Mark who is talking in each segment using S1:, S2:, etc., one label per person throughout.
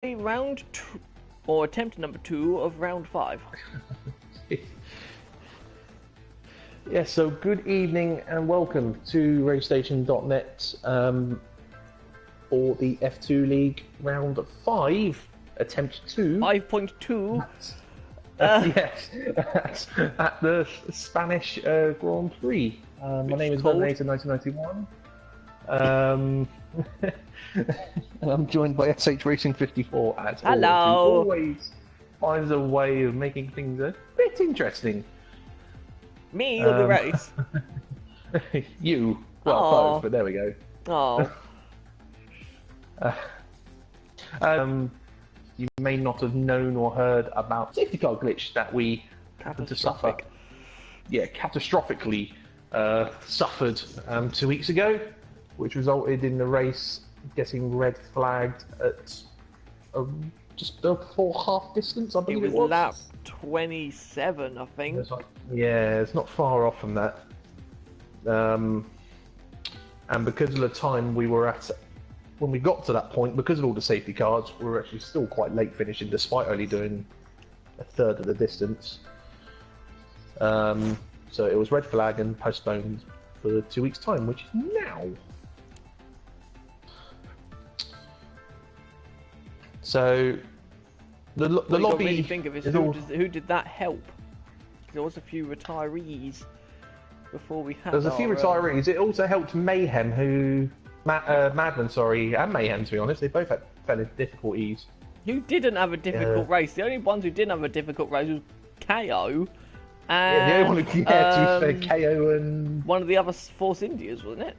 S1: round two, or attempt number 2 of round 5.
S2: Yeah, so good evening and welcome to racestation.net for the F2 League round 5, attempt 2.
S1: 5.2.
S2: Yes, at the Spanish Grand Prix. My name is Nathan 1991. And I'm joined by sh-racing54's as
S1: Hello.
S2: always, who always finds a way of making things a bit interesting.
S1: Me or the race?
S2: You. Well, both, but there we go. You may not have known or heard about the safety car glitch that we happened to suffer. Yeah, catastrophically suffered 2 weeks ago, which resulted in the race getting red flagged at just before half distance, I believe it was.
S1: Lap 27, I think.
S2: Yeah, it's not far off from that. And because of the time we were at, when we got to that point, because of all the safety cars, we were actually still quite late finishing, despite only doing a third of the distance. So it was red flag and postponed for 2 weeks' time, which is now. So the lobby.
S1: Really think of is who did that help? There was a few retirees before we had.
S2: There's a few retirees. It also helped Mayhem, Madman, sorry, and Mayhem. To be honest, they both had fairly difficulties.
S1: Who didn't have a difficult race? The only ones who didn't have a difficult race was KO. And,
S2: the only one who to be fair, KO and
S1: one of the other Force Indias, wasn't it?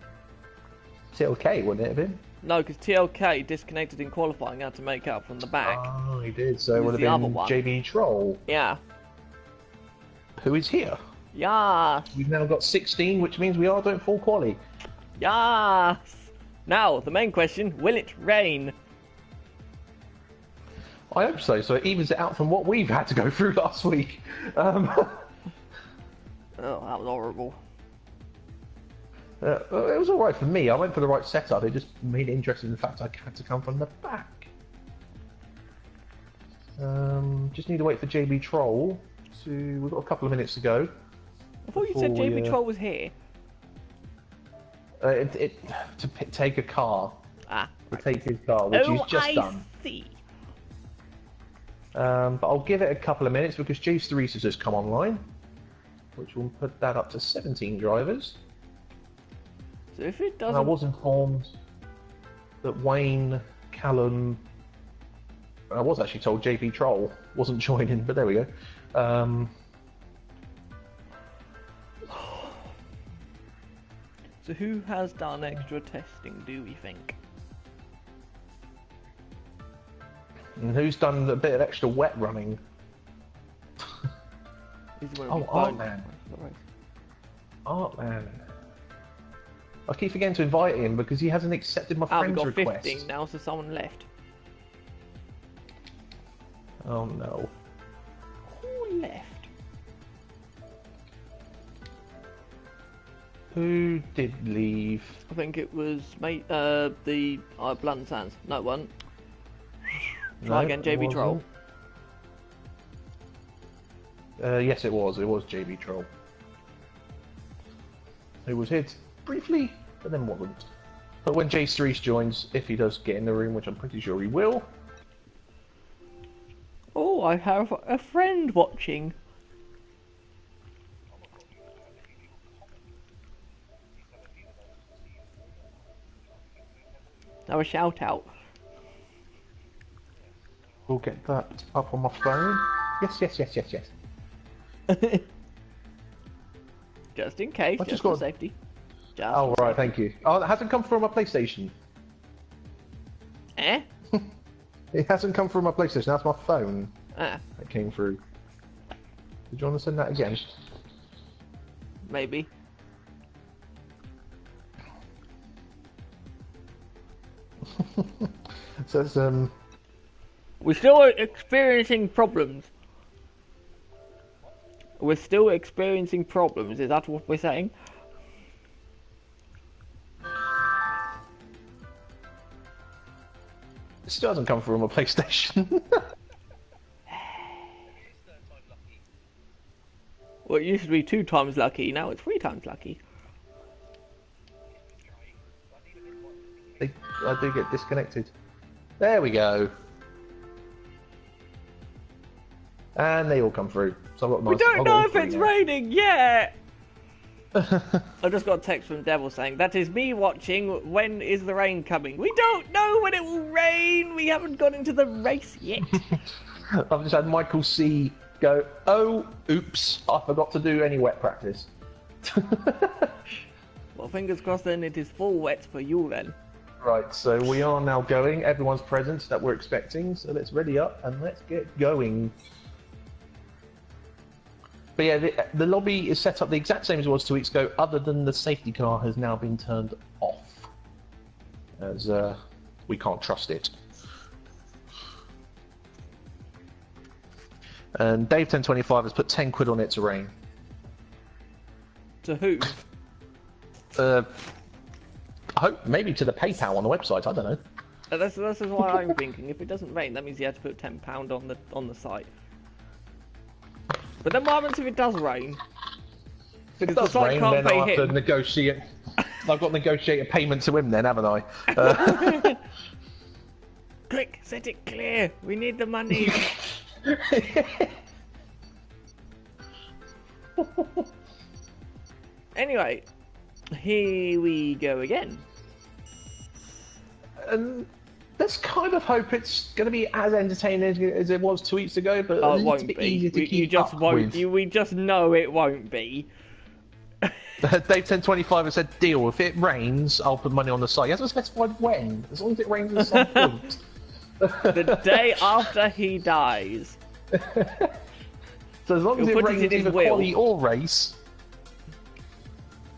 S2: TLK, wouldn't it have been?
S1: No, because TLK disconnected in qualifying, had to make up from the back.
S2: Oh, he did. So it would have been JB Troll.
S1: Yeah.
S2: Who is here?
S1: Yeah.
S2: We've now got 16, which means we are doing full quali.
S1: Yes. Now, the main question, will it rain?
S2: I hope so. So it evens it out from what we've had to go through last week.
S1: Oh, that was horrible.
S2: It was alright for me. I went for the right setup. It just made it interesting the fact I had to come from the back. Just need to wait for JB Troll to... We've got a couple of minutes to go.
S1: I thought you said JB Troll was here.
S2: To take a car.
S1: Ah.
S2: To take his car, which he's just done.
S1: See.
S2: But I'll give it a couple of minutes because Jace the Reese has just come online, which will put that up to 17 drivers.
S1: So if it doesn't...
S2: And I was informed that Wayne, Callum... I was actually told JP Troll wasn't joining, but there we go.
S1: So who has done extra testing, do we think?
S2: And who's done a bit of extra wet running? Oh, Artman. Artman. I keep forgetting to invite him because he hasn't accepted my friend's request.
S1: We've got 15 now, so someone left.
S2: Oh no.
S1: Who left?
S2: Who did leave?
S1: I think it was the Blunt Sands. No, it wasn't. Try again, JB Troll.
S2: Yes, it was. It was JB Troll. Who was hit briefly, but then wasn't. But when Jace Reese joins, if he does get in the room, which I'm pretty sure he will.
S1: Oh, I have a friend watching. Now a shout out.
S2: We'll get that up on my phone. Yes.
S1: Just in case, just for safety.
S2: Oh, right, thank you. Oh, it hasn't come from my PlayStation.
S1: Eh?
S2: It hasn't come from my PlayStation, that's my phone.
S1: Ah.
S2: That came through. Did you want to send that again?
S1: Maybe.
S2: Says,
S1: We're still experiencing problems. We're still experiencing problems, is that what we're saying?
S2: still hasn't come through on my PlayStation.
S1: Well, it used to be 2 times lucky, now it's 3 times lucky.
S2: I do get disconnected. There we go. And they all come through. So I've got
S1: We don't know if it's raining yet! I just got a text from Devil saying, that is me watching, when is the rain coming? We don't know when it will rain! We haven't got into the race yet.
S2: I've just had Michael C go, oh, oops, I forgot to do any wet practice.
S1: Well, fingers crossed then it is full wet for you then.
S2: Right, so we are now going. Everyone's present that we're expecting, so let's ready up and let's get going. But yeah, the lobby is set up the exact same as it was 2 weeks ago, other than the safety car has now been turned off, as we can't trust it. And Dave 1025 has put 10 quid on it to rain.
S1: To who?
S2: I hope maybe to the PayPal on the website. I don't know.
S1: This is what I'm thinking. If it doesn't rain, that means you have to put £10 on the site. But then what happens if it does rain? Because the site can't pay him.
S2: I've got to negotiate. I've got to negotiate a payment to him then, haven't I?
S1: Click, set it clear. We need the money. Anyway, here we go again.
S2: Let's kind of hope it's going to be as entertaining as it was 2 weeks ago, but
S1: oh,
S2: a
S1: it
S2: little
S1: won't
S2: bit
S1: be.
S2: easier to keep
S1: you just
S2: up
S1: won't.
S2: with.
S1: We just know it won't be.
S2: Dave 1025 has said, deal, if it rains, I'll put money on the site. He hasn't specified when, as long as it rains at some point.
S1: The day after he dies.
S2: So as long as
S1: He'll
S2: it
S1: put it
S2: rains
S1: in his
S2: either
S1: will.
S2: quali or race,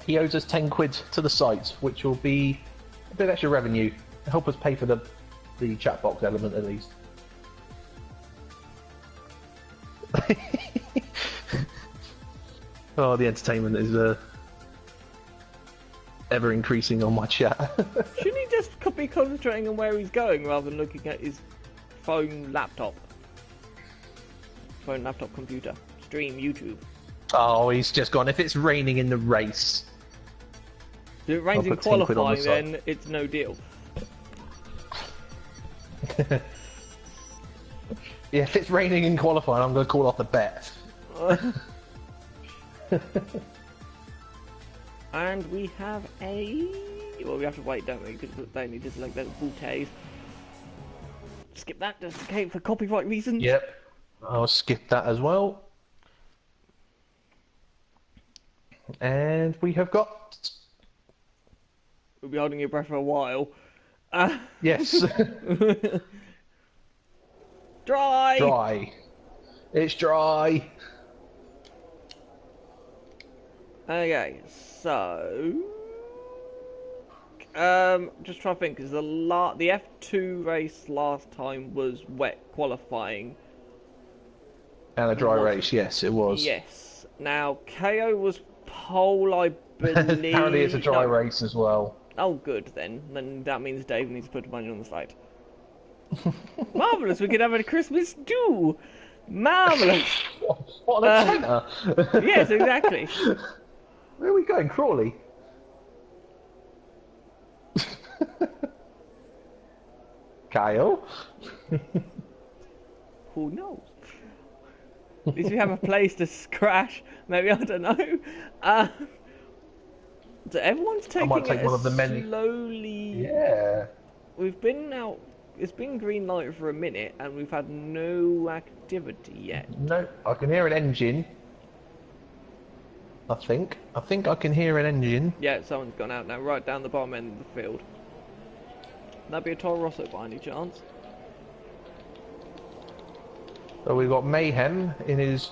S2: he owes us 10 quid to the site, which will be a bit of extra revenue to help us pay for the chat box element at least. Oh, the entertainment is ever increasing on my chat.
S1: Shouldn't he just be concentrating on where he's going rather than looking at his phone, laptop, computer, stream, YouTube?
S2: Oh, he's just gone. If it's raining in the race,
S1: If it rains in qualifying, then it's no deal.
S2: Yeah, if it's raining in qualifying, I'm going to call off the bet.
S1: And we have a... Well, we have to wait, don't we? Because they need to like those bouteilles. Skip that just in case for copyright reasons.
S2: Yep, I'll skip that as well. And we have got...
S1: We'll be holding your breath for a while.
S2: Yes.
S1: Dry!
S2: Dry. It's dry.
S1: Okay, so... just trying to think, because the F2 race last time was wet qualifying.
S2: And a dry race, yes, it was.
S1: Yes. Now, KO was pole, I believe.
S2: Apparently it's a dry race as well.
S1: Oh, good, then. Then that means Dave needs to put money on the site. Marvellous, we could have a Christmas do! Marvellous!
S2: What an antenna!
S1: Yes, exactly.
S2: Where are we going, Crawley? Kyle?
S1: Who knows? At least we have a place to crash. Maybe, I don't know. So everyone's taking it
S2: one of the many.
S1: slowly.
S2: Yeah.
S1: We've been out. It's been green light for a minute, and we've had no activity yet.
S2: No, I can hear an engine. I think I can hear an engine.
S1: Yeah, someone's gone out now, right down the bottom end of the field. That'd be a Toro Rosso by any chance?
S2: So we've got Mayhem in his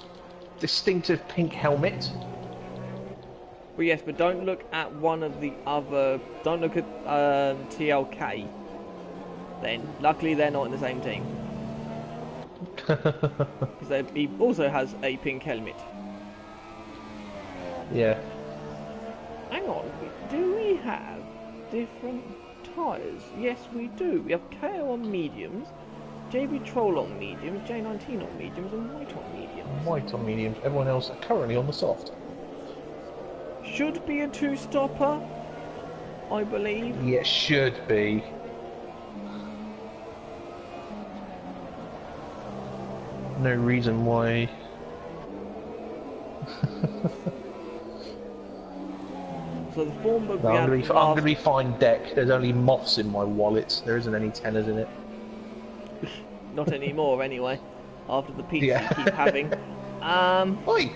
S2: distinctive pink helmet.
S1: Well, yes, but don't look at one of the other. Don't look at TLK. Then, luckily they're not in the same team. Because he also has a pink helmet.
S2: Yeah.
S1: Hang on, do we have different tyres? Yes, we do. We have KO on mediums, JB Troll on mediums, J19 on mediums, and White on mediums.
S2: White on mediums. Everyone else are currently on the soft.
S1: Should be a two-stopper, I believe.
S2: Yeah, should be. No reason why.
S1: So the form book
S2: No,
S1: we
S2: I'm
S1: had
S2: going to be fine deck. There's only moths in my wallet. There isn't any tenors in it.
S1: Not anymore, anyway. After the pizza
S2: Yeah.
S1: you keep having.
S2: Oi!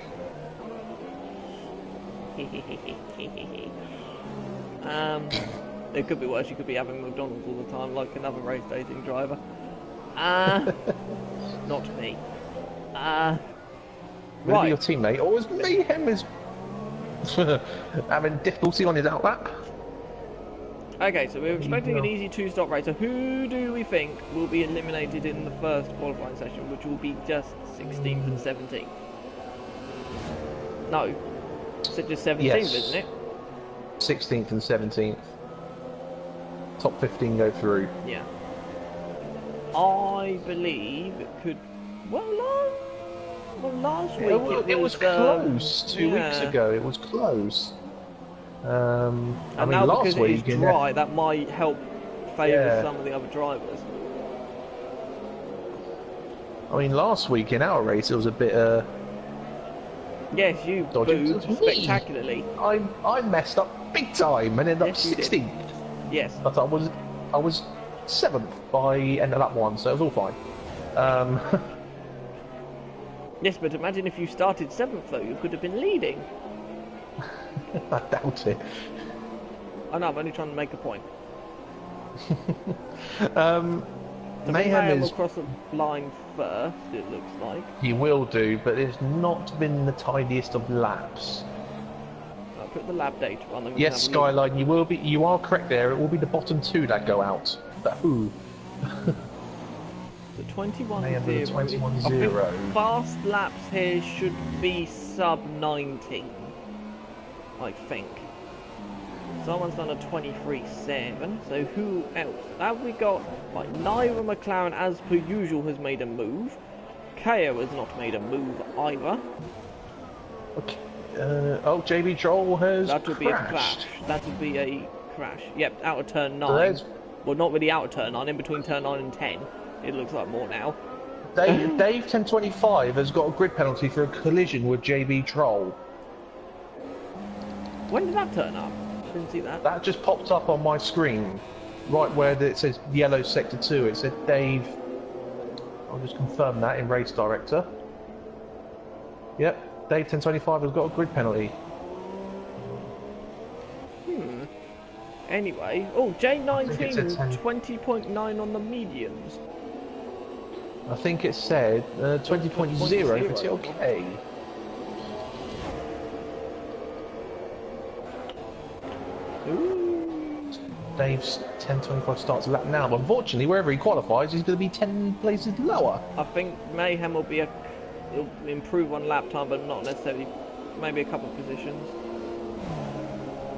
S1: It could be worse. You could be having McDonald's all the time, like another race dating driver. Not me.
S2: Maybe
S1: Right.
S2: your teammate, or was Mayhem is having difficulty on his outlap?
S1: Okay, so we're expecting an easy two-stop race. So who do we think will be eliminated in the first qualifying session, which will be just 16th and 17th? No, it's just 17th,
S2: Yes.
S1: isn't it?
S2: 16th and 17th. Top 15 go through.
S1: Yeah. I believe it could. Well, last week
S2: It was close 2 weeks
S1: yeah.
S2: ago. It was close. I
S1: And
S2: mean,
S1: now
S2: last
S1: because
S2: week
S1: it is dry, that might help favour some of the other drivers.
S2: I mean, last week in our race, it was a bit.
S1: Yes, you
S2: Dodgy.
S1: booed spectacularly.
S2: I messed up big time and ended up
S1: Yes, you did.
S2: 16th.
S1: Yes.
S2: But I was 7th by end of lap 1, so it was all fine.
S1: Yes, but imagine if you started 7th though, you could have been leading.
S2: I doubt it.
S1: I know, I'm only trying to make a point.
S2: So
S1: Mayhem will cross the line first, it looks like.
S2: He will do, but it's not been the tidiest of laps.
S1: I'll put the lap data on them.
S2: Yes, Skyline, you are correct there. It will be the bottom 2 that go out. But who?
S1: The 21-0.
S2: Mayhem with a 21-0.
S1: I think fast laps here should be sub 19. I think. Someone's done a 23.7, so who else? Have we got, like, neither McLaren, as per usual, has made a move. KO has not made a move either.
S2: Okay. JB Troll has
S1: That would be a
S2: crashed.
S1: crash. That would be a crash. Yep, out of turn 9.
S2: there's-
S1: Well, not really out of turn 9, in between turn 9 and 10. It looks like more now.
S2: Dave 1025 has got a grid penalty for a collision with JB Troll.
S1: When did that turn up? Didn't see that.
S2: That just popped up on my screen, right where it says yellow sector 2. It said Dave. I'll just confirm that in race director. Yep, Dave 1025 has got a grid penalty.
S1: Anyway, oh, J19
S2: 10.
S1: 20.9 on the mediums.
S2: I think it said 20.0 for TLK.
S1: Ooh.
S2: Dave's 1025 starts a lap now, but unfortunately, wherever he qualifies, he's going to be 10 places lower.
S1: I think Mayhem will be he'll improve on lap time, but not necessarily, maybe a couple of positions.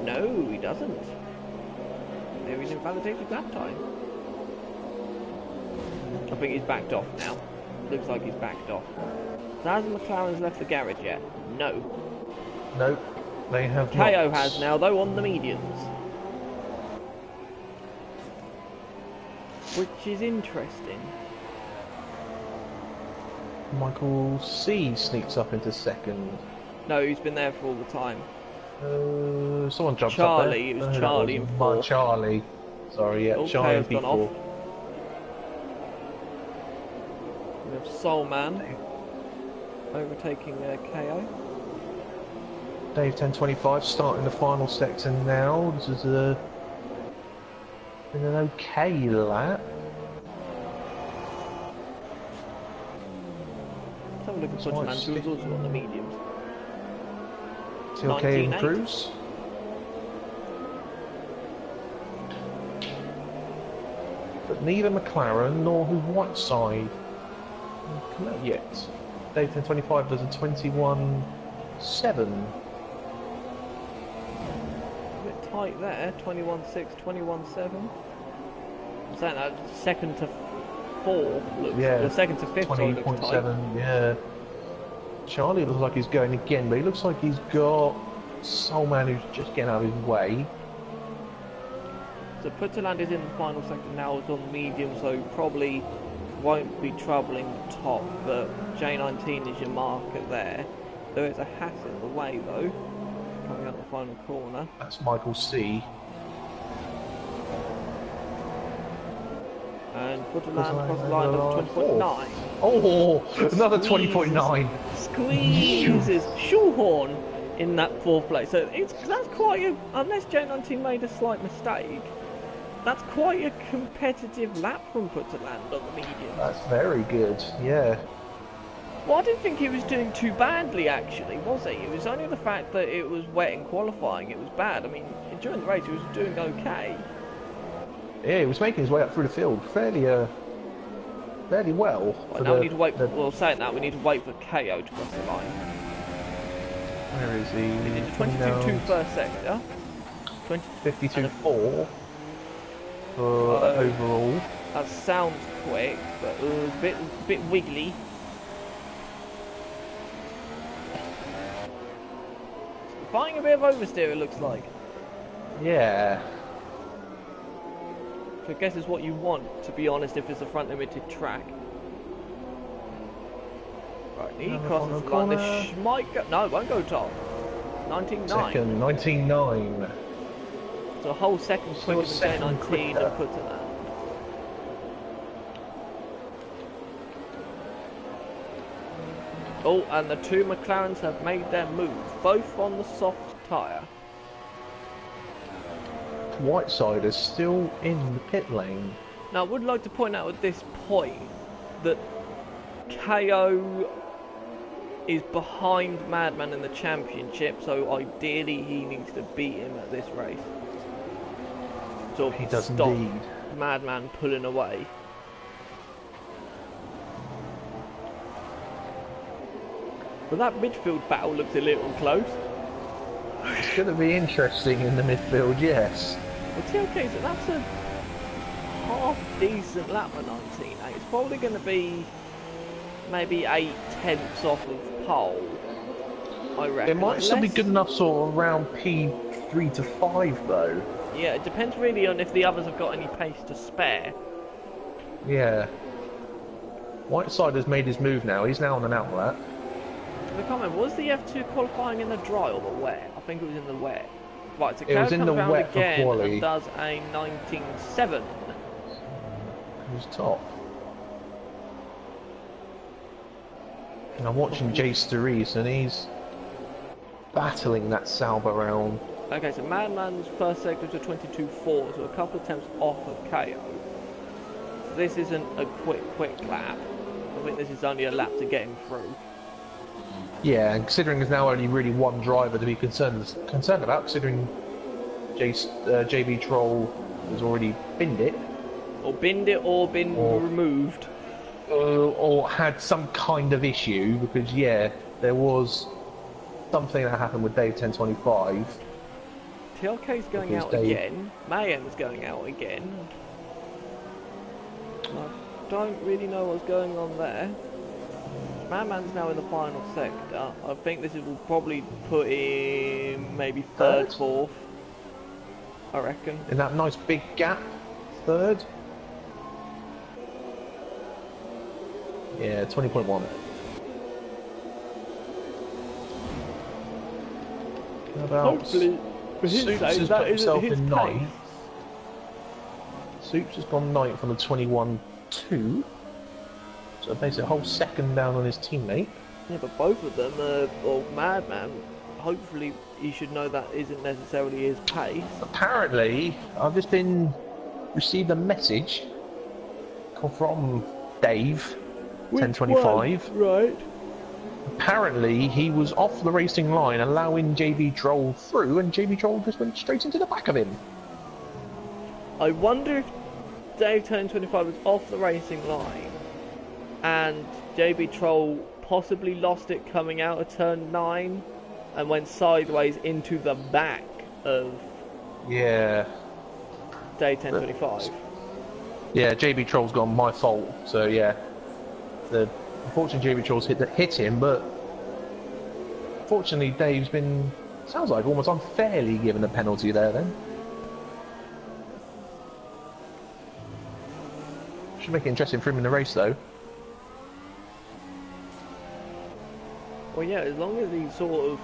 S1: No, he doesn't. Maybe he's invalidated lap time. I think he's backed off now. Looks like he's backed off. So has McLaren's left the garage yet? No.
S2: Nope, they have
S1: KO
S2: not.
S1: has now, though, on the mediums. Which is interesting.
S2: Michael C sneaks up into second.
S1: No, he's been there for all the time.
S2: Someone jumped
S1: Charlie,
S2: up there.
S1: it was Charlie in fourth.
S2: Charlie. Sorry, yeah,
S1: Oh,
S2: Charlie
S1: KO's gone
S2: P4.
S1: off. We have Soul Man overtaking KO.
S2: Dave 1025 starting the final sector now. This is been an okay lap.
S1: Let's have a look at
S2: So
S1: Butcherman,
S2: it's
S1: who's also on the mediums.
S2: TLK
S1: 19.8.
S2: improves. But neither McLaren nor Whiteside come out yet. Dave 1025 does a 21.7.
S1: A bit tight there, 21.6, 21.7. I'm saying that second to fourth looks,
S2: Yeah,
S1: or second to fifth, sorry, looks tight.
S2: 20.7, yeah. Charlie looks like he's going again, but he looks like he's got Soulman who's just getting out of his way.
S1: So Putterland is in the final sector now, it's on medium, so probably won't be troubling the top, but J19 is your marker there. There is a Haas in the way though, coming out the final corner.
S2: That's Michael C.
S1: And Putterland across the line of 20.9.
S2: Oh, another 20.9.
S1: Squeezes Shoehorn in that fourth place. So that's quite a, unless J19 made a slight mistake, that's quite a competitive lap from Putterland on the medium.
S2: That's very good, yeah.
S1: Well, I didn't think he was doing too badly actually, was he? It was only the fact that it was wet in qualifying, it was bad. I mean, during the race he was doing okay.
S2: Yeah, he was making his way up through the field fairly well.
S1: Right, now we need to wait, well saying that, we need to wait for KO to cross the line.
S2: Where is he?
S1: He did 22.2 first sector.
S2: 52.4 for overall.
S1: That sounds quick, but it was a bit wiggly. Buying a bit of oversteer, it looks like.
S2: Yeah.
S1: Which I guess is what you want, to be honest, if it's a front limited track. Right, he crosses the line. This might go. No, it won't go top. 19.9.
S2: Second, 19.9.
S1: So a whole second quicker than J19 and put to that. Oh, and the two McLarens have made their move, both on the soft tyre.
S2: Whiteside is still in the pit lane.
S1: Now, I would like to point out at this point that KO is behind Madman in the championship, so ideally he needs to beat him at this race. So
S2: He does
S1: stop
S2: indeed.
S1: Madman pulling away. But that midfield battle looks a little close.
S2: It's going to be interesting in the midfield, yes.
S1: Well, TLK, so that's a half decent lap for 19. It's probably going to be maybe 8/10 off of pole, I reckon.
S2: It might still be good enough sort of around P3 to 5 though.
S1: Yeah, it depends really on if the others have got any pace to spare.
S2: Yeah. Whiteside has made his move now. He's now on an outlet.
S1: I can't remember, was the F2 qualifying in the dry or the wet? I think it was in the wet. Right, so
S2: It was in the wet for
S1: again
S2: quali.
S1: and does a 19.7.
S2: Who's top? And I'm watching Jay Sturris and he's battling that Sauber round.
S1: Okay, so Madman's first sector to 22.4, so a couple of attempts off of KO. This isn't a quick lap. I think this is only a lap to get him through.
S2: Yeah, and considering there's now only really one driver to be concerned about, considering JB Troll has already binned it.
S1: Or binned it or been removed.
S2: Or had some kind of issue, because yeah, there was something that happened with Dave 1025.
S1: TLK's going out again. Mayhem's going out again. I don't really know what's going on there. Madman's now in the final sector. I think this will probably put him maybe third, fourth. I reckon.
S2: In that nice big gap, third. Yeah, 20.1.
S1: Hopefully, for his
S2: Soups
S1: sake,
S2: has
S1: that
S2: put
S1: isn't
S2: himself
S1: his
S2: in
S1: pace.
S2: ninth. Soups has gone ninth on the 21.2. So basically a whole second down on his teammate.
S1: Yeah, but both of them or Madman, hopefully he should know that isn't necessarily his pace.
S2: Apparently, I've just received a message from Dave, 1025.
S1: Right.
S2: Apparently, he was off the racing line, allowing JB Troll through, and JB Troll just went straight into the back of him.
S1: I wonder if Dave 1025 was off the racing line, and JB Troll possibly lost it coming out of turn 9 and went sideways into the back of
S2: Yeah.
S1: Dave 1025.
S2: Yeah, JB Troll's gone my fault. So yeah, unfortunately JB Troll's hit him, but fortunately Dave's been sounds like almost unfairly given a penalty there. Then should make it interesting for him in the race though.
S1: Well, yeah, as long as he's sort of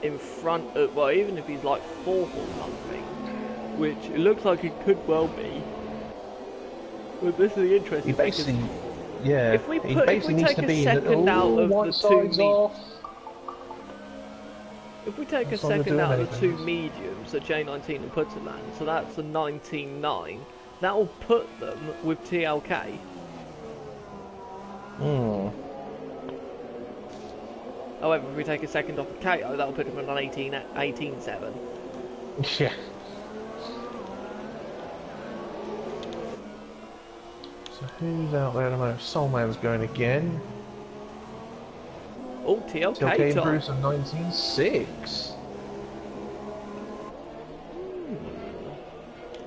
S1: in front of, well, even if he's like fourth or something, which it looks like he could well be. But this is the interesting
S2: He basically,
S1: thing.
S2: yeah,
S1: If we
S2: needs
S1: take
S2: to
S1: a
S2: be
S1: second out of
S2: white
S1: the
S2: sides off.
S1: if we take a
S2: That's not gonna
S1: second
S2: do
S1: out of the
S2: anything.
S1: two mediums, so J19 and Putterland, so that's a 19.9. That will put them with TLK.
S2: Hmm.
S1: However, if we take a second off of KO, that'll put him at an 18.7.
S2: Yeah. So who's out there at the moment? Soulman's going again.
S1: Oh, TLK
S2: TLK
S1: top.
S2: improves to 19.6.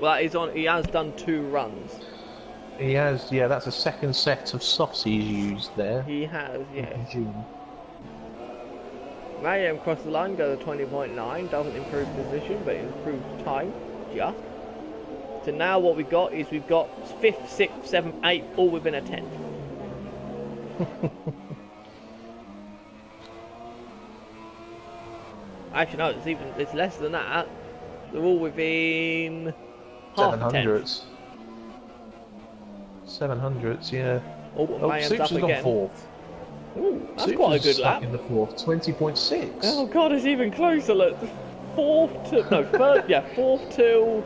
S1: Well, he's on. He has done 2 runs.
S2: He has, yeah, that's a second set of softs he's used there.
S1: He has, yeah.
S2: In June.
S1: Mayhem across the line, goes to 20.9. Doesn't improve position, but improves time. Just. So now what we've got is we've got 5th, 6th, 7th, 8th, all within a 10th. Actually, no, it's less than that. They're all within half a
S2: 700s. 700s, yeah.
S1: Oh, Mayhem's up
S2: Supes has
S1: again.
S2: gone fourth.
S1: Ooh, that's
S2: Supes
S1: quite a
S2: is
S1: good
S2: stuck
S1: lap.
S2: in the fourth, 20.6.
S1: Oh god, it's even closer. Look, third, yeah, 4th till.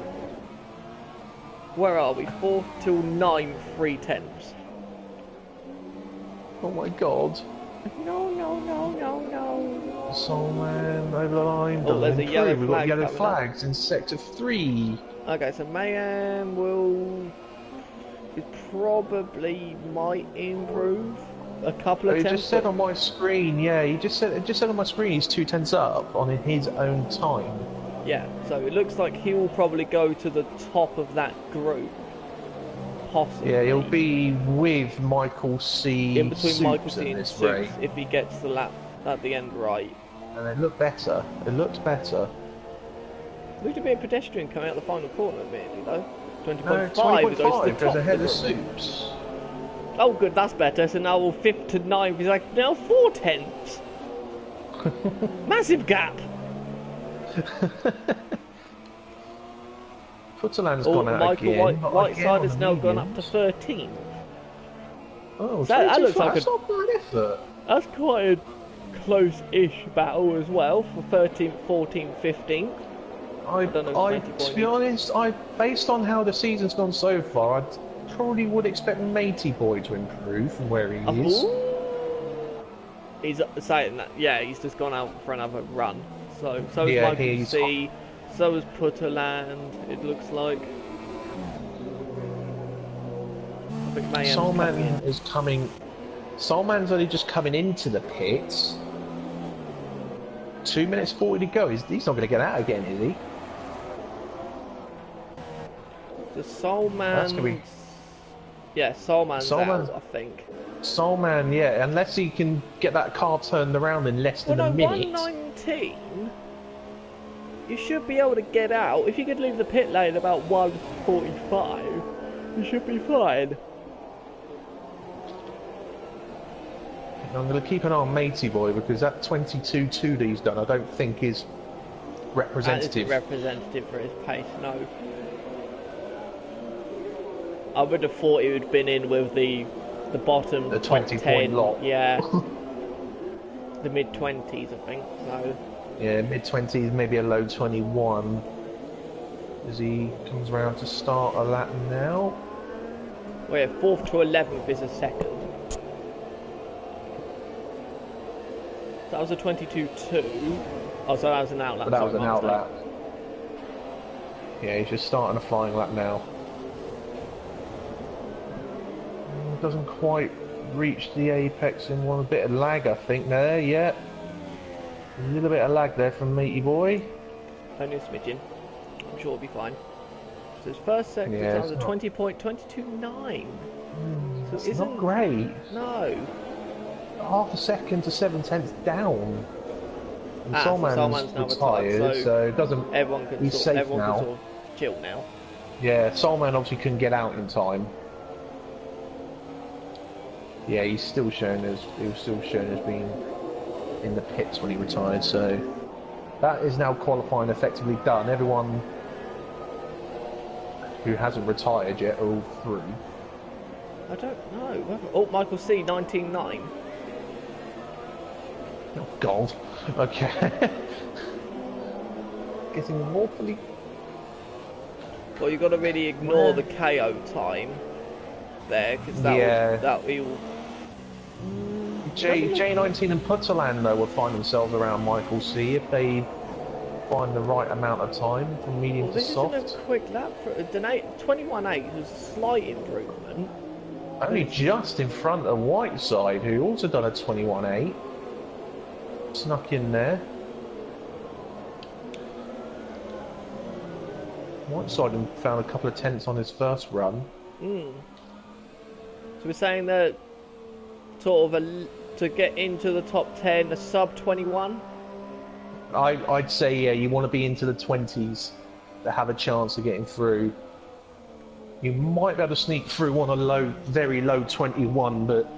S1: Where are we? 4th till 9th, 3/10.
S2: Oh my god.
S1: No.
S2: Soulman over the line.
S1: Oh, there's a
S2: doesn't
S1: yellow
S2: improve. We've got
S1: flag
S2: yellow
S1: coming
S2: flags in sector 3.
S1: Okay, so Mayhem will. It probably might improve a couple of
S2: It
S1: tenths.
S2: just said on my screen, yeah, it just said on my screen he's 2 tenths up on his own time.
S1: Yeah, so it looks like he will probably go to the top of that group. Possibly.
S2: Yeah, he'll be with Michael C.
S1: in between
S2: Supes
S1: Michael C
S2: in
S1: and
S2: this
S1: Supes
S2: race.
S1: if he gets the lap at the end right.
S2: And they look better. It looks better.
S1: Looked a bit of pedestrian coming out the final corner, admittedly, though. 20.5
S2: No,
S1: goes to
S2: 20.5
S1: the
S2: goes
S1: top
S2: ahead
S1: of
S2: of
S1: the group.
S2: Supes.
S1: Oh, good, that's better. So now we'll 5th to 9th. He's like, now 4 tenths. Massive gap.
S2: Futterland's
S1: Oh,
S2: gone out
S1: Michael
S2: again.
S1: Whiteside has now gone up to 13th.
S2: Oh,
S1: That looks like
S2: that's not bad effort.
S1: That's quite a close-ish battle as well for 13th, 14th, 15th.
S2: To be honest, based on how the season's gone so far, I probably would expect Matey Boy to improve from where he is.
S1: He's saying that, yeah, he's just gone out for another run. So is
S2: Yeah,
S1: Michael
S2: he's
S1: C, so is Putterland, it looks like. I think Mayhem's coming in.
S2: Soulman is coming. Soulman's only just coming into the pits. 2 minutes 40 to go. He's not going to get out again, is he?
S1: The Soulman.
S2: That's gonna be-
S1: Yeah, Soulman's
S2: Soulman's-
S1: out, I think.
S2: Soulman, yeah, unless he can get that car turned around in less
S1: Well,
S2: than a
S1: no,
S2: minute.
S1: 119. You should be able to get out. If you could leave the pit lane about 1:45, you should be fine.
S2: I'm going to keep an eye on Matey Boy because that 22.2 that he's done, I don't think is representative.
S1: That isn't representative for his pace, no. I would have thought he would have been in with the bottom
S2: The
S1: top
S2: 20-point
S1: 10,
S2: lot.
S1: yeah. The mid-20s, I think, so.
S2: Yeah, mid-20s, maybe a low 21. As he comes around to start a lap now.
S1: Well, yeah, 4th to 11th is a second. That was a 22.2. Oh, so that was an outlap.
S2: But that was
S1: sorry,
S2: an
S1: my mistake.
S2: outlap. Yeah, he's just starting a flying lap now. Doesn't quite reach the apex in one bit of lag, I think, there, yeah. A little bit of lag there from Matey Boy.
S1: Only a smidgen. I'm sure it'll be fine. So his first sector
S2: Yeah,
S1: time was
S2: it's
S1: a
S2: not-
S1: 20.229. So
S2: It's not great.
S1: No.
S2: Half a second to 7/10 down. And
S1: So
S2: Solman's
S1: Salman's now
S2: retired, so it doesn't. He's safe
S1: everyone
S2: now.
S1: can sort of chill now.
S2: Yeah, Solman obviously couldn't get out in time. Yeah, he's still shown as being in the pits when he retired. So that is now qualifying effectively done. Everyone who hasn't retired yet are all through.
S1: I don't know. Oh, Michael C. 19.9.
S2: Oh God. Okay. Getting awfully.
S1: Well, you've got to really ignore the KO time there, because that will.
S2: J19 and Putterland though will find themselves around Michael C if they find the right amount of time from medium to
S1: This
S2: soft.
S1: isn't a quick lap for 21.8 was a slight improvement.
S2: Only just in front of Whiteside, who also done a 21.8. Snuck in there. Whiteside found a couple of tenths on his first run.
S1: So we're saying that sort of to get into the top 10, a sub 21?
S2: I'd say, yeah, you want to be into the 20s to have a chance of getting through. You might be able to sneak through on a very low 21, but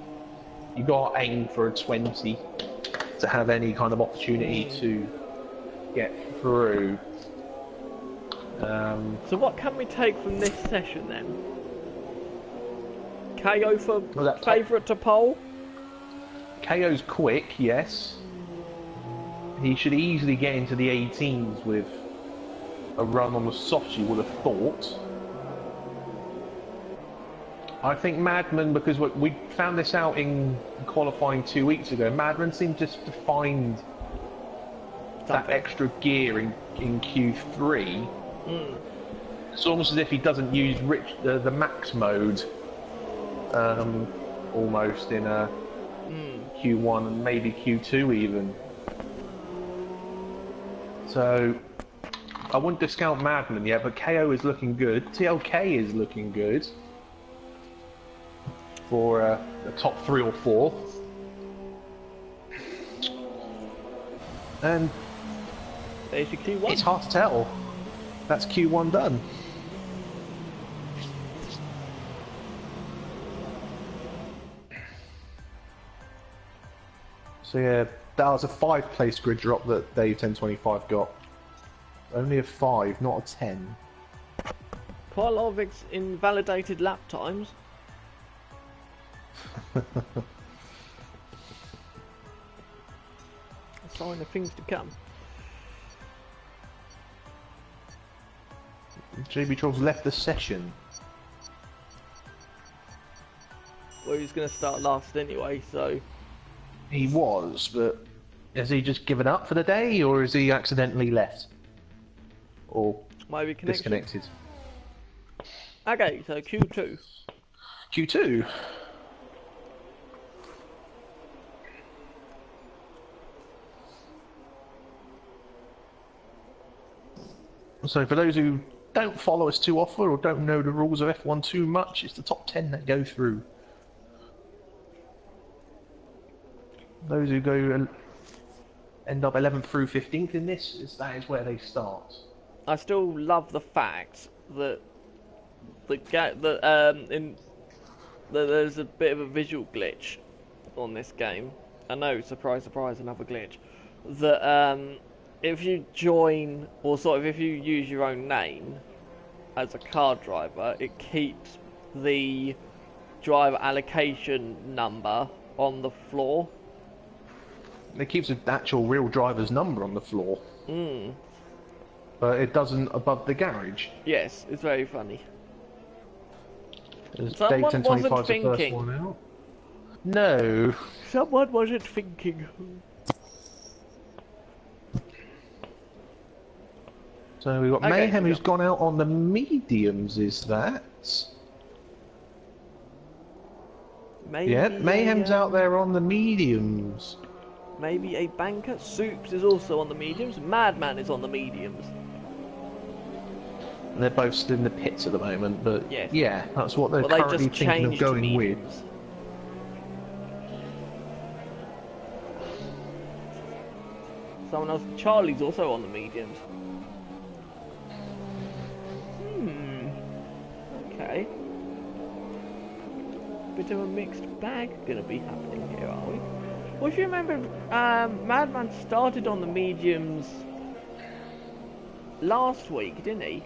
S2: you got to aim for a 20 to have any kind of opportunity to get through.
S1: So what can we take from this session then? KO for favourite to pole?
S2: KO's quick, yes. He should easily get into the 18s with a run on the softs, you would have thought. I think Madman, because we found this out in qualifying 2 weeks ago, Madman seemed just to find that extra gear in Q3. It's almost as if he doesn't use the max mode almost in a Q1 and maybe Q2 even. So I wouldn't discount Madman yet, but KO is looking good. TLK is looking good for the top 3 or 4. And
S1: basically Q1.
S2: It's hard to tell. That's Q1 done. So yeah, that was a 5-place grid drop that Dave 1025 got. Only a 5, not a 10.
S1: Quite a lot of invalidated lap times. A sign of things to come.
S2: JB Trolls left the session.
S1: Well, he was going to start last anyway, so...
S2: He was, but has he just given up for the day, or has he accidentally left? Or
S1: maybe
S2: disconnected?
S1: Okay, so Q2.
S2: Q2? So for those who don't follow us too often or don't know the rules of F1 too much, it's the top 10 that go through. Those who go end up 11th through 15th in this, that is where they start.
S1: I still love the fact that there's a bit of a visual glitch on this game. I know, surprise, surprise, another glitch. That if you join, or sort of if you use your own name as a car driver, it keeps the driver allocation number on the floor.
S2: It keeps an actual real driver's number on the floor. But it doesn't above the garage.
S1: Yes, it's very funny.
S2: Someone wasn't thinking. No.
S1: Someone wasn't thinking.
S2: So we've got Mayhem who's gone out on the mediums, is that?
S1: Maybe
S2: yeah, Mayhem's out there on the mediums.
S1: Maybe a banker. Soups is also on the mediums. Madman is on the mediums.
S2: They're both still in the pits at the moment, but
S1: Yes.
S2: yeah, that's what they're
S1: Well, they
S2: currently
S1: just
S2: thinking of
S1: changed to
S2: going with.
S1: mediums. Someone else, Charlie's also on the mediums. Okay. Bit of a mixed bag gonna be happening here, are we? Well, if you remember, Madman started on the mediums last week, didn't he?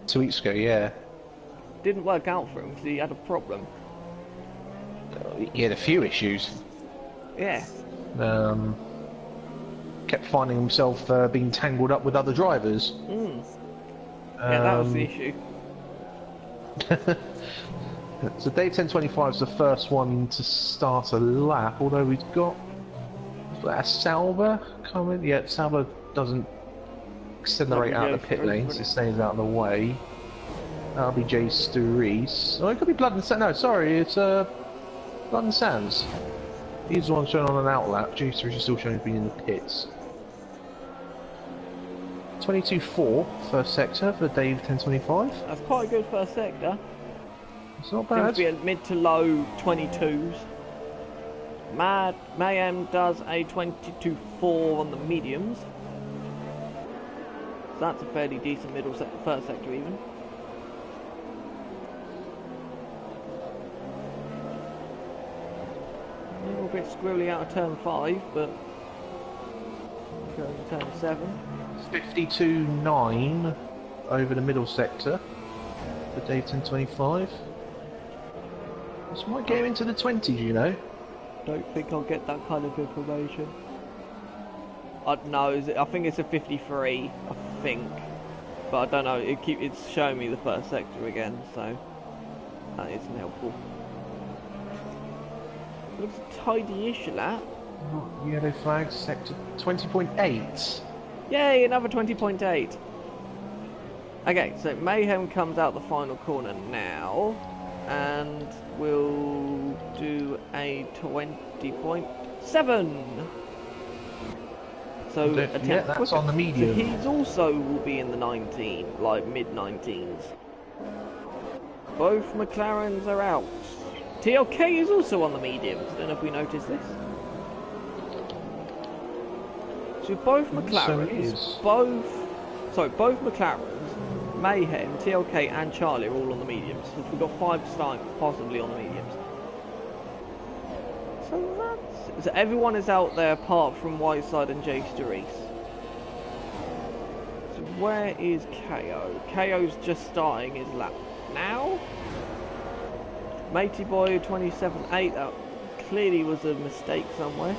S2: 2 weeks ago, yeah.
S1: Didn't work out for him because he had a problem.
S2: He had a few issues.
S1: Yeah.
S2: Kept finding himself being tangled up with other drivers.
S1: Yeah, that was the issue.
S2: So Dave 1025 is the first one to start a lap, although we've got Salva coming. Yeah, Salva doesn't accelerate out of the pit lanes, it stays out of the way. That'll be Jay Sturris. Oh, it could be Blood and Sands. No, sorry, it's Blood and Sands. He's the one shown on an outlap. Jay Sturris is still showing to be in the pits. 22.4 first sector for Dave 1025.
S1: That's quite a good first sector.
S2: It's not
S1: Seems
S2: bad.
S1: to be a mid to low 22s. Mayhem does a 22.4 on the mediums. So that's a fairly decent first sector even. A little bit squirrely out of turn 5, but going to turn 7.
S2: 52.9 over the middle sector for Dave 1025. This might get him into the 20s, you know.
S1: Don't think I'll get that kind of information. I don't know, I think it's a 53, I think. But I don't know, it's showing me the first sector again, so that isn't helpful. Looks a tidy-ish lap.
S2: Yellow flag, sector 20.8.
S1: Yay, another 20.8. Okay, so Mayhem comes out the final corner now, and we'll do a 20.7. So
S2: Yeah, that's on the medium.
S1: So he's also will be in the 19, like mid-19s. Both McLarens are out. TLK is also on the mediums. I don't know if we noticed this. So both McLarens, both McLarens, Mayhem, TLK and Charlie are all on the mediums. So we've got 5 starting possibly on the mediums. So everyone is out there apart from Whiteside and Jay Sturris. So where is KO? KO's just starting his lap now. Matey Boy 27.8, that clearly was a mistake somewhere.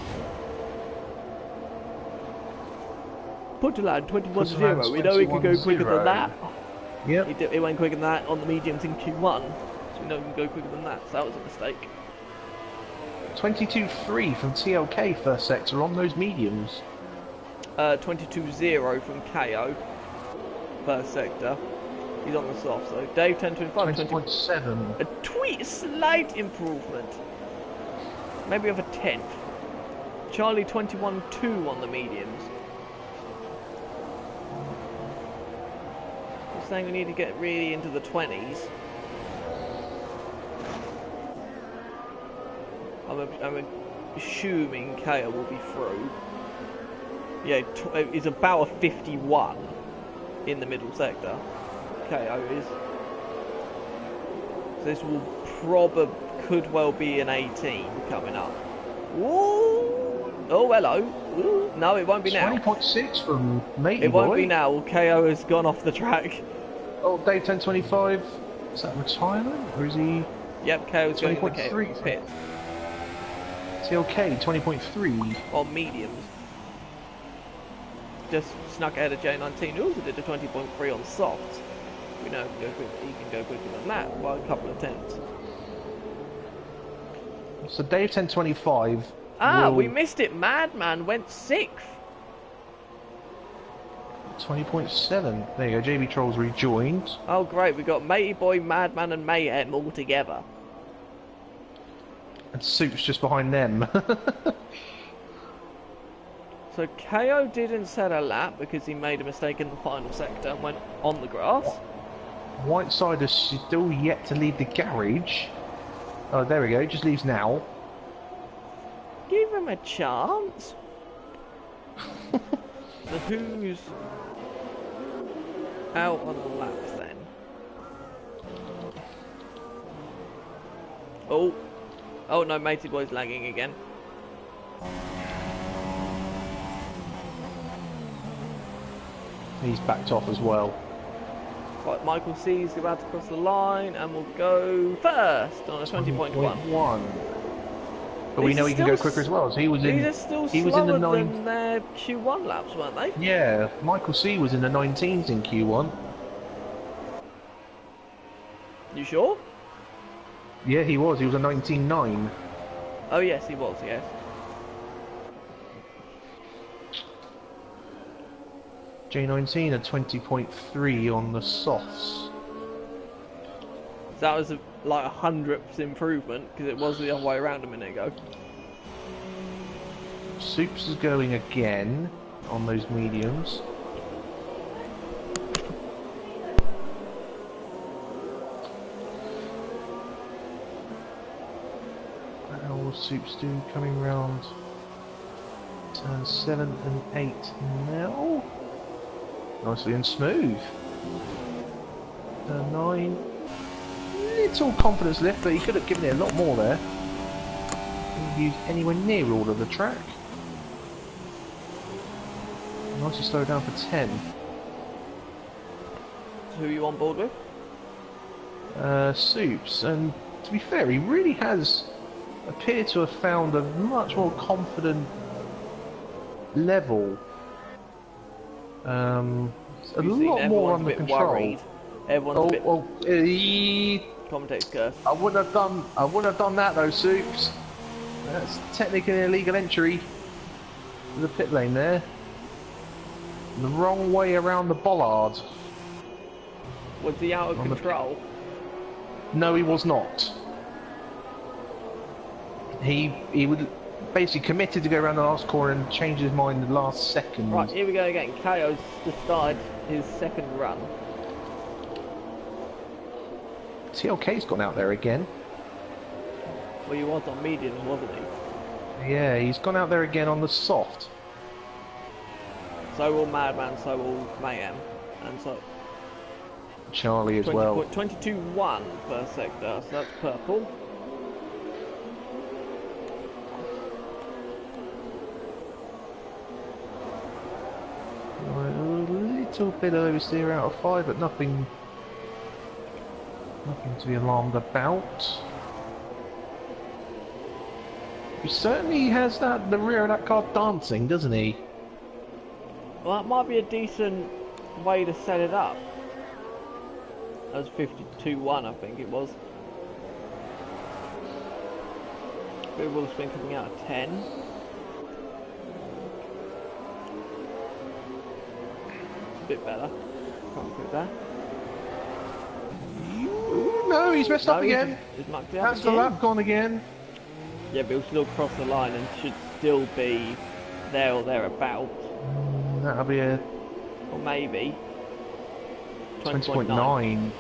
S1: Putterland 21.0, we know he could go quicker than that.
S2: Yep.
S1: It went quicker than that on the mediums in Q1, so we know he can go quicker than that, so that was a mistake.
S2: 22.3 from TLK first sector on those mediums.
S1: 22.0 from KO first sector. He's on the soft, so Dave 1025.
S2: 20.7.
S1: A slight improvement. Maybe of a tenth. Charlie 21.2 on the mediums. I'm saying we need to get really into the 20s. I'm assuming KO will be through. Yeah, it's about a 51 in the middle sector. KO is. So this could well be an 18 coming up. Woo! Oh, hello. Ooh. No, it won't be now.
S2: 20.6 from Matey Boy.
S1: It won't be now. KO has gone off the track.
S2: Oh, Dave 1025. Is that retirement or is he?
S1: Yep, KO's going in the pit.
S2: TLK 20.3
S1: on mediums. Just snuck ahead of J19, who also did a 20.3 on softs. We know he can go quicker than that by a couple of tenths.
S2: So Dave 1025.
S1: We missed it. Madman went 6th.
S2: 20.7. There you go. JB Trolls rejoined.
S1: Oh great, we got Matey Boy, Madman, and Mayhem all together.
S2: And Soup's just behind them.
S1: So KO didn't set a lap because he made a mistake in the final sector and went on the grass.
S2: Whiteside is still yet to leave the garage. Oh, there we go. Just leaves now.
S1: Give him a chance. So who's out on the laps then? Oh no, Matey Boy's lagging again.
S2: He's backed off as well.
S1: Right, Michael C's about to cross the line and will go first on a 20.1.
S2: But we know he can go quicker as well. So he was in.
S1: These are still
S2: he
S1: slower
S2: was in the
S1: than their Q1 laps, weren't they?
S2: Yeah, Michael C was in the 19s in Q1.
S1: You sure?
S2: Yeah, he was. He was a 19.9.
S1: Oh yes, he was. Yes.
S2: J19 a 20.3 on the softs.
S1: So that was like 100th improvement because it was the other way around a minute ago.
S2: Soups is going again on those mediums. How will Soups do coming round turn 7 and 8 now? Nicely and smooth. Turn 9. Little confidence lift, but he could have given it a lot more there. Didn't use anywhere near all of the track. Nicely slowed down for 10.
S1: So who are you on board with?
S2: Soups, and to be fair, he really has appeared to have found a much more confident level. A lot more under control.
S1: Worried. Everyone's a bit. Commentator's curse.
S2: I wouldn't have done that though, Soups. That's technically an illegal entry to the pit lane there. The wrong way around the bollard.
S1: Was he out of control?
S2: No, he was not. He would basically committed to go around the last corner and change his mind in the last second.
S1: Right, here we go again. KO's just started his second run.
S2: TLK's gone out there again.
S1: Well, he was on mediums, wasn't he?
S2: Yeah, he's gone out there again on the soft.
S1: So will Madman, so will Mayhem, and so
S2: Charlie as well.
S1: 22-1 per sector, so that's purple.
S2: A little bit of oversteer out of 5, but nothing to be alarmed about. He certainly has the rear of that car dancing, doesn't he?
S1: Well, that might be a decent way to set it up. That was 52-1, I think it was. Bill's been coming out of 10. It's a bit better. Can't put that.
S2: Ooh, no, he's messed up again.
S1: He's mucked it up
S2: That's the
S1: again.
S2: lap gone again.
S1: Yeah, but he'll still cross the line and should still be there or thereabouts.
S2: That'll be a
S1: Or maybe
S2: 20.9.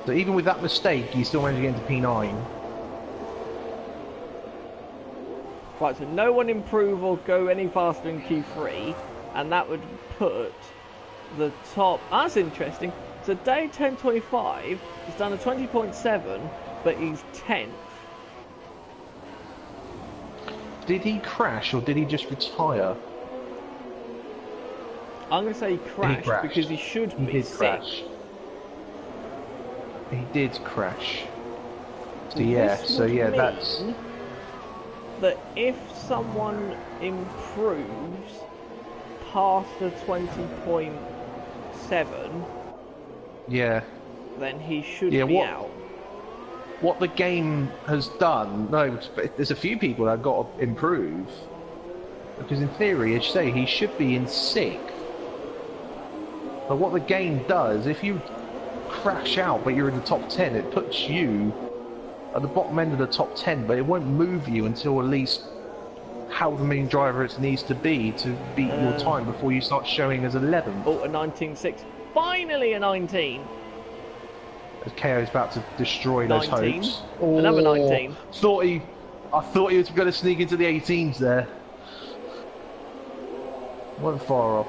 S2: So even with that mistake, you still managed to get into P9.
S1: Right, so no one improve or go any faster in Q3, and that would put the top. That's interesting. So Day 1025 has done a 20.7, but he's 10th.
S2: Did he crash or did he just retire?
S1: I'm going to say he crashed because he should be.
S2: He did
S1: sick.
S2: crash. He did crash. So
S1: This would mean
S2: that's
S1: that if someone improves past the 20.7,
S2: yeah.
S1: then he should be out.
S2: What the game has done, no, there's a few people that have got to improve. Because in theory, as you say, he should be in 6th. But what the game does, if you crash out but you're in the top 10, it puts you at the bottom end of the top 10, but it won't move you until at least however many driver it needs to be to beat your time before you start showing as 11th.
S1: Oh, a 19.6. Finally a 19.
S2: As KO's about to destroy those
S1: 19.
S2: hopes.
S1: Another 19.
S2: I thought he was going to sneak into the 18s there. Wasn't far off.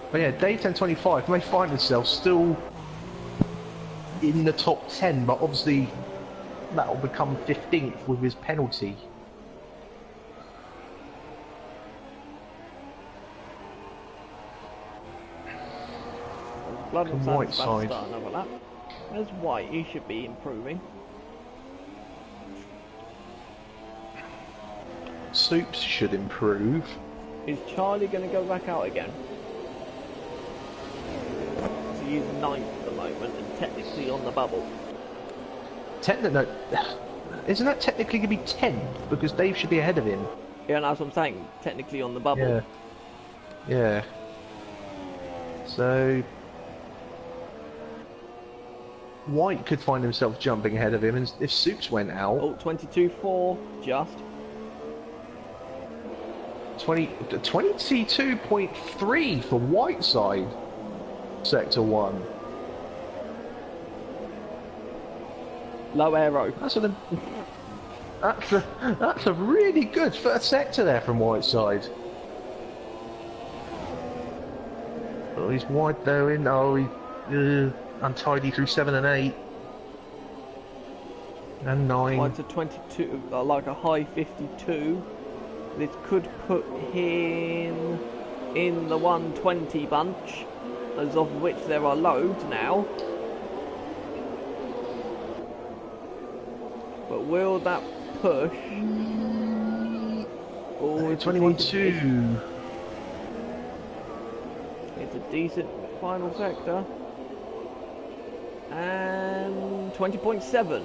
S2: But yeah, Dave 1025 may find himself still in the top 10, but obviously that will become 15th with his penalty.
S1: Blood and
S2: White
S1: Sand's about to
S2: side.
S1: start another lap. There's White, he should be improving.
S2: Soups should improve.
S1: Is Charlie going to go back out again? So he's 9th at the moment and technically on the bubble.
S2: No, isn't that technically going to be 10th? Because Dave should be ahead of him.
S1: Yeah, that's what I'm saying. Technically on the bubble.
S2: Yeah. Yeah. So White could find himself jumping ahead of him, and if Soups went out,
S1: Oh, 22.4 just.
S2: 22.3 for Whiteside, Sector 1.
S1: Low aero.
S2: That's a really good first sector there from Whiteside. Oh, he's wide though in. Oh, he's untidy through 7 and 8. And 9.
S1: White's a 22, like a high 52. This could put him in the 120 bunch, as of which there are loads now. But will that push? Oh,
S2: 21-2.
S1: It's a decent final sector. And 20.7.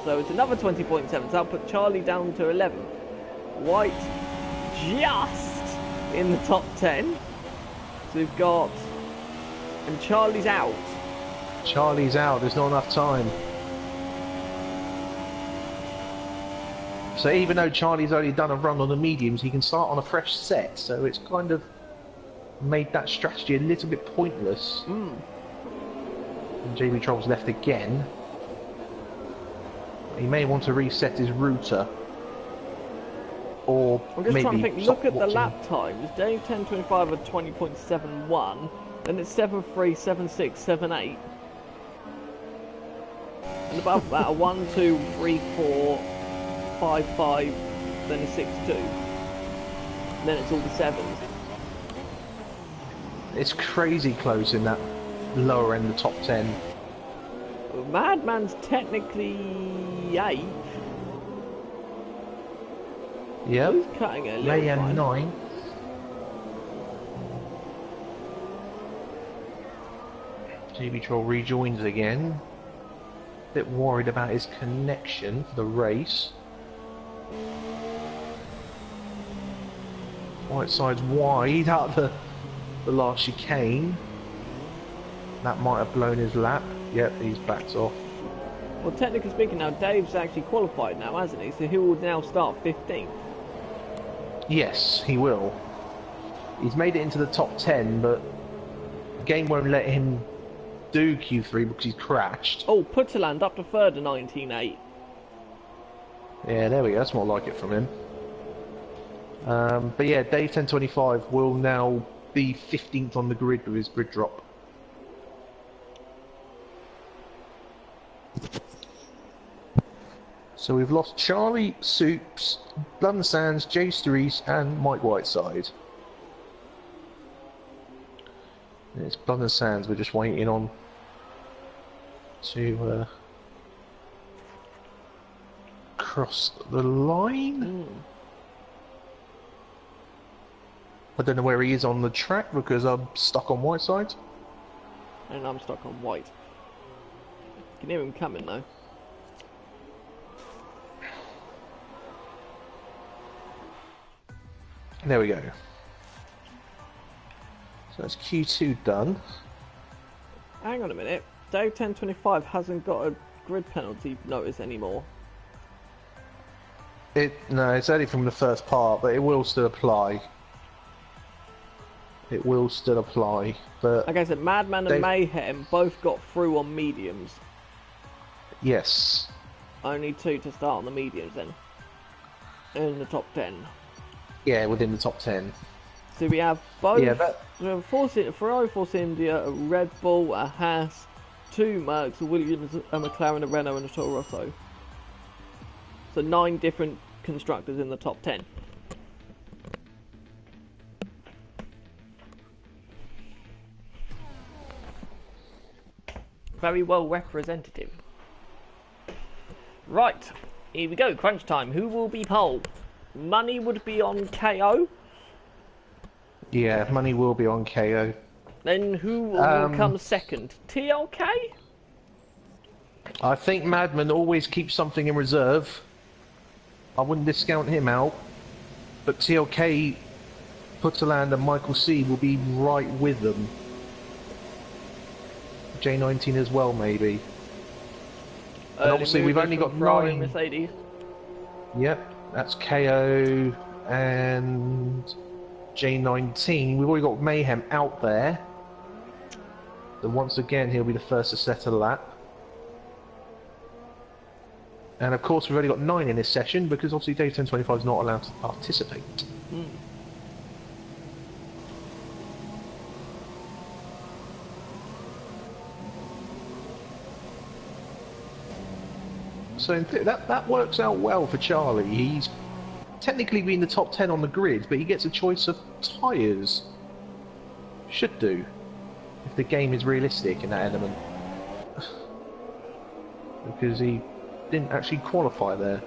S1: So it's another 20.7. So that'll put Charlie down to 11. White just in the top 10. So we've got... And Charlie's out.
S2: Charlie's out, there's not enough time. So even though Charlie's only done a run on the mediums, he can start on a fresh set, so it's kind of made that strategy a little bit pointless. And JB Troll's left again. He may want to reset his router. Or
S1: I'm just
S2: maybe
S1: trying to think, look at the
S2: watching.
S1: lap times. Dave 1025 at 20.71, then it's 7.3, 7.6, 7.8. And above that, a 1, 2, 3, 4, 5, 5, then a 6, 2. And then it's all the 7s.
S2: It's crazy close in that lower end, the top 10.
S1: Madman's technically 8.
S2: Yep.
S1: He's cutting it a little
S2: Ray and
S1: fine.
S2: 9. JB Troll rejoins again. Bit worried about his connection for the race. Whiteside's wide out the last chicane. That might have blown his lap. Yep, he's backed off.
S1: Well, technically speaking now, Dave's actually qualified now, hasn't he? So he will now start 15th.
S2: Yes, he will. He's made it into the top 10, but the game won't let him do Q3 because he's crashed.
S1: Oh, Putterland up to third at 19.8.
S2: Yeah, there we go. That's more like it from him. But yeah, Dave 1025 will now be 15th on the grid with his grid drop. So we've lost Charlie, Soups, Blood Sands, Jay Steries, and Mike Whiteside. And it's Blood Sands we're just waiting on to cross the line. I don't know where he is on the track because I'm stuck on Whiteside.
S1: And I'm stuck on White. Can hear him coming though.
S2: There we go. So that's Q2 done.
S1: Hang on a minute. Dave 1025 hasn't got a grid penalty notice anymore?
S2: No, it's only from the first part, but it will still apply. It will still apply, but...
S1: Like I said, Madman and Mayhem both got through on mediums.
S2: Yes.
S1: Only 2 to start on the mediums then. In the top 10.
S2: Yeah, within the top 10.
S1: So we have both...
S2: Yeah, but...
S1: We have a Ferrari, Force India, a Red Bull, a Haas, 2 Mercs, a Williams, a McLaren, a Renault and a Toro Rosso. So 9 different constructors in the top 10. Very well representative. Right, here we go, crunch time. Who will be pole? Money would be on KO.
S2: Yeah, money will be on KO.
S1: Then who will come second? TLK?
S2: I think Madman always keeps something in reserve. I wouldn't discount him out. But TLK, Putterland and Michael C will be right with them. J19 as well, maybe. And obviously we've only got
S1: Ferrari
S2: 9.
S1: Mercedes.
S2: Yep, that's KO and J19. We've already got Mayhem out there. So once again, he'll be the first to set a lap. And of course, we've only got 9 in this session because obviously Daytona 25 is not allowed to participate. So that works out well for Charlie. He's technically been the top 10 on the grid, but he gets a choice of tyres. Should do, if the game is realistic in that element. Because he didn't actually qualify there.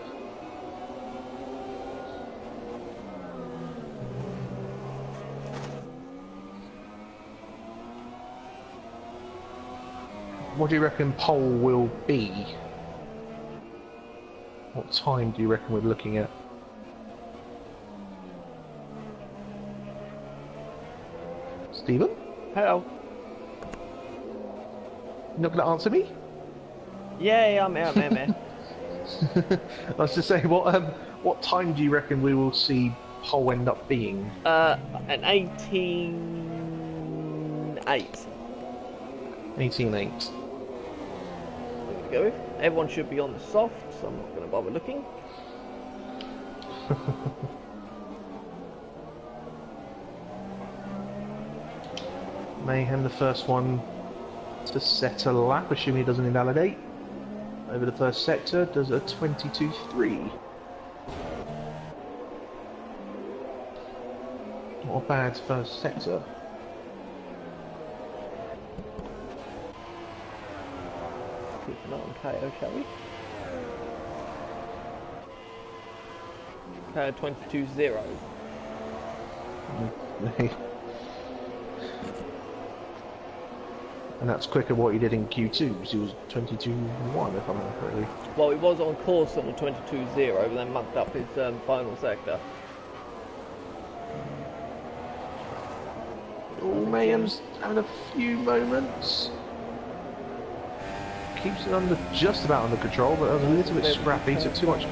S2: What do you reckon pole will be? What time do you reckon we're looking at? Stephen?
S1: Hello.
S2: You're not going to answer me?
S1: Yeah, I'm here.
S2: I was just saying, what time do you reckon we will see pole end up being?
S1: An 18.8.
S2: 18.8.
S1: Go with. Everyone should be on the soft, so I'm not going to bother looking.
S2: Mayhem, the first one to set a lap, assuming he doesn't invalidate. Over the first sector, does a 22.3. Not a bad first sector.
S1: Keep an eye on KO, shall we? KO 22.0.
S2: And that's quicker what he did in Q2, because he was 22.1 if I remember correctly.
S1: Well, he was on course on the 22.0, but then mucked up his final sector.
S2: Oh, Mayhem's having a few moments. Keeps it just about under control, but it was a little bit scrappy. Took too much.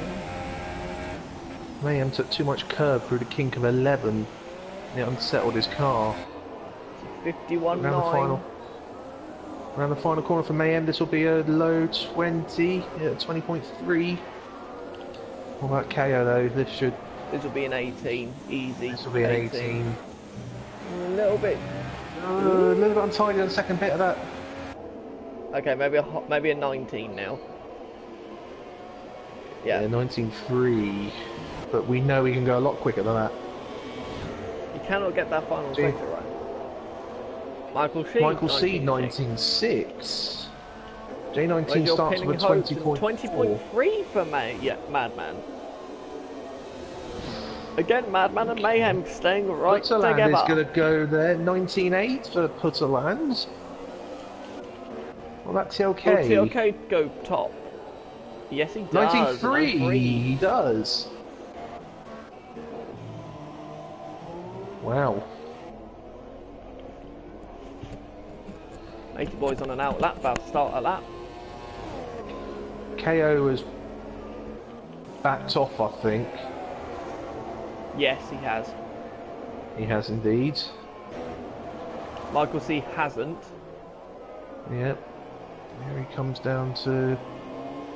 S2: Mayhem took too much curve through the kink of 11. It unsettled his car.
S1: 51.9.
S2: Around the final corner for Mayhem, this will be a low 20, 20.3. What about KO though? This
S1: will be an 18, easy.
S2: This will be an 18.
S1: A little bit.
S2: A little bit untidy on the second bit of that.
S1: Okay, maybe a 19 now. Yeah,
S2: 19.3. But we know we can go a lot quicker than that.
S1: You cannot get that final sector right. Michael C,
S2: 19.6. J19 starts with 20.4.
S1: 20.3 for Madman. Again, Madman and Mayhem staying right
S2: Putterland
S1: together.
S2: is going to go there. 19.8 for Putterland. What about TLK?
S1: Will TLK go top? Yes, he does.
S2: 19.3. He does. Wow.
S1: 80 boys on an out lap, about to start a lap.
S2: KO has backed off, I think.
S1: Yes, he has.
S2: He has indeed.
S1: Michael C hasn't.
S2: Yep. Here he comes down to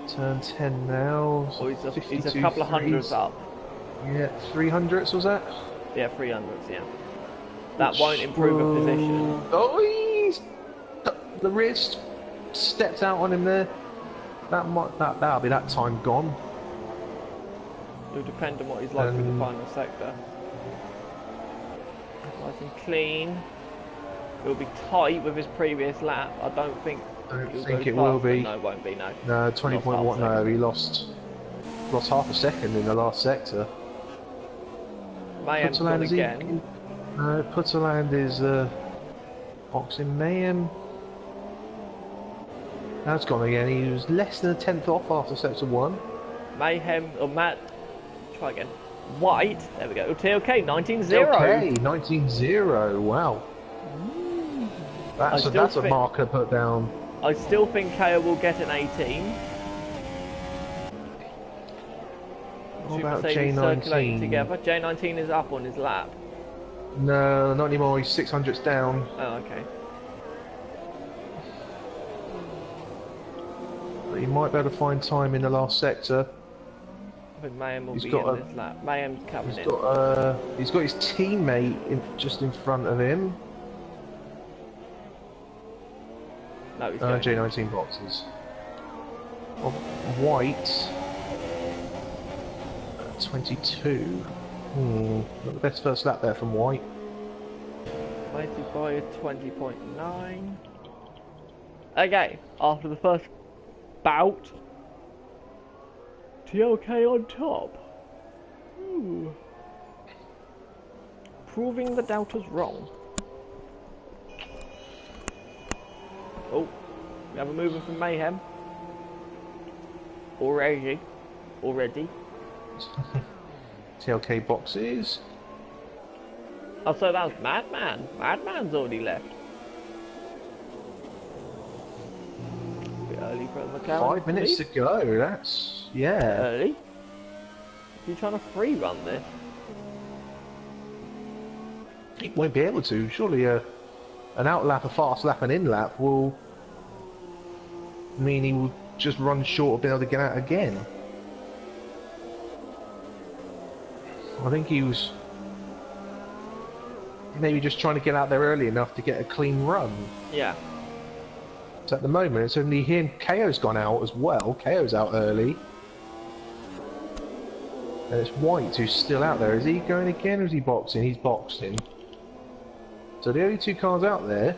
S2: turn 10 now.
S1: Oh, he's a couple of hundreds up.
S2: Yeah, 300s was that?
S1: Yeah, 300s, yeah. That won't improve a position.
S2: Oh, he's... The wrist stepped out on him there. That'll be that time gone.
S1: It'll depend on what he's like in the final sector. Nice and clean. It'll be tight with his previous lap. I don't think
S2: it will be.
S1: No, it won't be, no.
S2: No, 20.1. No, he lost half a second in the last sector.
S1: Mayhem's gone again.
S2: No, Putterland is boxing Mayhem. That's gone again. He was less than a tenth off after sector 1.
S1: Mayhem, or Matt, try again. White, there we go. TLK, 19-0.
S2: TLK, 19-0, wow. That's a marker put down.
S1: I still think KO will get an 18.
S2: What about J19?
S1: Together. J19 is up on his lap.
S2: No, not anymore. He's 600s down.
S1: Oh, okay.
S2: But he might be able to find time in the last sector.
S1: I think Mayhem will be on his lap. Mayhem's coming in.
S2: He's got his teammate just in front of him.
S1: No, he's
S2: J19 boxes. White. 22. Not the best first lap there from White.
S1: Weighted by a 20.9. Okay, after the first bout, TLK on top. Ooh. Proving the doubters wrong. Oh, we have a movement from Mayhem. Already.
S2: TLK boxes.
S1: Oh, so that was Madman. Madman's already left. A bit early for the McLaren.
S2: 5 minutes to go, that's... yeah.
S1: Early? Are you trying to free run this?
S2: He won't be able to. Surely an outlap, a fast lap, and in lap will mean he will just run short of being able to get out again. I think he was maybe just trying to get out there early enough to get a clean run.
S1: Yeah.
S2: So at the moment it's only him. KO's gone out as well. KO's out early. And it's White who's still out there. Is he going again or is he boxing? He's boxing. So the only two cars out there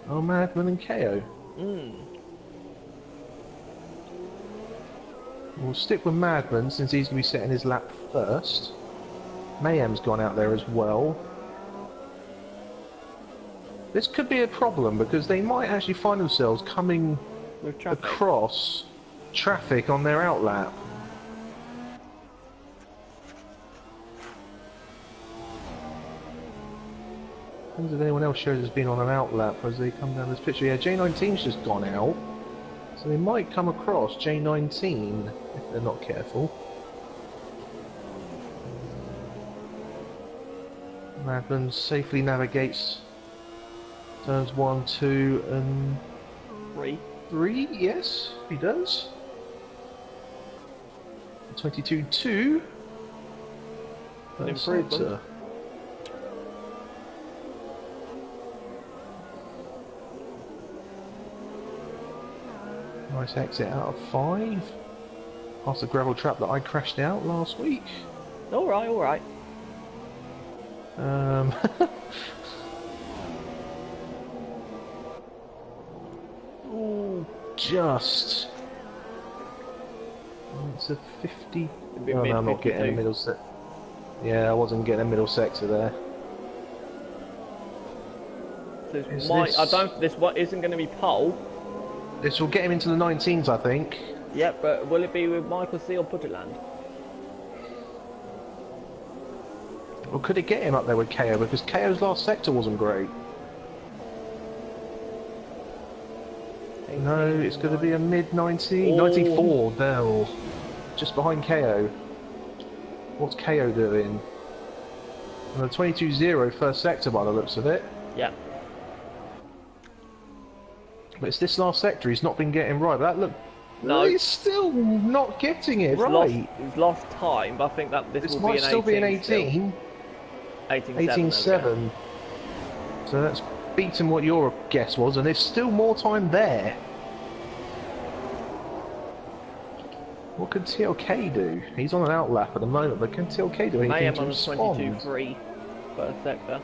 S2: are Madman and KO. We'll stick with Madman since he's going to be setting his lap first. Mayhem's gone out there as well. This could be a problem because they might actually find themselves coming across traffic on their outlap. Depends if anyone else shows has been on an outlap as they come down this picture. Yeah, J19's just gone out. So they might come across J19 if they're not careful. Madman safely navigates turns 1, 2 and 3, yes, he does. 22-2. That's improvement. Nice exit out of 5. Past the gravel trap that I crashed out last week.
S1: Alright.
S2: Ooh, just. It's a 50. Oh, no, I'm not getting a middle sector. Yeah, I wasn't getting a middle sector there.
S1: This what isn't going to be pole.
S2: This will get him into the 19s, I think.
S1: Yep, but will it be with Michael C or Putterland?
S2: Or could it get him up there with KO? Because KO's last sector wasn't great. No, it's going to be a mid-90, 94, Bell. Just behind KO. What's KO doing? On a 22-0 first sector by the looks of it.
S1: Yeah.
S2: But it's this last sector he's not been getting right. But that look,
S1: no,
S2: he's still not getting it right.
S1: He's lost time, but I think that this will be an 18.
S2: Might still be an 18. 18-7. So that's beaten what your guess was, and there's still more time there. What can TLK do? He's on an outlap at the moment, but can TLK do anything to respond?
S1: on a 22-3 first sector.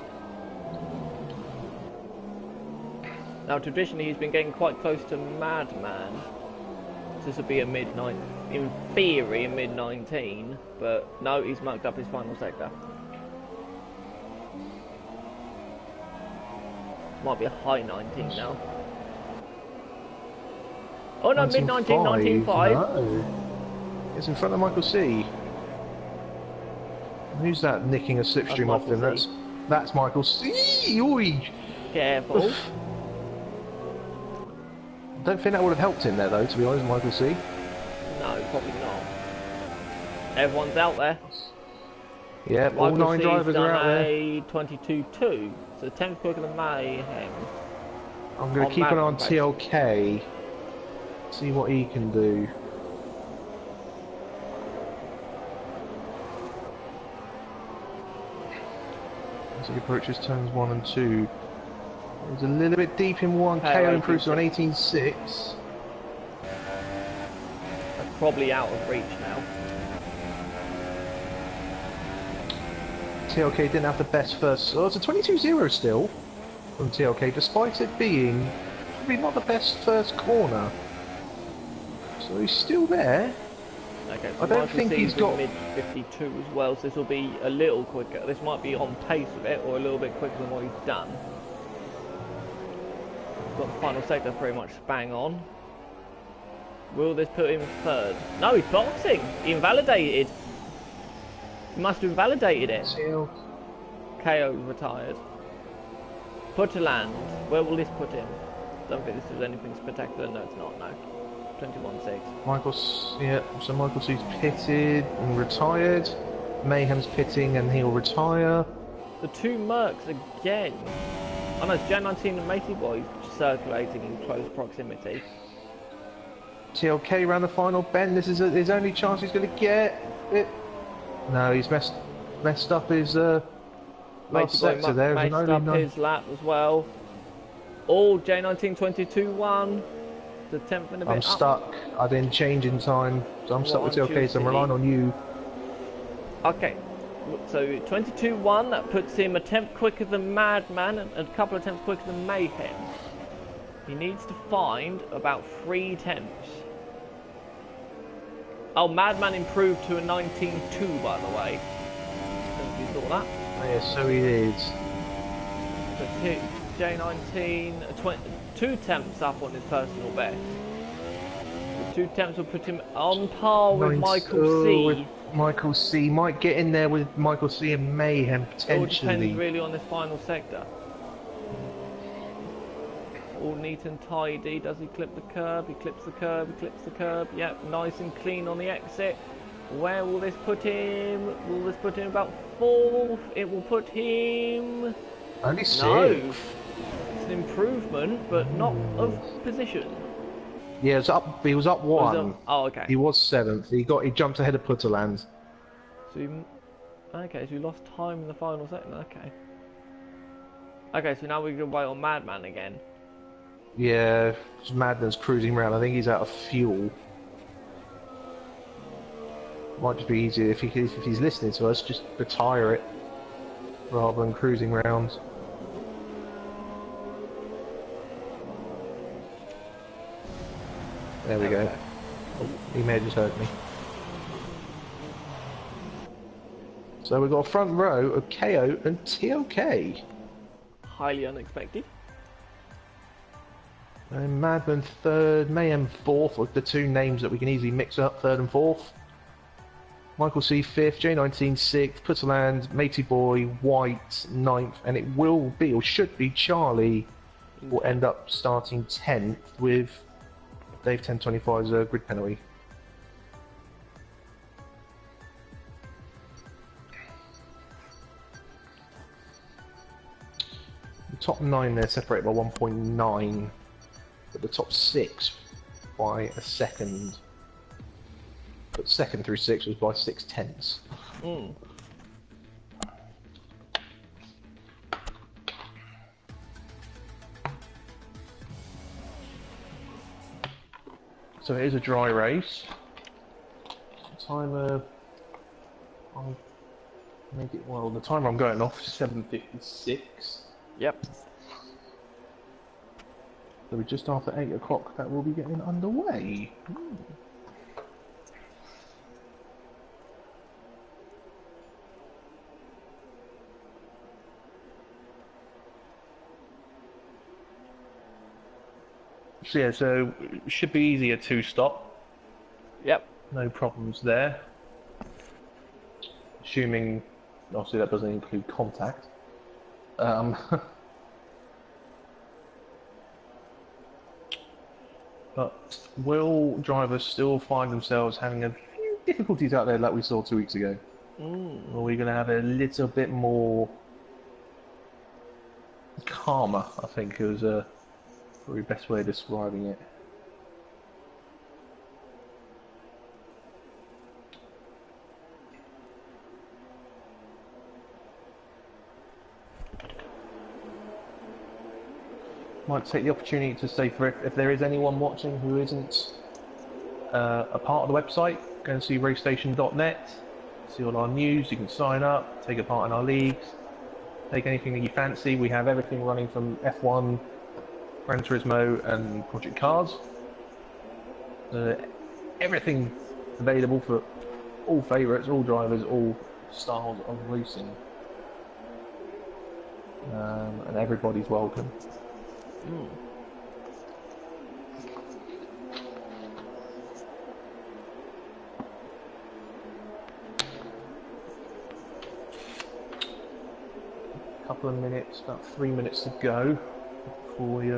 S1: Now, traditionally, he's been getting quite close to Madman. This would be a mid-9, in theory, a mid-19, but no, he's mucked up his final sector. Might be a high 19 now. Oh no, mid-19, 19.5.
S2: No. It's in front of Michael C. Who's that nicking a slipstream off him? That's Michael C. Oi.
S1: Careful.
S2: I don't think that would have helped him there, though, to be honest, Michael C.
S1: No, probably not. Everyone's out there.
S2: Yeah, all 9 drivers are out there.
S1: 22.2, so 10 quicker than Mayhem.
S2: I'm going to keep an eye on TLK, see what he can do. As he approaches turns 1 and 2. He's a little bit deep in 1. KO improves to an 18.6.
S1: That's probably out of reach now.
S2: TLK didn't have the best first. Oh, it's a 22-0 still from TLK, despite it being probably not the best first corner. So he's still there.
S1: Okay, so
S2: I don't think he's got
S1: mid 52 as well, so this will be a little quicker. This might be on pace with it, or a little bit quicker than what he's done. Got the final sector pretty much bang on. Will this put him third? No, he's boxing. He invalidated. He must have invalidated it. KO retired. Put to land. Where will this put him? Don't think this is anything spectacular. No, it's not. No. 21.6.
S2: Yeah. So Michael C's pitted and retired. Mayhem's pitting and he'll retire.
S1: The two Mercs again. Oh no, it's Jan 19 and Matey Boy circulating in close proximity.
S2: TLK ran the final bend. This is his only chance he's going to get it. No, he's messed up his last sector there.
S1: Messed up his lap as well. All J19 22-1. The 10th and a bit
S2: I'm stuck. I didn't change in time, so I'm stuck with TLK. So I'm relying on you.
S1: Okay. So 22-1, that puts him a tenth quicker than Madman and a couple of tenths quicker than Mayhem. He needs to find about 3 tenths. Oh, Madman improved to a 19.2, by the way. You saw that?
S2: Yeah, so he is.
S1: So J19, 2 tenths up on his personal best. The 2 tenths will put him on par with Michael C.
S2: With Michael C. Might get in there with Michael C and Mayhem potentially.
S1: It all depends really on this final sector. All neat and tidy. Does he clip the curb? He clips the curb. He clips the curb. Yep, nice and clean on the exit. Where will this put him? Will this put him about 4th? It will put him...
S2: Only 6th.
S1: No. It's an improvement, but not of position.
S2: Yeah, he was up 1.
S1: Oh, okay.
S2: He was 7th. He jumped ahead of Putterland.
S1: So so he lost time in the final second. Okay. Okay, so now we can wait on Madman again.
S2: Yeah, Madman's cruising around. I think he's out of fuel. Might just be easier if he's listening to us, just retire it rather than cruising around. There we go. Oh, he may have just heard me. So we've got a front row of KO and TLK.
S1: Highly unexpected.
S2: And Madman 3rd, Mayhem 4th, with the 2 names that we can easily mix up, 3rd and 4th. Michael C 5th, J19 6th, Putterland, Matey Boy, White 9th, and it will be, or should be, Charlie will end up starting 10th with Dave 1025's grid penalty. The top 9 they're separated by 1.9, but the top 6 by a second. But second through 6 was by 6/10.
S1: Mm.
S2: So it is a dry race. Timer, I'll make it, well, the timer I'm going off is 7:56.
S1: Yep.
S2: So we're just after 8 o'clock that will be getting underway. So yeah, so it should be easier to stop.
S1: Yep.
S2: No problems there. Assuming, obviously that doesn't include contact. But will drivers still find themselves having a few difficulties out there like we saw 2 weeks ago?
S1: Mm.
S2: Or are we going to have a little bit more calmer, I think is probably the best way of describing it. Might take the opportunity to say, for if there is anyone watching who isn't a part of the website, go and see racestation.net, see all our news, you can sign up, take a part in our leagues, take anything that you fancy. We have everything running from F1, Gran Turismo and Project Cars. Everything available for all favourites, all drivers, all styles of racing. And everybody's welcome.
S1: Mm.
S2: Couple of minutes, about 3 minutes to go before we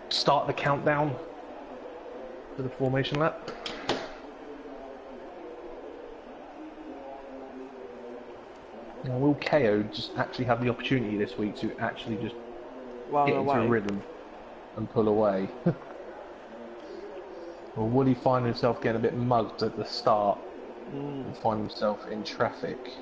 S2: start the countdown to the formation lap. Now, will KO just actually have the opportunity this week to actually just get into a rhythm and pull away? Or would he find himself getting a bit mugged at the start and find himself in traffic?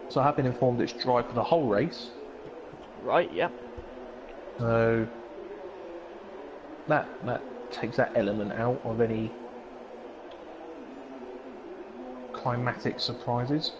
S2: So I have been informed it's dry for the whole race.
S1: Right, yeah.
S2: So that takes that element out of any climatic surprises.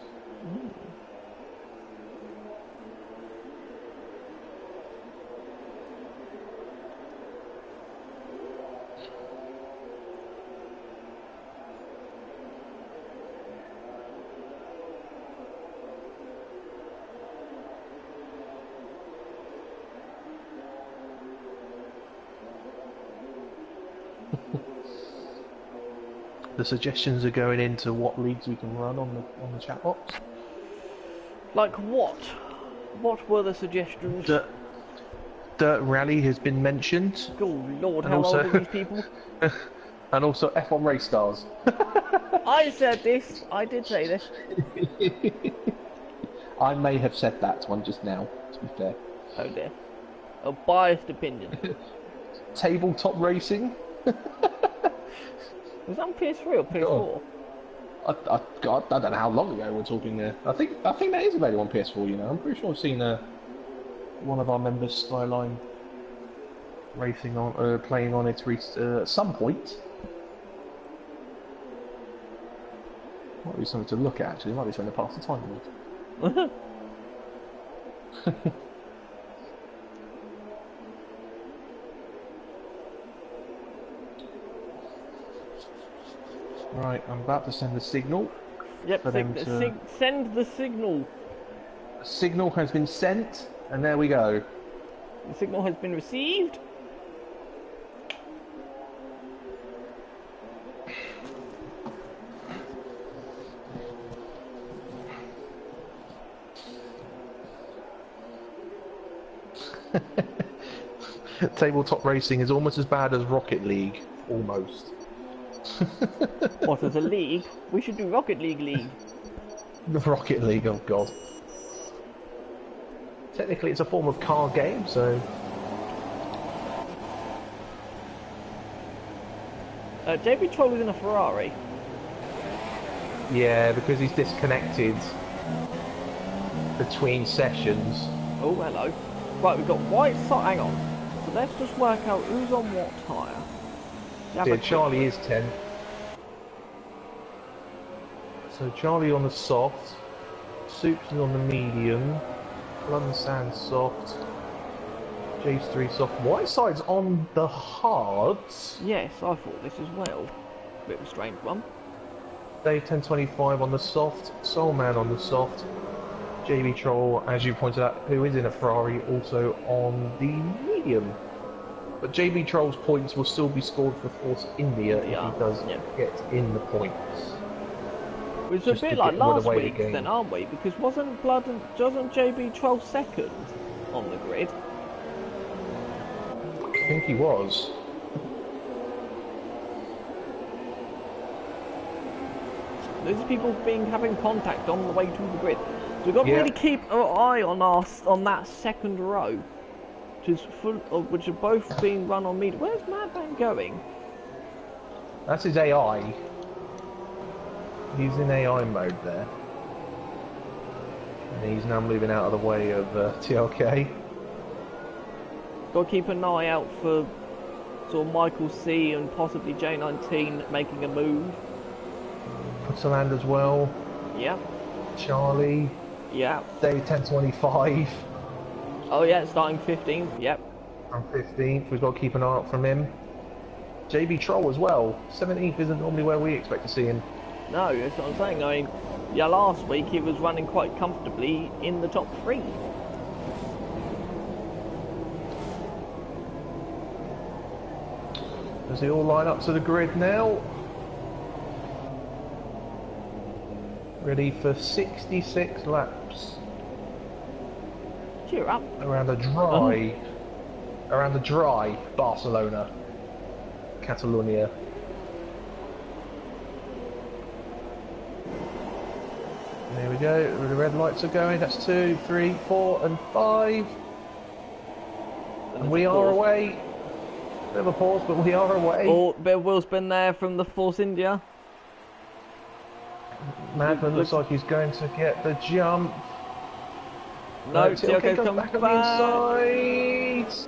S2: The suggestions are going into what leagues we can run on the chat box.
S1: Like what? What were the suggestions?
S2: Dirt Rally has been mentioned.
S1: Good Lord,
S2: And
S1: how
S2: also-
S1: old are these people?
S2: And also F1 Race Stars.
S1: I said this. I did say this.
S2: I may have said that one just now, to be fair.
S1: Oh dear. A biased opinion.
S2: Tabletop Racing.
S1: Was that on PS3 or PS4?
S2: God, I don't know how long ago we're talking there. I think that is available on PS4. You know, I'm pretty sure I've seen one of our members, Skyline, racing on, playing on it at some point. Might be something to look at. Actually, might be something to pass the time with. Right, I'm about to send the signal.
S1: Yep,
S2: For them to...
S1: send the signal.
S2: The signal has been sent, and there we go.
S1: The signal has been received.
S2: Tabletop racing is almost as bad as Rocket League. Almost.
S1: What, as a league? We should do Rocket League.
S2: The Rocket League, oh god. Technically it's a form of car game, so...
S1: JB Troll is in a Ferrari.
S2: Yeah, because he's disconnected between sessions.
S1: Oh, hello. Right, we've got white side. Hang on. So let's just work out who's on what tyre.
S2: Yeah, Charlie is 10. So Charlie on the soft, Soups is on the medium, London Sand soft, James 3 soft. Whiteside's on the hards.
S1: Yes, I thought this as well. Bit of a strange one.
S2: Dave 1025 on the soft, Soulman on the soft, JB Troll, as you pointed out, who is in a Ferrari, also on the medium. But JB Troll's points will still be scored for Force India if he does get in the points.
S1: It's a bit like last week then, aren't we? Because wasn't JB Troll second on the grid?
S2: I think he was.
S1: Those people having contact on the way to the grid. So we've got to really keep our eye on that second row, which are both being run on media. Where's Madman going?
S2: That's his AI. He's in AI mode there. And he's now moving out of the way of TLK.
S1: Got to keep an eye out for sort of Michael C and possibly J19 making a move.
S2: Putterland as well.
S1: Yeah.
S2: Charlie.
S1: Yeah.
S2: Dave 1025.
S1: Oh yeah, starting 15th. Yep.
S2: From 15th, we've got to keep an eye out from him. JB Troll as well. 17th isn't normally where we expect to see him.
S1: No, that's what I'm saying. I mean, yeah, last week he was running quite comfortably in the top 3.
S2: Does he all line up to the grid now? Ready for 66 laps.
S1: Cheer up.
S2: Around the dry Barcelona, Catalonia. There we go, the red lights are going, that's 2, 3, 4 and 5. And we are away. Bit of a pause, but we are away.
S1: Oh, bit of wheel spin there from the Force India.
S2: Madman looks like he's going to get the jump.
S1: No,
S2: TLK
S1: comes
S2: back on the inside.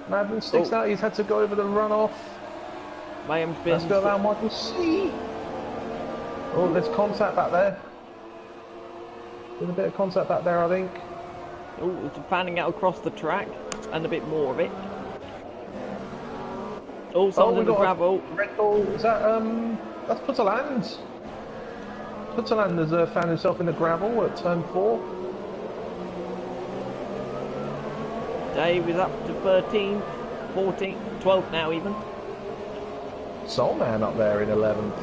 S2: Madman sticks out, he's had to go over the runoff.
S1: Mayhem's been...
S2: Let's go around Michael C. Oh, there's contact back there. There's a bit of contact back there, I think.
S1: Oh, it's fanning out across the track, and a bit more of it. Oh, someone's in the gravel.
S2: Red ball, is that, that's Putterland. Putterland has found himself in the gravel at turn 4.
S1: Dave is up to 13th, 14th, 12th now even.
S2: Soulman up there in 11th.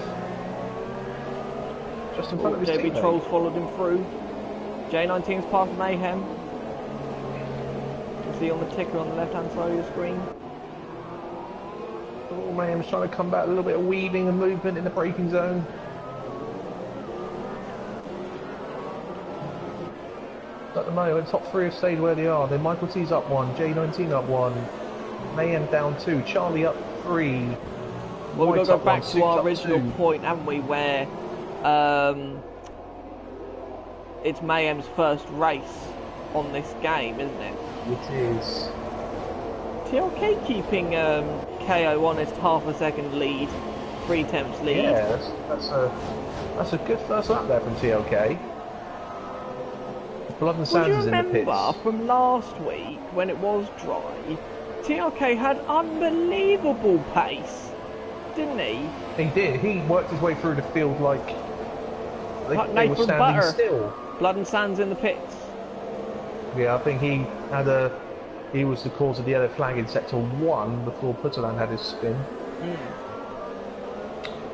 S2: Just in front of his
S1: JB
S2: teammate.
S1: Trolls followed him through. J19's past Mayhem. You can see on the ticker on the left hand side of your screen.
S2: Oh, Mayhem's trying to come back, a little bit of weaving and movement in the braking zone. At the moment, top 3 have stayed where they are. Then Michael T's up 1, J19 up 1, Mayhem down 2, Charlie up 3.
S1: Well, we've got to go back to our original point, haven't we, where it's Mayhem's first race on this game, isn't it?
S2: It is.
S1: TLK keeping KO honest half a second lead, 3/10 lead.
S2: Yeah, that's a good first lap there from TLK. Blood and Sands is in the pits.
S1: Remember from last week when it was dry, TLK had unbelievable pace. didn't he?
S2: He did. He worked his way through the field like they were
S1: Nathan
S2: standing
S1: Butter.
S2: still.
S1: Blood and Sands in the pits.
S2: Yeah, I think he was the cause of the yellow flag in sector 1 before Putterland had his spin.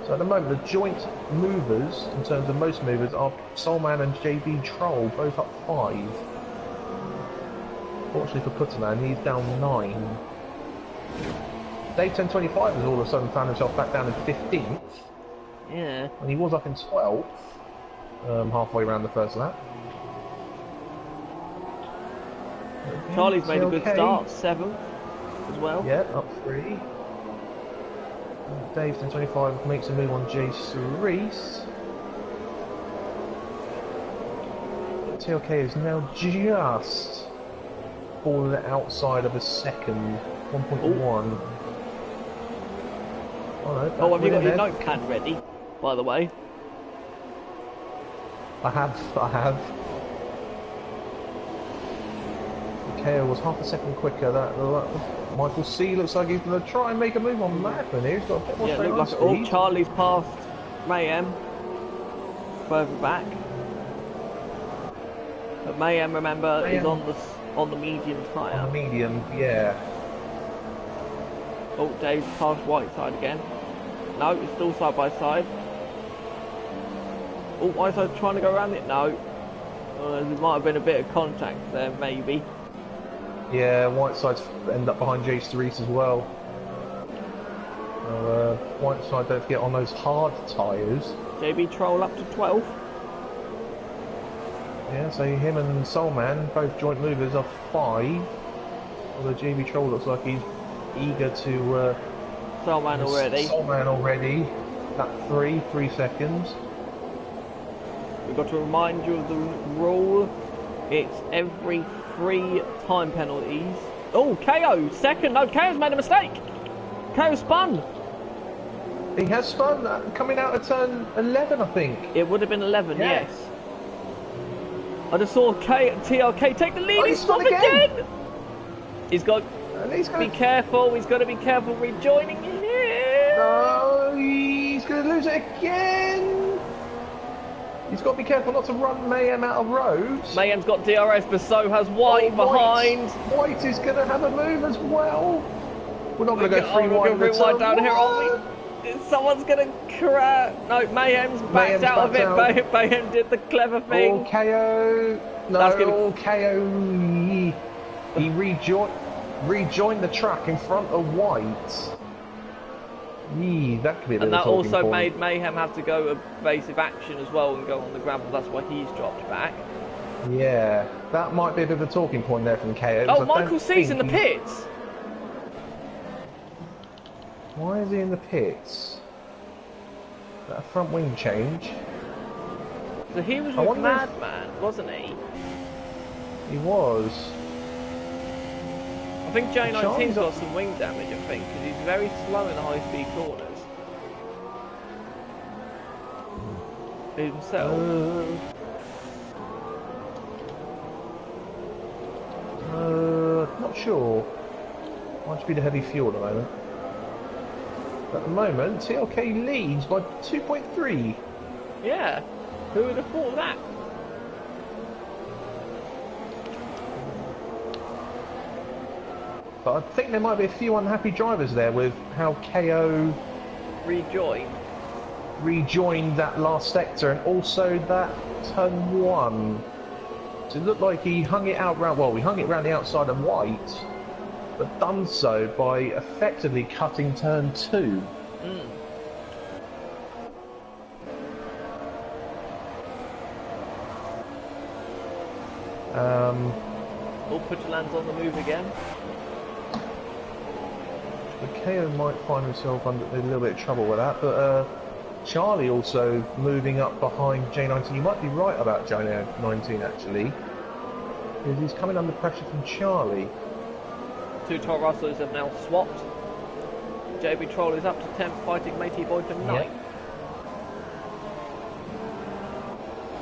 S2: So at the moment, the joint movers, in terms of most movers, are Soulman and JB Troll, both up 5. Fortunately for Putterland, he's down 9. Dave 1025 has all of a sudden found himself back down in 15th.
S1: Yeah.
S2: And he was up in 12th, halfway around the first lap.
S1: Charlie's made a good start, 7th as well.
S2: Yeah, up 3. Dave 1025 makes a move on Jace Reese. TLK is now just fallen outside of a second, 1.1.
S1: Oh, have you got your notepad ready, by the way?
S2: I have. KO was half a second quicker. That Michael C looks like he's going to try and make a move on Madman here. He's got a bit more straight line speed.
S1: Charlie's passed Mayhem further back. But Mayhem, remember, is on the medium tyre.
S2: On the medium, yeah.
S1: Oh, Dave's past Whiteside again. No, it's still side by side. Oh, Whiteside's trying to go around it. No. There might have been a bit of contact there, maybe.
S2: Yeah, Whiteside's end up behind Jace Reese as well. Whiteside, don't forget, on those hard tyres.
S1: JB Troll up to 12.
S2: Yeah, so him and Soulman, both joint movers, are 5. Although JB Troll looks like he's eager to...
S1: Soulman
S2: already. That 3 seconds.
S1: We've got to remind you of the rule. It's every 3 time penalties. Oh, KO, second. No, KO's made a mistake. KO spun.
S2: He has spun, coming out of turn 11, I think.
S1: It would have been 11, yes. I just saw TLK take the lead. He's spun again. He's got to be careful. He's got to be careful rejoining here.
S2: No, he's going to lose it again. He's got to be careful not to run Mayhem out of roads.
S1: Mayhem's got DRS, but so has White behind.
S2: White is going to have a move as well. We're not going to go 3 wide
S1: down here, aren't we? Someone's going to crash. No, Mayhem's backed out of it. Mayhem did the clever thing.
S2: All KO. No, KO. He rejoined the track in front of White. That could be a bit of a talking point.
S1: And that also made Mayhem have to go evasive action as well and go on the gravel. That's why he's dropped back.
S2: Yeah, that might be a bit of a talking point there from KO.
S1: Oh, Michael C's in the pits.
S2: Why is he in the pits? That front wing change.
S1: So he was with Madman, wasn't he?
S2: He was.
S1: I think J19's got some wing damage, I think, because he's very slow in the high-speed corners. Himself.
S2: Not sure. Might just be the heavy fuel at the moment. At the moment, TLK leads by 2.3.
S1: Yeah. Who would have thought of that?
S2: But I think there might be a few unhappy drivers there with how KO rejoined that last sector and also that turn 1. So it looked like he hung it out round, well, we hung it round the outside of White, but done so by effectively cutting turn 2.
S1: Putterland's on the move again.
S2: The KO might find himself under a little bit of trouble with that, but Charlie also moving up behind J19. You might be right about J19 actually, because he's coming under pressure from Charlie.
S1: 2 top rustlers have now swapped. JB Troll is up to 10th, fighting Matey Boy for 9th.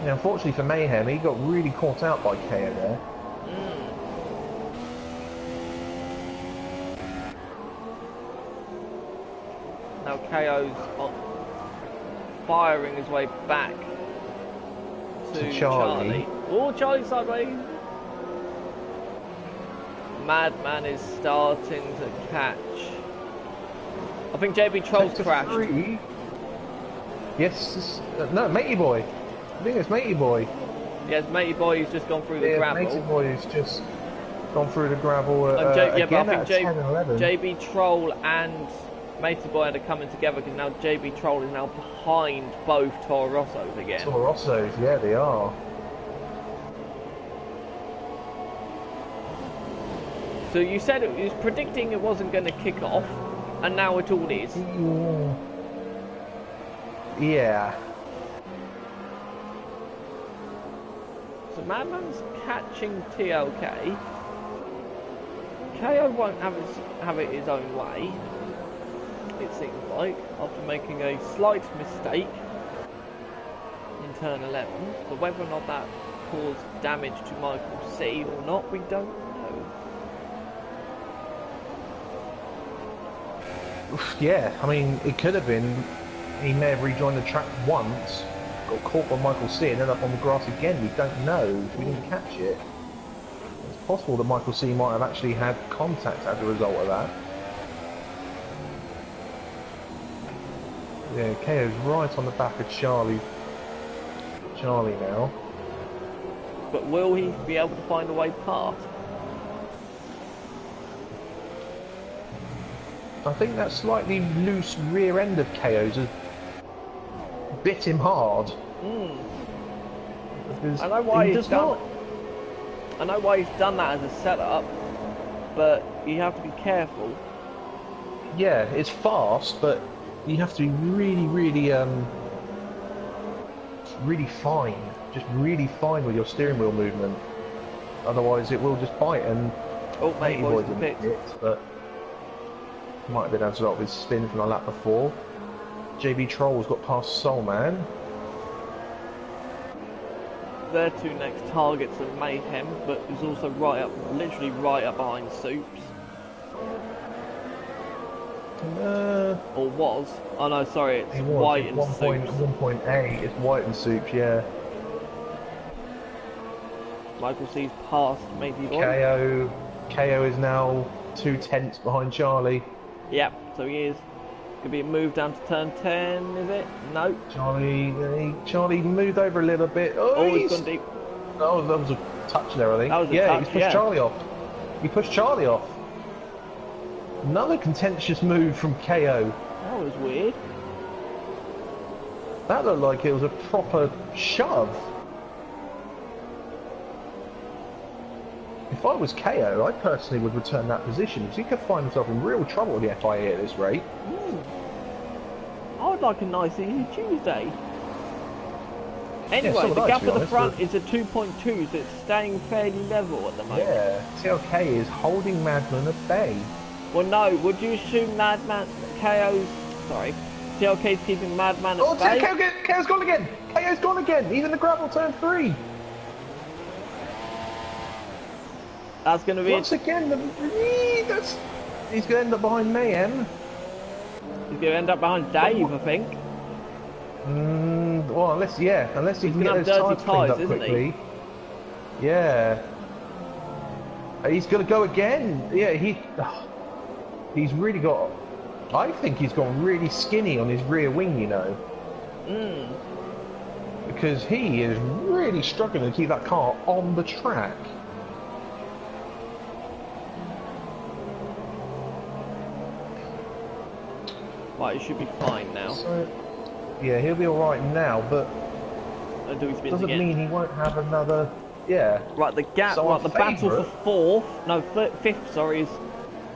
S2: Yeah, unfortunately for Mayhem, he got really caught out by KO there.
S1: Now KO's firing his way back to Charlie. Oh, Charlie sideways. Madman is starting to catch. I think JB Troll's crashed.
S2: 3. Yes, no, Matey Boy. I think it's Matey Boy.
S1: Yes, Matey Boy, he's just gone through the gravel.
S2: Matey Boy has just gone through the gravel
S1: yeah,
S2: again
S1: but I think
S2: 10 and 11.
S1: JB Troll and Matey Boy are coming together because now JB Troll is now behind both Toro Rossos again.
S2: Toro Rossos, yeah, they are.
S1: So you said it was predicting it wasn't going to kick off, and now it all is.
S2: Yeah.
S1: So Madman's catching TLK. KO won't have it his own way, it seems like, after making a slight mistake in turn 11. But whether or not that caused damage to Michael C or not, we don't know.
S2: Yeah, I mean, it could have been. He may have rejoined the track once, got caught by Michael C and ended up on the grass again. We don't know. We didn't catch it. It's possible that Michael C might have actually had contact as a result of that. Yeah, KO's right on the back of Charlie now.
S1: But will he be able to find a way past?
S2: I think that slightly loose rear end of KO's has bit him hard.
S1: I know why he's done. I know why he's done that as a setup, but you have to be careful.
S2: Yeah, it's fast, but you have to be really, really, really fine. Just really fine with your steering wheel movement. Otherwise, it will just bite. And
S1: Matey Boy's in the pit,
S2: but might have been as a result of his spin from the lap before. JB Troll's got past Soul Man.
S1: Their two next targets are Mayhem, but is also literally right up behind Soups. Or was. Oh no, sorry, it's White and Soups.
S2: 1.8, it's White and Soups, yeah.
S1: Michael C's past Matey Boy.
S2: KO is now 2 tenths behind Charlie.
S1: Yep, so he is. Could be a move down to turn 10, is it? No.
S2: Charlie moved over a little bit. Oh,
S1: he's gone deep.
S2: Oh, that was a touch there, I think.
S1: That was a touch,
S2: he pushed Charlie off. He pushed Charlie off. Another contentious move from KO.
S1: That was weird.
S2: That looked like it was a proper shove. If I was KO, I personally would return that position because he could find himself in real trouble with the FIA at this rate.
S1: I would like a nice easy Tuesday. Anyway, the gap at the front is a 2.2, so it's staying fairly level at the moment.
S2: Yeah, TLK is holding Madman at bay.
S1: Well, no, would you assume TLK's keeping Madman at bay?
S2: KO's gone again! KO's gone again! He's in the gravel turn 3!
S1: That's going to be
S2: once again. He's going to end up behind Mayhem.
S1: He's going to end up behind Dave, I think.
S2: Well, unless he can get those tyres up quickly. Yeah. He's going to go again. Yeah, he's really got. I think he's gone really skinny on his rear wing, you know. Because he is really struggling to keep that car on the track.
S1: Right, he should be fine now.
S2: So, yeah, he'll be alright now, but doesn't mean he won't have another. Yeah.
S1: Right, the gap,
S2: so
S1: the battle for fifth, is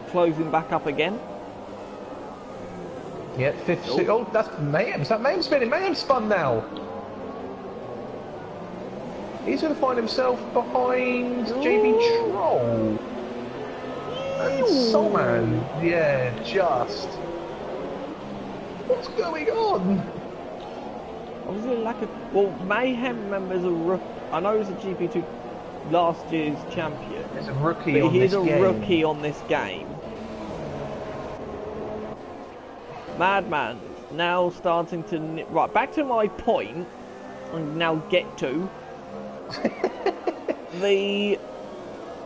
S1: closing back up again.
S2: Yeah, fifth. Oh, that's Mayhem. Is that Mayhem spinning? Mayhem spun now. He's going to find himself behind JB Troll. And Soulman. Yeah, just. What's going on?
S1: Obviously, well, Mayhem remembers a rookie. I know he's a GP2 last year's champion.
S2: He's a rookie on this game.
S1: He's a rookie on this game. Madman now starting to... Right, back to my point. And now get to...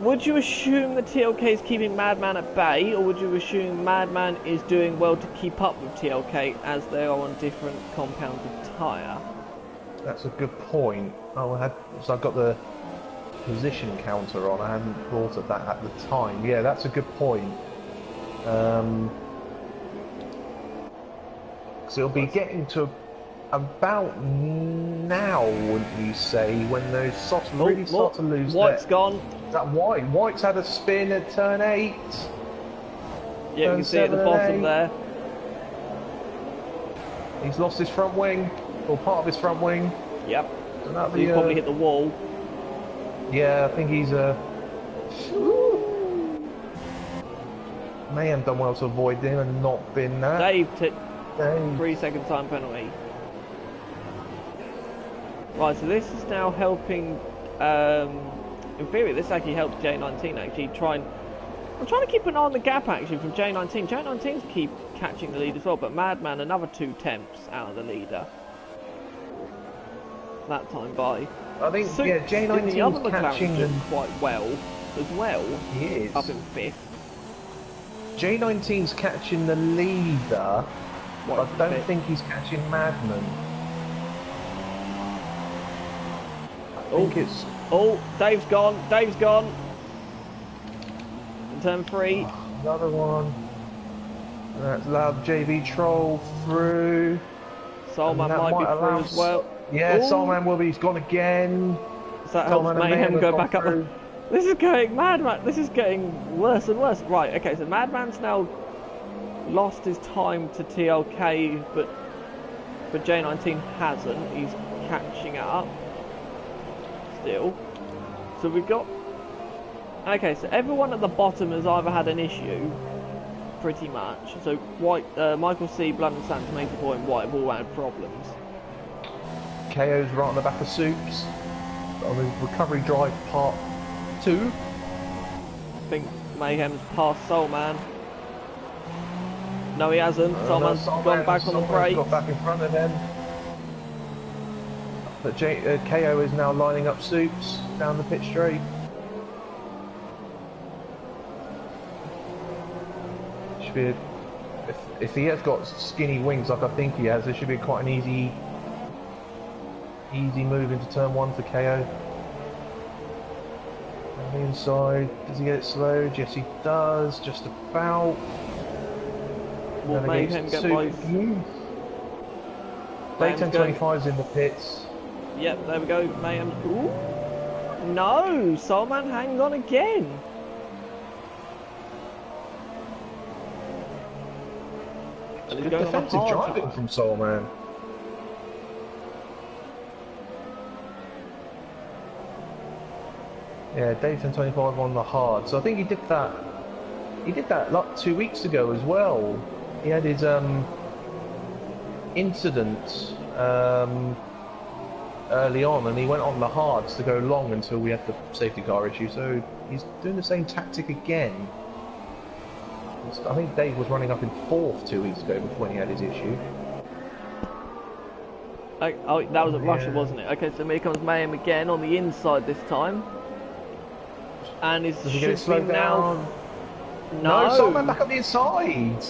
S1: Would you assume the TLK is keeping Madman at bay, or would you assume Madman is doing well to keep up with TLK as they are on different compounds of tyre?
S2: That's a good point. Oh, so I've got the position counter on. I hadn't thought of that at the time. Yeah, that's a good point. So it'll be getting to about now, wouldn't you say, when those softs really start to lose
S1: White's gone.
S2: Is that White? White's had a spin at turn 8.
S1: Yeah, you can see at the bottom there.
S2: He's lost his front wing, or part of his front wing.
S1: Yep. So he's probably hit the wall.
S2: Yeah, I think he's may have done well to avoid him and not been that.
S1: Dave took 3-second time penalty. Right, so this is now helping. In theory, this actually helps J19 actually I'm trying to keep an eye on the gap actually from J19. J19's keep catching the lead as well, but Madman another 2 temps out of the leader. That time by.
S2: I think
S1: so,
S2: yeah, J19's catching them
S1: quite well as well.
S2: He is
S1: up in 5th.
S2: J19's catching the leader. But I don't think he's catching Madman. I think it's...
S1: Oh, Dave's gone. Dave's gone. In turn 3.
S2: Another one. That's allowed JV Troll through.
S1: Soulman might be through as well.
S2: Yeah, Soulman will be. He's gone again.
S1: So that helps Mayhem go back up. This is going Madman. This is getting worse and worse. Right. Okay. So Madman's now lost his time to TLK, but J19 hasn't. He's catching up still. So we've got. Okay. So everyone at the bottom has either had an issue, pretty much. So White, Michael C, Blunt and Sands, Major Boy and White have all had problems.
S2: KO's right on the back of Soups on the recovery drive part 2.
S1: I think Mayhem's passed Soulman. No, he hasn't. Soulman's gone back on the brake.
S2: Got back in front of him. But KO is now lining up Soups down the pit straight. Should be if he has got skinny wings like I think he has, it should be quite an easy move into turn 1 for KO. On the inside, does he get it slowed? Yes, he does. Just about.
S1: Will Mayhem get by?
S2: Day 1025's in the pits.
S1: Yep, there we go. Mayhem. Ooh. No, Soulman hangs on again.
S2: Good defensive driving from Soulman. Yeah, Day 1025 on the hard. So I think he did that. He did that like 2 weeks ago as well. He had his incident early on, and he went on the hards to go long until we had the safety car issue. So he's doing the same tactic again. I think Dave was running up in 4th 2 weeks ago before he had his issue.
S1: Oh, that was at Russia, wasn't it? Okay, so here comes Mayhem again on the inside this time. And is
S2: he get slowed down?
S1: No,
S2: Soulman back on the inside.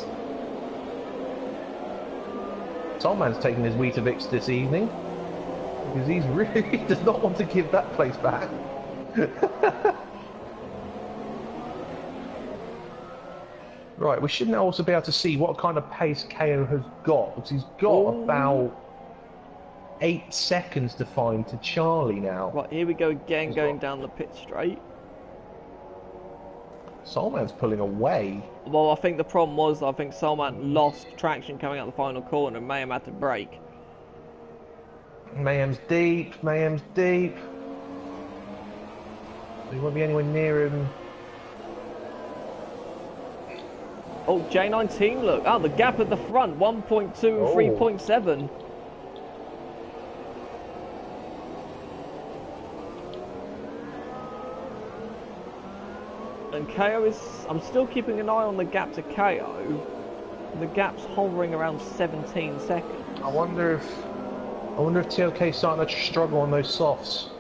S2: Soulman's taking his Weetabix this evening because he really does not want to give that place back. Right, we should now also be able to see what kind of pace KO has got, because he's got about 8 seconds to find to Charlie now.
S1: Right, here we go again, going down the pit straight.
S2: Soulman's pulling away.
S1: Well, I think the problem was, I think Soulman lost traction coming out the final corner and Mayhem had to brake.
S2: Mayhem's deep, Mayhem's deep. So he won't be anywhere near him.
S1: Oh, J19, look. Oh, the gap at the front, 1.2 and 3.7. And KO is... I'm still keeping an eye on the gap to KO. The gap's hovering around 17 seconds.
S2: I wonder if TLK's starting to struggle on those softs.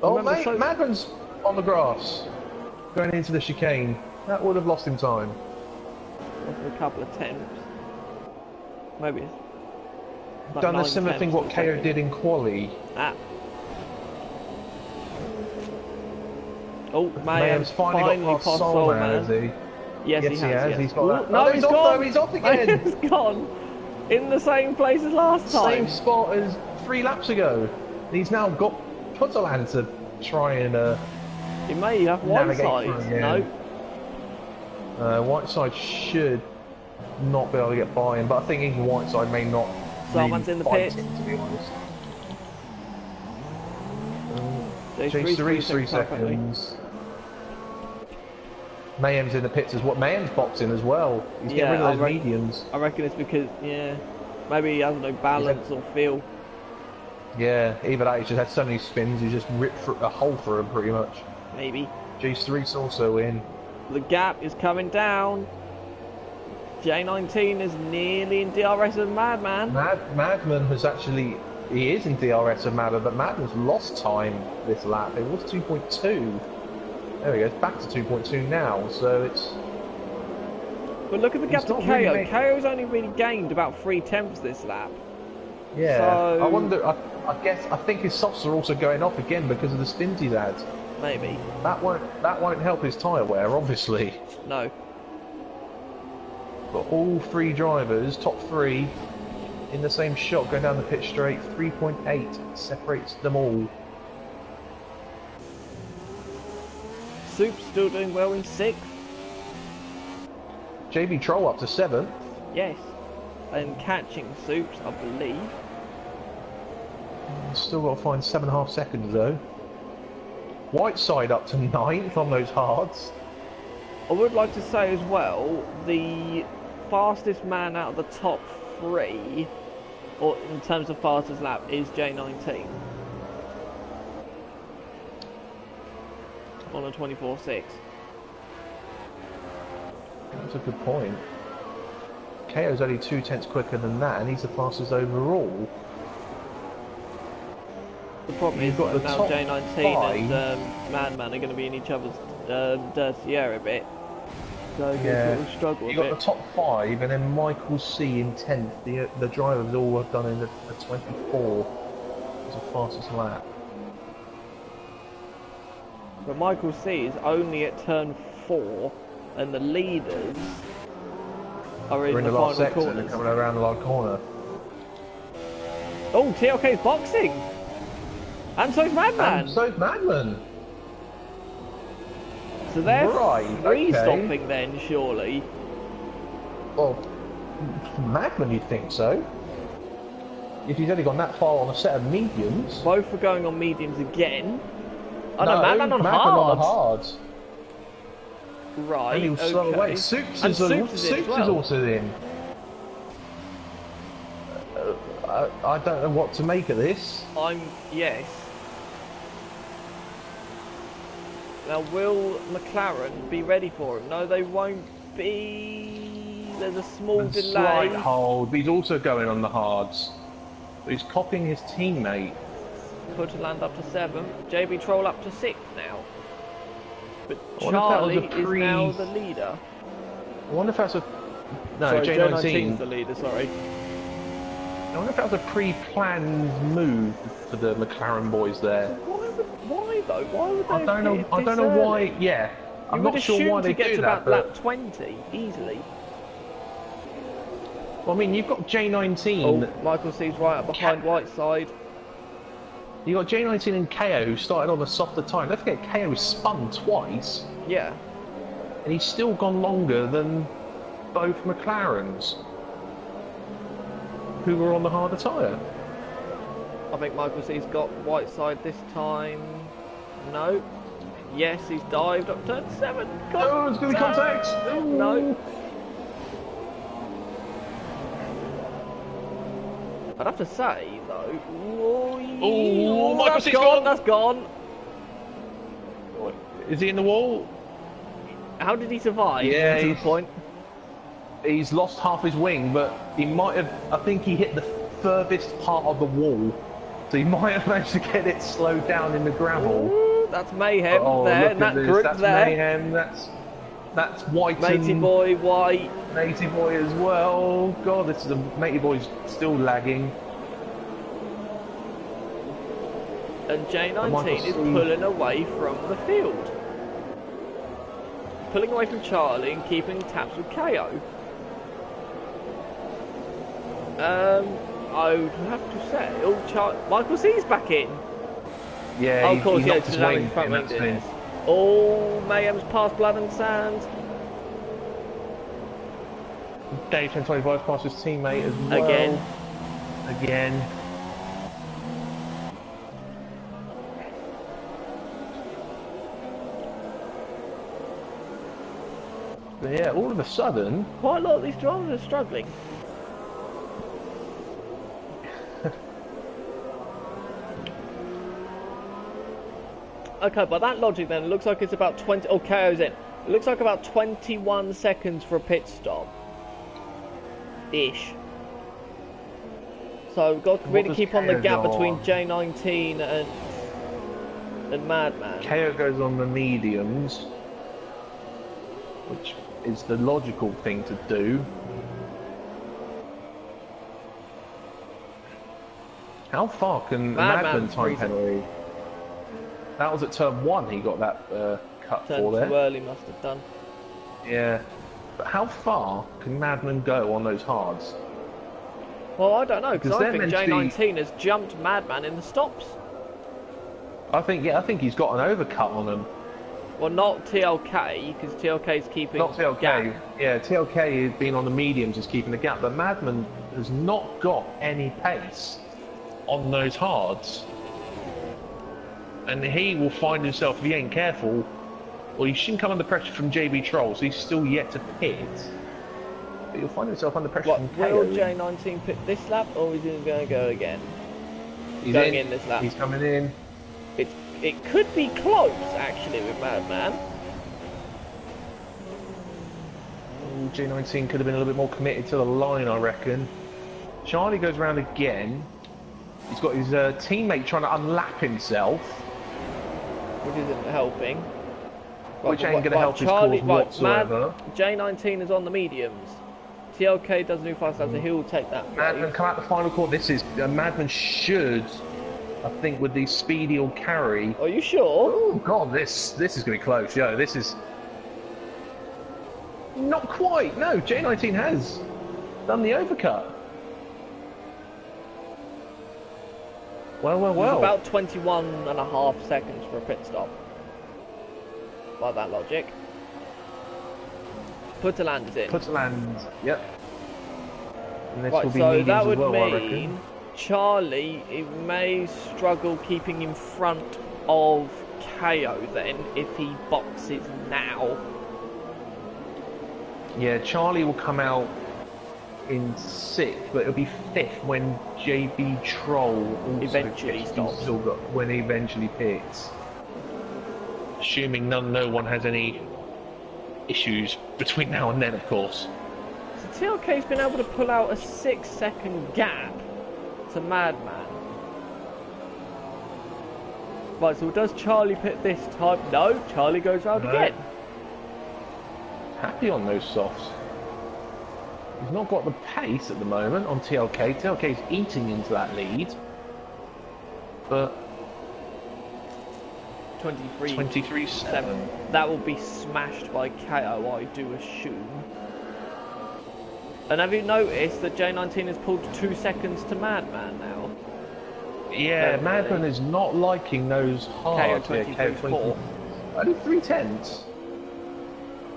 S2: Oh,
S1: Remember,
S2: mate, Madman's on the grass, going into the chicane. That would have lost him time.
S1: After a couple of attempts. Maybe. Like
S2: Done a similar thing what KO did in quali.
S1: Ah. Oh, Mayhem's finally got past Soul Man.
S2: Has he?
S1: Yes, he has. Yes.
S2: He's got that.
S1: No,
S2: oh,
S1: he's gone.
S2: Though. He's off again.
S1: He's gone. In the same place as last time.
S2: Same spot as 3 laps ago. He's now got Putterland to try and
S1: he may have Whiteside. No.
S2: Whiteside should not be able to get by him, but I think even Whiteside may not.
S1: Someone's in the pit.
S2: Him, to be honest.
S1: Chase
S2: 3 seconds. Mayhem's in the pits as well. Mayhem's boxing as well. He's getting rid of those mediums.
S1: I reckon it's because, maybe he has no balance or feel.
S2: Yeah, either that, he's just had so many spins, he's just ripped a hole through him pretty much.
S1: Maybe.
S2: G3's also in.
S1: The gap is coming down. J19 is nearly in DRS of Madman.
S2: Madman has actually, he is in DRS of Madman, but Madman's lost time this lap. It was 2.2. There we go, it's back to 2.2 now, so it's...
S1: But look at the gap to KO. Really KO's only really gained about 3/10 this lap.
S2: Yeah,
S1: so...
S2: I wonder, I think his softs are also going off again because of the spins he's had.
S1: Maybe.
S2: That won't help his tyre wear, obviously.
S1: No.
S2: But all 3 drivers, top 3, in the same shot, going down the pit straight. 3.8 separates them all.
S1: Soup's still doing well in 6th.
S2: JB Troll up to 7th.
S1: Yes. And catching Soups, I believe.
S2: Still got to find 7.5 seconds though. Whiteside up to 9th on those hards.
S1: I would like to say as well, the fastest man out of the top 3, or in terms of fastest lap, is J19. On a 24.6.
S2: That's a good point. KO's only 2/10 quicker than that, and he's the fastest overall.
S1: The problem is that now J19 and Madman are going to be in each other's dirty air a bit. So
S2: yeah,
S1: he'll struggle a bit.
S2: You've got the top 5, and then Michael C in 10th. The drivers all have done in the 24 as the fastest lap.
S1: But Michael C is only at turn 4, and the leaders are in the
S2: last
S1: final
S2: sector,
S1: corners.
S2: coming around the last corner.
S1: Oh, TLK's boxing! And so's Madman!
S2: And so's Madman!
S1: So they're
S2: right,
S1: stopping then, surely.
S2: Well, Madman, you'd think so. If he's only gone that far on a set of mediums.
S1: Both are going on mediums again. Oh no, Madman on hards. Right,
S2: and he was slow away. Soups is also in. I don't know what to make of this.
S1: Yes. Now, will McLaren be ready for him? No, they won't be. There's a small delay.
S2: Slight hold, but he's also going on the hards. But he's copying his teammate.
S1: Putterland up to 7th. JB Troll up to 6th now. But Charlie is now the leader.
S2: I wonder if that's a... No,
S1: sorry,
S2: J19
S1: is the leader, sorry.
S2: I wonder if that was a pre-planned move for the McLaren boys there.
S1: Why though? Why would they?
S2: I don't know why. Yeah, I'm not sure why they do that.
S1: About lap 20 easily.
S2: Well, I mean, you've got J19.
S1: Oh, Michael C's right up behind Whiteside.
S2: You got J19 and KO who started on a softer time. Don't forget, KO spun twice.
S1: Yeah.
S2: And he's still gone longer than both McLarens, who were on the harder tyre.
S1: I think Michael C's got Whiteside this time. No. Yes, he's dived up turn 7.
S2: Oh, it's going to be contact.
S1: No. I'd have to say, though...
S2: Oh, Michael C's gone!
S1: That's gone!
S2: What? Is he in the wall?
S1: How did he survive?
S2: Yeah,
S1: to the point?
S2: He's lost half his wing, but he might have. I think he hit the furthest part of the wall, so he might have managed to get it slowed down in the gravel.
S1: Ooh, that's mayhem there,
S2: look
S1: and that
S2: at this.
S1: group
S2: That's
S1: there.
S2: mayhem. That's White
S1: Matey
S2: and
S1: boy, White.
S2: Matey boy as well. God, this is a Matey boy's still lagging.
S1: And J19 is pulling away from the field. Pulling away from Charlie and keeping tabs with KO. I would have to say, Michael C's back in.
S2: Yeah,
S1: oh, of course,
S2: he knocked his wing
S1: front
S2: in
S1: wing
S2: that
S1: did
S2: spin.
S1: this. Oh, Mayhem's past Blood and Sand.
S2: Dave 1025 past his teammate as well. Again. But yeah, all of a sudden...
S1: Quite a lot of these drivers are struggling. Okay, by that logic then, it looks like it's about 20... Oh, KO's in. It looks like about 21 seconds for a pit stop. Ish. So we've got to really keep on the gap between J19 and Madman.
S2: KO goes on the mediums, which is the logical thing to do. How far can Madman time penalty? That was at turn 1 he got that cut
S1: Turn
S2: for there.
S1: too early must have done.
S2: Yeah. But how far can Madman go on those hards?
S1: Well, I don't know, because I think J19
S2: be...
S1: has jumped Madman in the stops.
S2: I think he's got an overcut on him.
S1: Well, not TLK, because TLK's keeping
S2: not TLK.
S1: gap.
S2: Yeah, TLK has been on the mediums, is keeping the gap, but Madman has not got any pace on those hards. And he will find himself, if he ain't careful, well, he shouldn't come under pressure from JB Trolls, he's still yet to pit. But he'll find himself under pressure from KO.
S1: Will J19 pit this lap, or is he going to go again?
S2: He's
S1: going in this lap.
S2: He's coming in.
S1: It could be close, actually, with Madman.
S2: Ooh, J19 could have been a little bit more committed to the line, I reckon. Charlie goes round again. He's got his teammate trying to unlap himself.
S1: Which isn't helping.
S2: Which ain't going to help his cause whatsoever.
S1: J19 is on the mediums. TLK doesn't do fast, so he'll take that.
S2: Madman come out the final corner. This is Madman should, I think, with the speedy or carry.
S1: Are you sure?
S2: Oh god, this is going to be close. Yo, this is not quite. No, J19 has done the overcut. Well.
S1: It's about 21.5 seconds for a pit stop. By that logic. Putterland is in.
S2: Putterland, yep. And this
S1: right,
S2: will be
S1: so that would
S2: well,
S1: mean Charlie may struggle keeping in front of KO then if he boxes now.
S2: Yeah, Charlie will come out in 6th, but it'll be 5th when JB Troll also
S1: eventually stops.
S2: When he eventually pits. Assuming no one has any issues between now and then, of course.
S1: So TLK's been able to pull out a 6-second gap to Madman. Right, so does Charlie pit this time? No, Charlie goes round again.
S2: Happy on those softs. He's not got the pace at the moment on TLK. TLK's eating into that lead. But 23-7.
S1: That will be smashed by KO, I do assume. And have you noticed that J19 has pulled 2 seconds to Madman now?
S2: Yeah, Madman is not liking those hard.
S1: KO 23-4.
S2: Only 3/10.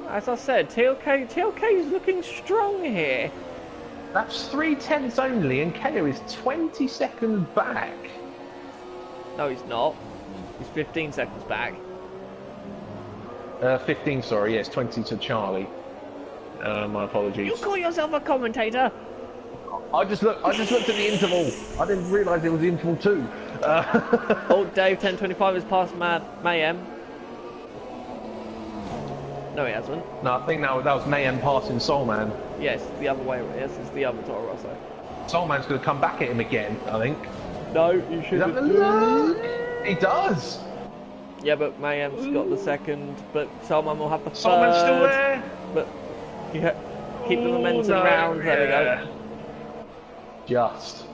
S1: As I said, TLK is looking strong here.
S2: That's 3/10 only, and KO is 20 seconds back.
S1: No, he's not. He's 15 seconds back.
S2: 15, sorry, yes, 20 to Charlie. My apologies.
S1: You call yourself a commentator?
S2: I just looked at the interval. I didn't realise it was the interval 2.
S1: Oh, Dave 1025 has passed Mayhem. No, he hasn't.
S2: No, I think that was Mayhem passing Soulman.
S1: Yes, the other way. Yes, it's the other Toro Rosso.
S2: Soulman's going to come back at him again, I think.
S1: No, you shouldn't.
S2: He does.
S1: Yeah, but Mayhem's got the second, but Soulman will have the third.
S2: Soulman's still there.
S1: But keep the momentum round. There we go.
S2: Just.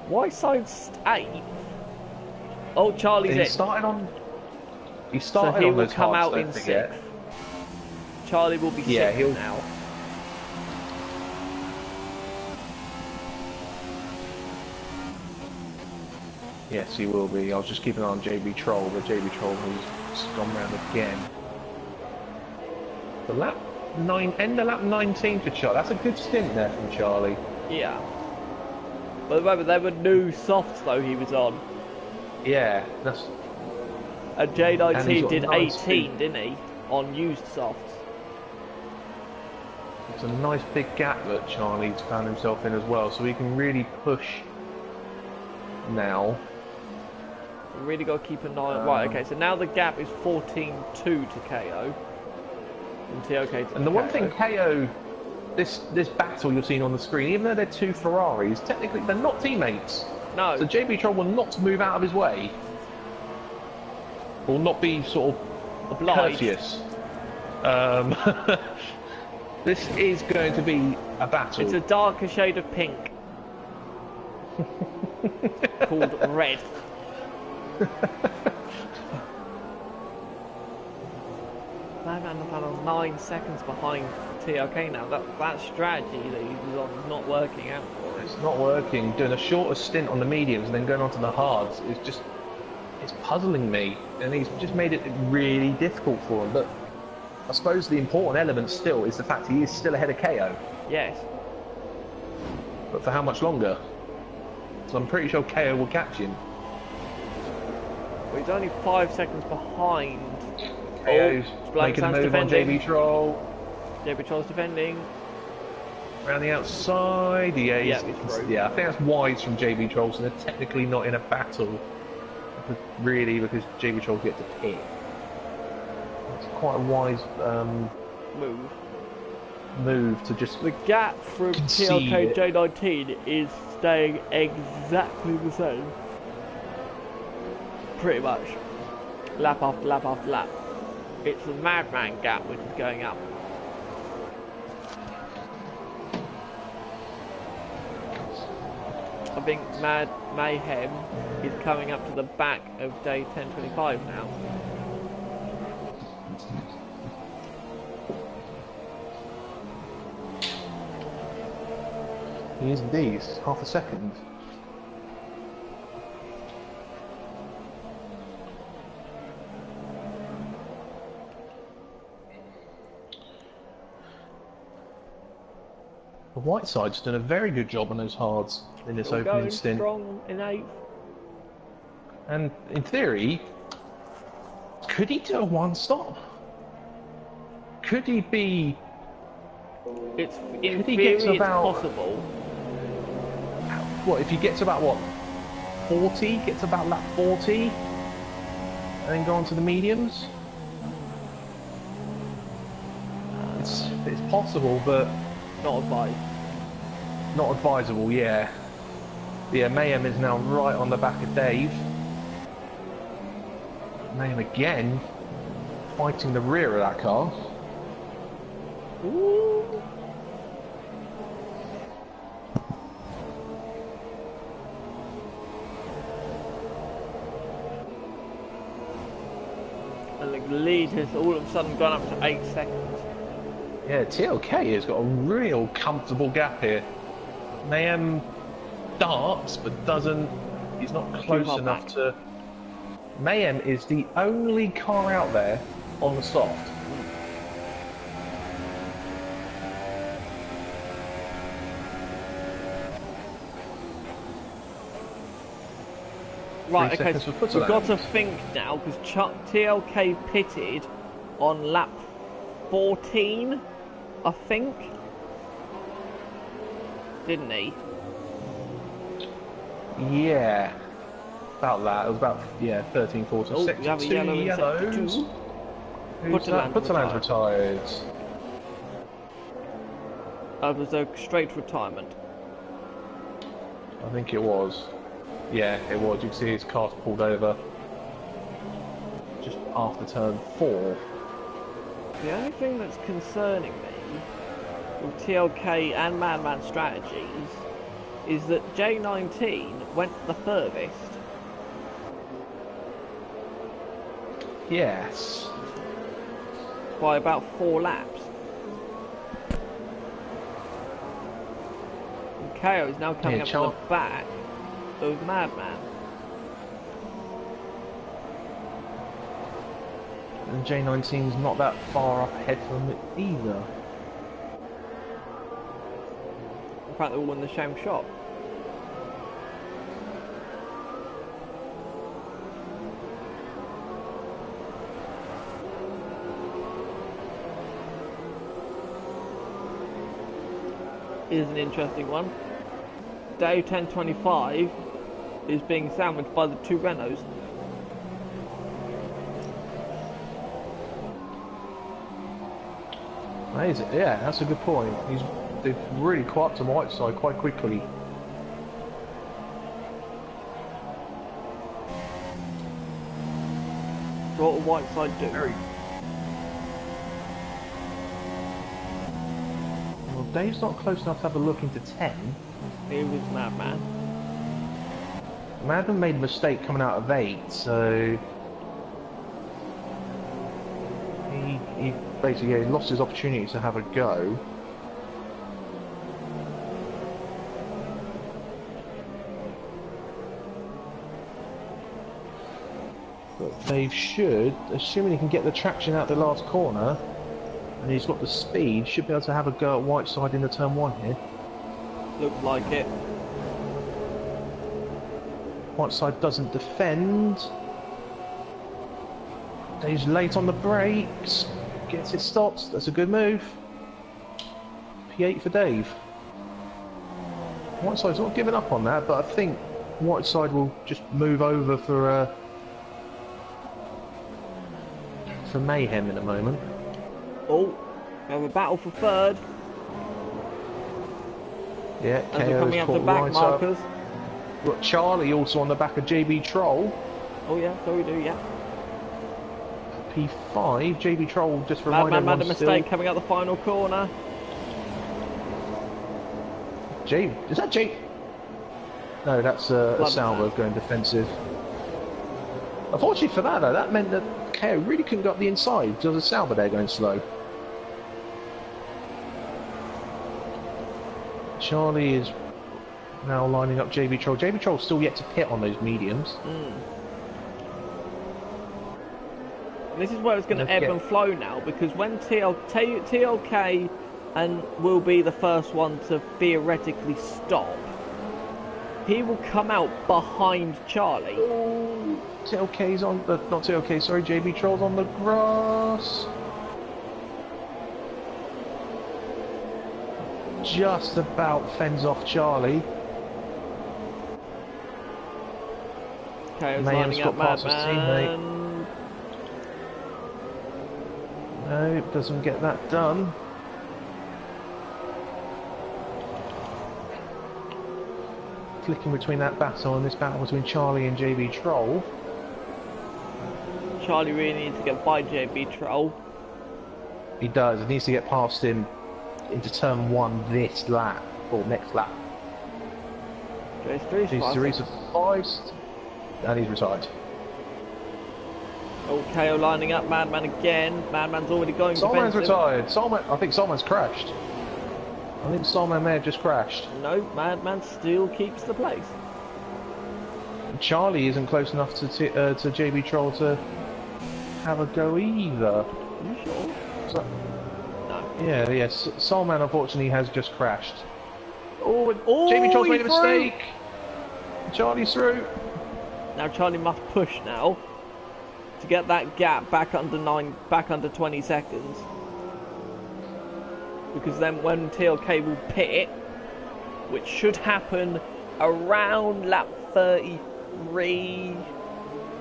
S1: Why side's 8th? Oh, Charlie's in.
S2: He started on
S1: So he will
S2: those
S1: come
S2: hards,
S1: out in
S2: don't forget.
S1: 6th. Charlie will be 6th now.
S2: Yes, he will be. I was just keeping an eye on JB Troll, but JB Troll has gone round again. The end of lap 19 for Charlie. That's a good stint there from Charlie.
S1: Yeah. But remember, they were new softs though he was on.
S2: Yeah, that's.
S1: And J19
S2: and
S1: did
S2: nice
S1: 18, didn't he? On used softs.
S2: It's a nice big gap that Charlie's found himself in as well, so he can really push now.
S1: We really got to keep an eye on. Right, okay, so now the gap is 14-2 to KO. And TOK to
S2: And the
S1: KO.
S2: one thing KO, this battle you're seeing on the screen, even though they're two Ferraris, technically they're not teammates.
S1: No.
S2: So JB Troll will not move out of his way. Will not be sort of
S1: obliged.
S2: courteous. This is going to be a battle.
S1: It's a darker shade of pink. Called red. Man, 9 seconds behind TLK now. That strategy that he was on is not working out for him.
S2: It's not working. Doing a shorter stint on the mediums and then going on to the hards is just, it's puzzling me. And he's just made it really difficult for him. But I suppose the important element still is the fact he is still ahead of KO.
S1: Yes.
S2: But for how much longer? So I'm pretty sure KO will catch him.
S1: Well, he's only 5 seconds behind.
S2: KO's making a move
S1: defending.
S2: on JB Troll.
S1: JB Troll's defending.
S2: Around the outside, yeah,
S1: Yeah, he's through.
S2: I think that's wise from JB Troll, so they're technically not in a battle, really, because JB Troll get to pit. It's quite a wise move to just.
S1: The gap from TLK J19 is staying exactly the same. Pretty much. Lap after lap after lap. It's the Madman gap which is going up. I think Mayhem is coming up to the back of day 1025 now.
S2: He is indeed, half a second. The white side's done a very good job on those hards in this opening stint.
S1: Strong in 8th.
S2: And in theory, could he do a one-stop? Could he be?
S1: It's in theory it's possible.
S2: What if he gets about what? 40? Gets about lap 40, and then go on to the mediums. It's possible, but
S1: not advised.
S2: Not advisable, yeah. Yeah, Mayhem is now right on the back of Dave. Mayhem again, fighting the rear of that car.
S1: Ooh. And the lead has all of a sudden gone up to 8 seconds.
S2: Yeah, TLK has got a real comfortable gap here. Mayhem darts, but doesn't. He's not close enough to. Mayhem is the only car out there on the soft.
S1: Right, okay, so we've got to think now, because TLK pitted on lap 14, I think. Didn't he?
S2: Yeah. about that. It was about, yeah, 13, 14,
S1: Oh,
S2: sector
S1: we have a
S2: 2
S1: yellow in sector
S2: yellows.
S1: 2.
S2: Who's that? Retired.
S1: That was a straight retirement.
S2: I think it was. Yeah, it was. You can see his car's pulled over just after turn 4.
S1: The only thing that's concerning me with TLK and Madman strategies is that J19 went the furthest.
S2: Yes.
S1: By about 4 laps. And KO is now coming up to the back of Madman.
S2: And J19's not that far up ahead from it either.
S1: In fact, they're all in the same shot. Is an interesting one. Day 1025 is being sandwiched by the 2 Renaults.
S2: Amazing. Yeah, that's a good point. They've really caught to Whiteside quite quickly.
S1: So what will Whiteside do?
S2: Well, Dave's not close enough to have a look into 10.
S1: He was Madman.
S2: Madman made a mistake coming out of 8, so he basically lost his opportunity to have a go. But Dave should, assuming he can get the traction out the last corner, and he's got the speed, should be able to have a go at Whiteside in the turn 1 here.
S1: Looks like it.
S2: Whiteside doesn't defend. Dave's late on the brakes. Gets it stopped. That's a good move. P8 for Dave. Whiteside's not giving up on that, but I think Whiteside will just move over for mayhem in a moment.
S1: Oh, we have a battle for third.
S2: Yeah,
S1: As we're coming up the back markers.
S2: We've got Charlie also on the back of JB Troll.
S1: Oh yeah, so we do, yeah.
S2: P5, JB Troll just reminded everyone
S1: made a mistake coming out the final corner.
S2: Is that J? No, that's a Salvo going defensive. Unfortunately for that though, that meant that KO really couldn't go up the inside. There was a Salvo there going slow. Charlie is now lining up JB Troll. JB Troll's still yet to pit on those mediums.
S1: This is where it's going to ebb and flow now, because when TLK and will be the first one to theoretically stop, he will come out behind Charlie.
S2: Oh, TLK's on the, not TLK, sorry, JB Troll's on the grass. Just about fends off Charlie.
S1: Okay, it's lining up Madman.
S2: No, doesn't get that done. Flicking between that battle and this battle between Charlie and JB Troll.
S1: Charlie really needs to get by JB Troll.
S2: He does. He needs to get past him into turn 1 this lap, or next lap.
S1: He's Teresa
S2: 5, and he's retired.
S1: Oh, KO lining up Madman again. Madman's already going
S2: Solman's retired. I think Solman's crashed. I think Solman may have just crashed.
S1: No, Madman still keeps the place.
S2: Charlie isn't close enough to JB Troll to have a go either.
S1: Are you sure?
S2: So,
S1: no.
S2: Yeah, yes. Solman unfortunately has just crashed.
S1: Oh,
S2: JB Troll's made a mistake. Charlie's through.
S1: Now Charlie must push now to get that gap back under 20 seconds. Because then when TLK will pit, which should happen around lap 30, 23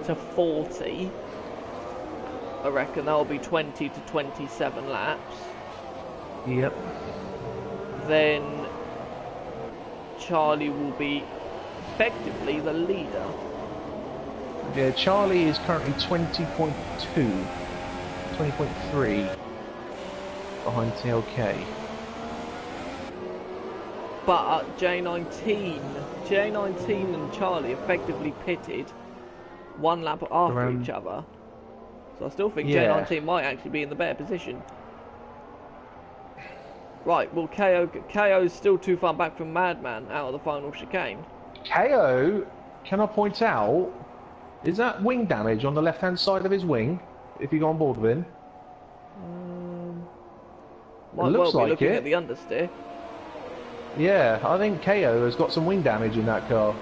S1: to 40. I reckon that'll be 20 to 27 laps.
S2: Yep.
S1: Then Charlie will be effectively the leader.
S2: Yeah, Charlie is currently 20.2, 20.3 behind TLK.
S1: But J19 and Charlie effectively pitted one lap after each other. So I still think J19 might actually be in the better position. Right, well KO's still too far back from Madman out of the final chicane.
S2: KO, can I point out, is that wing damage on the left-hand side of his wing, if you go on board with him?
S1: Might
S2: looks
S1: well be
S2: like
S1: looking
S2: it.
S1: at the understeer.
S2: Yeah, I think KO has got some wing damage in that car.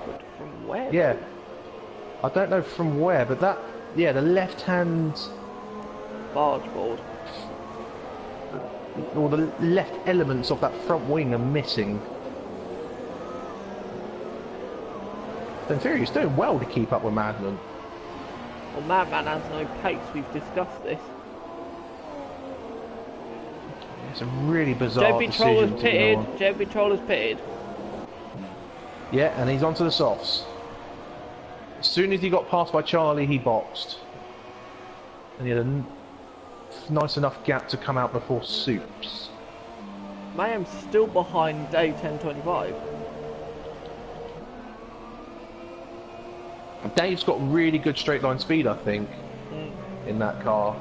S1: But from where?
S2: Yeah. I don't know from where, but that, yeah, the left-hand...
S1: Barge board.
S2: Or the left elements of that front wing are missing. In theory, he's doing well to keep up with Madman.
S1: Well, Madman has no pace, we've discussed this.
S2: It's a really bizarre
S1: JB
S2: decision
S1: Troller's
S2: to go
S1: pitted.
S2: on.
S1: JB Troller's pitted.
S2: Yeah, and he's onto the softs. As soon as he got passed by Charlie, he boxed. And he had a nice enough gap to come out before Soups.
S1: Mayhem's still behind day 1025.
S2: Dave's got really good straight line speed, I think, in that car.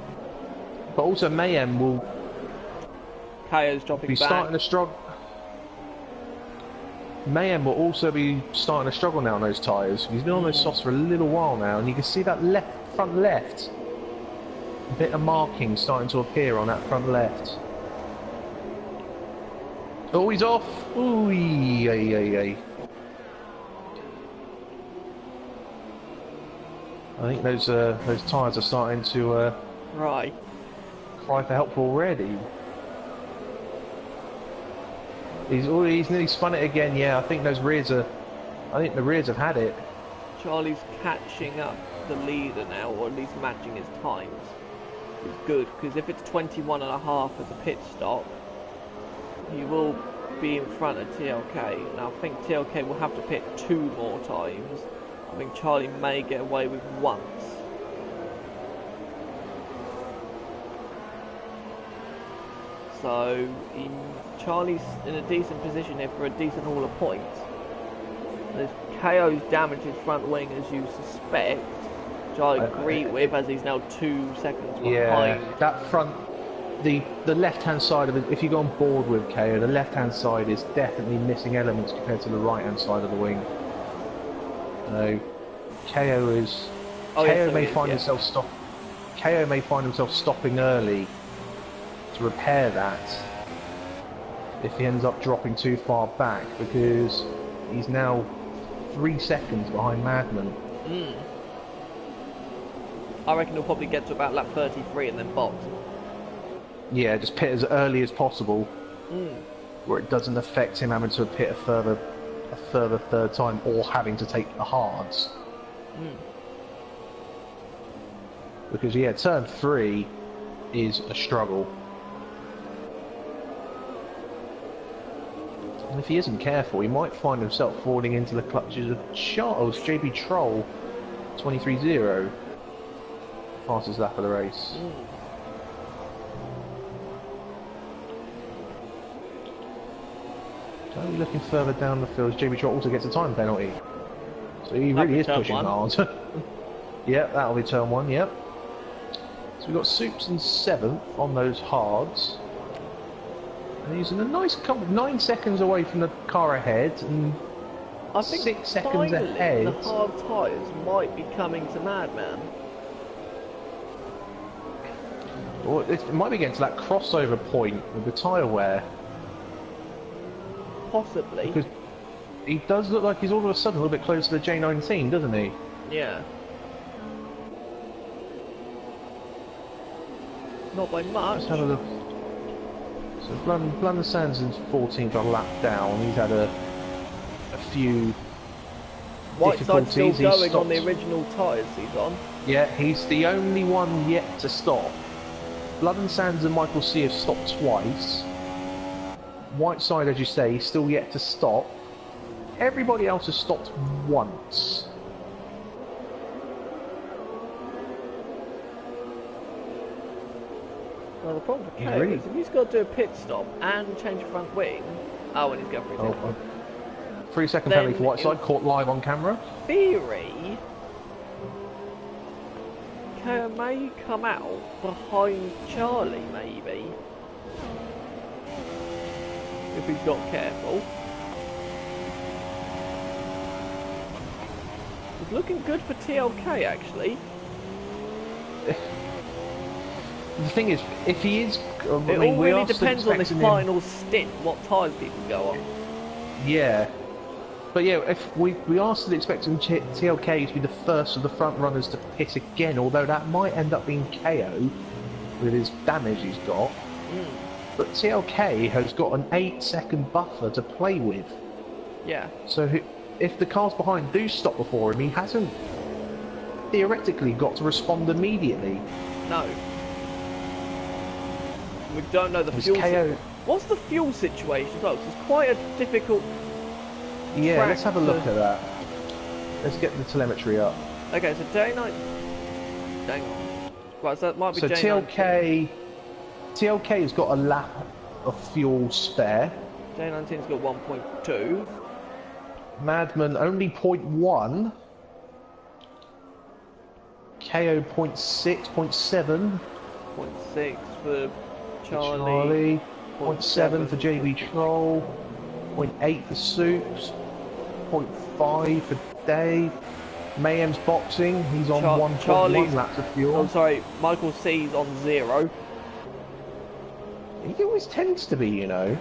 S2: But also Mayhem will
S1: KO's dropping
S2: be
S1: back.
S2: starting to struggle. Mayhem will also be starting to struggle now on those tyres. He's been on those softs for a little while now, and you can see that front left. A bit of marking starting to appear on that front left. Oh, he's off! Ooh, ay. I think those tyres are starting to
S1: Right.
S2: cry for help already. He's nearly spun it again. Yeah, I think those rears are. I think the rears have had it.
S1: Charlie's catching up the leader now, or at least matching his times. It's good, because if it's 21.5 as a pit stop, he will be in front of TLK. Now I think TLK will have to pit 2 more times. I think Charlie may get away with once. So Charlie's in a decent position here for a decent haul of points. There's KO's damaged his front wing, as you suspect, which I agree with, as he's now 2 seconds behind.
S2: Yeah, that front, the left-hand side of it, if you go on board with KO, the left-hand side is definitely missing elements compared to the right-hand side of the wing. So, KO is... KO may find himself stopping early to repair that if he ends up dropping too far back, because he's now 3 seconds behind Madman.
S1: I reckon he'll probably get to about lap 33 and then box.
S2: Yeah, just pit as early as possible, where it doesn't affect him having to pit a further third time or having to take the hards. Because yeah, turn 3 is a struggle. And if he isn't careful, he might find himself falling into the clutches of Charles JB Troll 23-0. Fastest lap of the race. Only looking further down the field, JB Troll also gets a time penalty. So he really is pushing hard. Yep, that'll be turn 1, yep. So we've got Soups in 7th on those hards. And he's in a nice 9 seconds away from the car ahead, and
S1: I think
S2: 6 seconds ahead.
S1: The hard tyres might be coming to Madman.
S2: Well, it might be getting to that crossover point with the tyre wear.
S1: Possibly.
S2: Because he does look like he's all of a sudden a little bit closer to the J19, doesn't he?
S1: Yeah. Not by much.
S2: Let's have a look. So Blunder Sands is 14th, a lap down. He's had a a few
S1: Whiteside's still
S2: difficulties.
S1: going on the original tyres he's on.
S2: Yeah, he's the only one yet to stop. Blood and Sands and Michael C have stopped twice. Whiteside, as you say, is still yet to stop. Everybody else has stopped once.
S1: Well, the problem for Kale is if he's got to do a pit stop and change the front wing. Oh, and he's going for his headline.
S2: 3 second penalty for Whiteside, caught live on camera.
S1: Theory, Kale may come out behind Charlie, maybe. If he's not careful. It's looking good for TLK, actually.
S2: The thing is, if he is...
S1: it all really depends on this final stint, what tyres people go on.
S2: Yeah. But yeah, if we are still expecting TLK to be the first of the front runners to pit again, although that might end up being KO with his damage he's got. But TLK has got an 8-second buffer to play with.
S1: Yeah.
S2: So if the cars behind do stop before him, he hasn't theoretically got to respond immediately.
S1: No. We don't know the fuel situation. What's the fuel situation? Oh, it's quite a difficult...
S2: Yeah, let's have a look at that. Let's get the telemetry up.
S1: Okay, so J9... Hang on. Right, so that might be
S2: so
S1: J19.
S2: TLK has got a lap of fuel spare.
S1: J19's got 1.2.
S2: Madman only 0.1. KO 0.6, 0.7.
S1: 0.6 for
S2: Charlie. 0.7 for JB Troll. 0.8 for Soups. 0.5 for Dave. Mayhem's boxing. He's on 1.1 laps of fuel.
S1: I'm sorry, Michael C's on 0.
S2: He always tends to be, you know.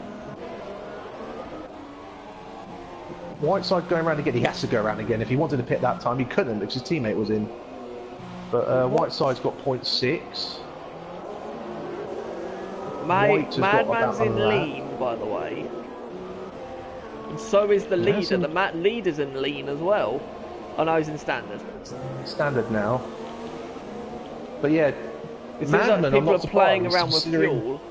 S2: Whiteside going around again. He has to go around again. If he wanted to pit that time, he couldn't because his teammate was in. But Whiteside's got 0.6.
S1: Madman's in lean, by the way. And so is the leader. The leader's in lean as well. Oh no, he's in standard.
S2: Standard now. But yeah,
S1: it seems like people are playing around with fuel.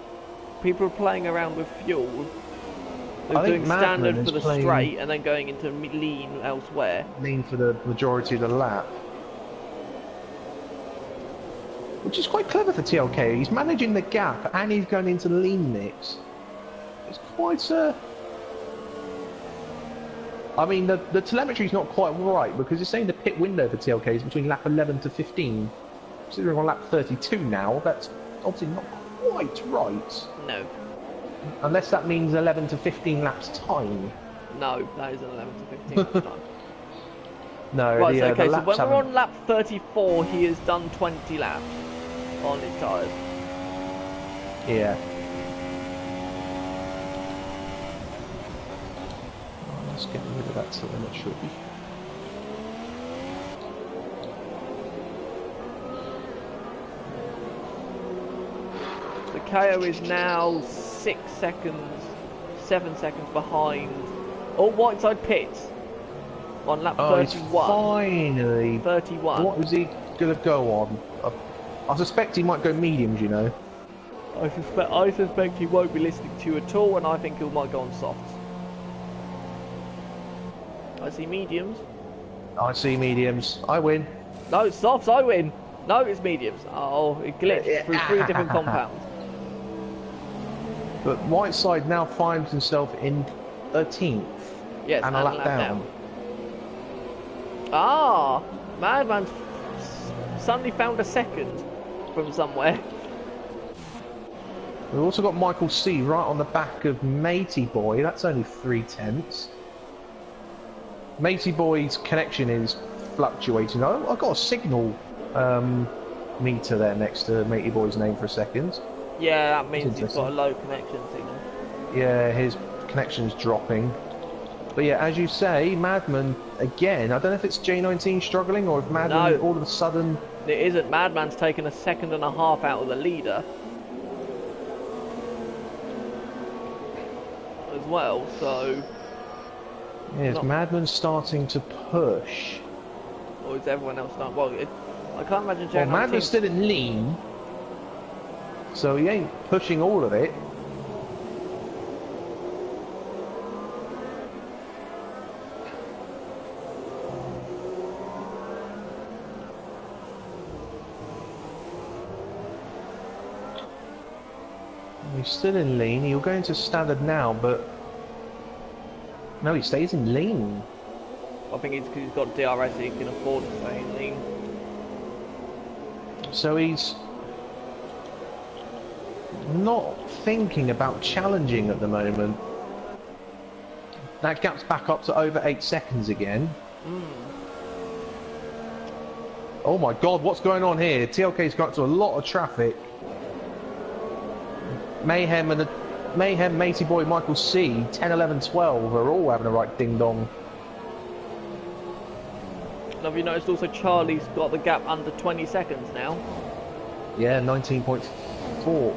S1: People are playing around with fuel. They're doing standard for the straight and then going into lean elsewhere.
S2: Lean for the majority of the lap. Which is quite clever for TLK. He's managing the gap and he's going into the lean mix. It's quite I mean, the telemetry's not quite right because it's saying the pit window for TLK is between lap 11 to 15. Considering on lap 32 now, that's obviously not quite right.
S1: No.
S2: Unless that means 11 to 15 laps time.
S1: No, that isn't 11 to 15 laps time.
S2: No,
S1: right, so, okay, so when we're on lap 34, he has done 20 laps on his tyres.
S2: Yeah. Let's get rid of that telemetry.
S1: The KO is now 6 seconds, 7 seconds behind. Oh, Whiteside pits on lap 31.
S2: Finally.
S1: 31.
S2: What was he going to go on? I suspect he might go mediums, you know.
S1: I suspect he won't be listening to you at all, and I think he might go on softs. I see mediums.
S2: I see mediums. I win.
S1: No, it's softs, I win. No, it's mediums. Oh, it glitched through 3 different compounds.
S2: But Whiteside now finds himself in 13th.
S1: Yes,
S2: and a lap down.
S1: Ah, Madman's suddenly found a second from somewhere.
S2: We've also got Michael C right on the back of Matey Boy. That's only 3/10. Matey Boy's connection is fluctuating. I've got a signal meter there next to Matey Boy's name for a second.
S1: Yeah, that means he's got a low connection signal.
S2: Yeah, his connection's dropping. But yeah, as you say, Madman, again, I don't know if it's J19 struggling or if Madman all of a sudden...
S1: It isn't. Madman's taken a second and a half out of the leader. As well, so...
S2: Yeah, is Madman starting to push?
S1: Or is everyone else not? Well, I can't imagine
S2: Well,
S1: J19...
S2: Madman's still in lean, so he ain't pushing all of it. He's still in lean. He'll go into standard now, but no, he stays in lean.
S1: I think it's because he's got DRS, so he can afford to stay in lean.
S2: So he's not thinking about challenging at the moment. That gap's back up to over 8 seconds again. Oh my god, what's going on here? TLK's got to a lot of traffic. Mayhem and Mayhem, Matey Boy, Michael C, 10, 11, 12 are all having a right ding dong.
S1: Have you noticed also Charlie's got the gap under 20 seconds now?
S2: Yeah, 19.4.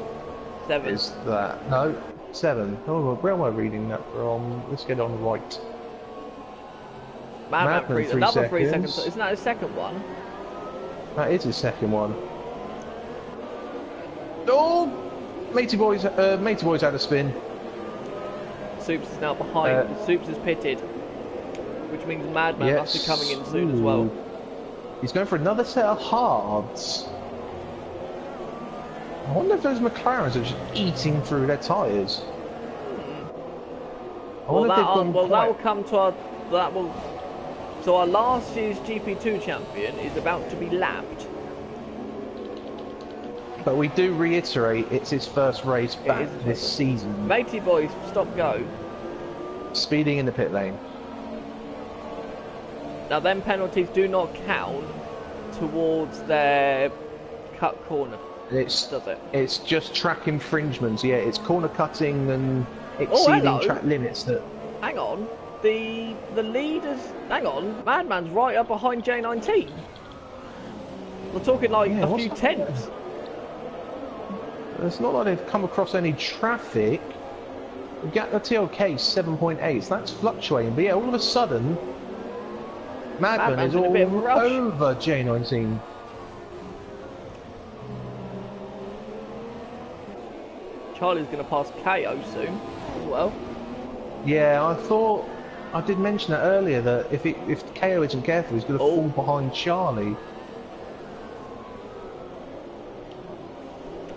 S1: 7.
S2: Is that? No, 7. Oh, where am I reading that from? Let's get on the right.
S1: Madman,
S2: three
S1: another 3
S2: seconds.
S1: seconds. Isn't that his second one?
S2: That is his second one. Oh! Matey Boy's had a spin.
S1: Soups is now behind. Soups is pitted. Which means Madman must be coming in soon as well.
S2: He's going for another set of hards. I wonder if those McLarens are just eating through their tyres.
S1: Well, that will come to our... So our last year's GP2 champion is about to be lapped.
S2: But we do reiterate, it's his first race back this season.
S1: Matey boys, stop go.
S2: Speeding in the pit lane.
S1: Now them penalties do not count towards their cut corner. Does it?
S2: It's just track infringements. Yeah, it's corner cutting and exceeding track limits that.
S1: Hang on, the leaders. Hang on, Madman's right up behind J19. We're talking like a few tenths.
S2: It's not like they've come across any traffic. The TLK is 7.8, so that's fluctuating. But yeah, all of a sudden, Madman is all over J19.
S1: Charlie's going to pass KO soon as well.
S2: Yeah, I did mention that earlier, that if KO isn't careful, he's going to fall behind Charlie.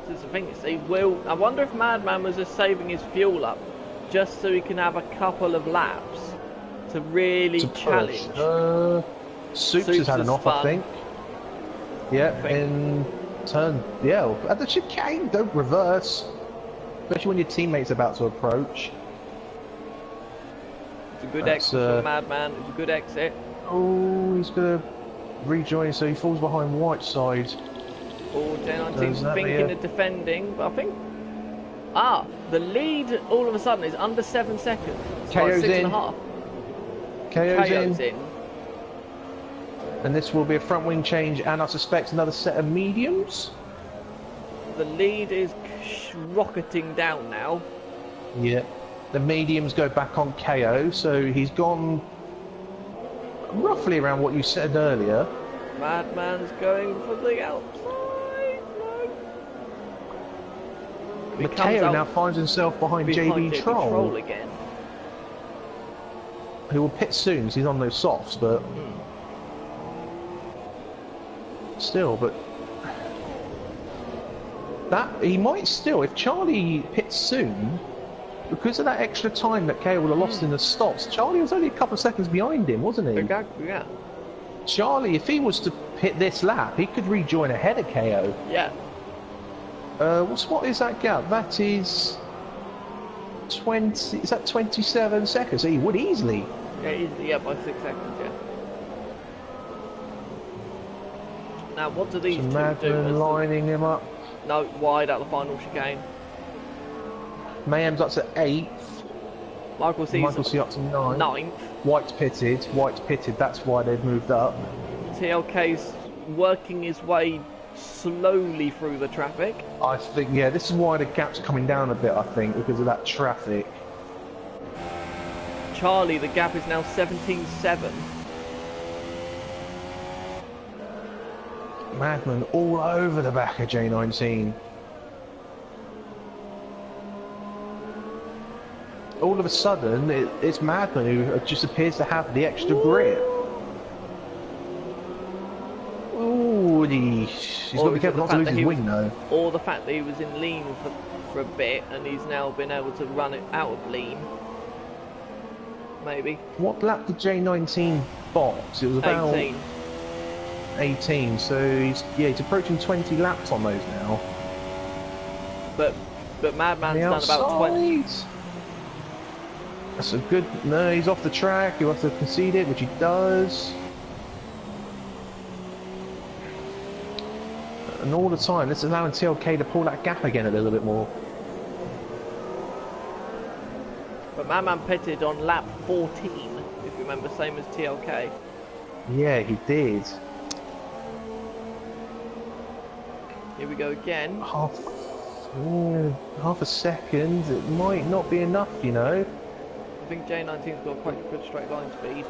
S1: This is the thing, see, I wonder if Madman was just saving his fuel up just so he can have a couple of laps to really challenge.
S2: Soups has had enough, I think. Yeah, in turn. Yeah, at the chicane, don't reverse. Especially when your teammate's about to approach.
S1: It's a good exit from Madman. It's a good exit.
S2: Oh, he's going to rejoin, so he falls behind Whiteside.
S1: Oh, J19's thinking of defending, but I think... the lead all of a sudden is under 7 seconds. It's
S2: KO's
S1: like 6.5.
S2: KO's in. And this will be a front wing change, and I suspect another set of mediums.
S1: The lead is rocketing down now.
S2: Yeah. The mediums go back on KO, so he's gone roughly around what you said earlier.
S1: Madman's going for the outside. No.
S2: KO now finds himself behind JB Troll
S1: again.
S2: Who will pit soon, because he's on those softs, but... Still, but... he might still, if Charlie pits soon, because of that extra time that KO would have lost in the stops, Charlie was only a couple of seconds behind him, wasn't he?
S1: Yeah.
S2: Charlie, if he was to pit this lap, he could rejoin ahead of KO.
S1: Yeah.
S2: What is that gap? That is 20. Is that 27 seconds? So he would easily.
S1: Yeah, easily. Yeah, by 6 seconds. Yeah. Now, what do these two do?
S2: Madman lining him up.
S1: No, wide out the final chicane.
S2: Mayhem's up to 8th.
S1: Michael C
S2: up to 9th. White's pitted. That's why they've moved up.
S1: TLK's working his way slowly through the traffic.
S2: I think, yeah, this is why the gap's coming down a bit, I think, because of that traffic.
S1: Charlie, the gap is now 17.7.
S2: Madman all over the back of J19. All of a sudden, it's Madman who just appears to have the extra grip. Ooh, he's got to be careful not to lose his wing though.
S1: Or the fact that he was in lean for a bit and he's now been able to run it out of lean. Maybe. What
S2: lap did J19 box? It was about
S1: 18.
S2: 18, so he's approaching 20 laps on those now.
S1: But Madman's done about 20.
S2: That's a good... No, he's off the track. He'll have to concede it, which he does. And all the time, this is allowing TLK to pull that gap again a little bit more.
S1: But Madman pitted on lap 14, if you remember, same as TLK.
S2: Yeah, he did.
S1: Here we go again.
S2: Half a second. It might not be enough, you know.
S1: I think J19's got quite a good straight line speed.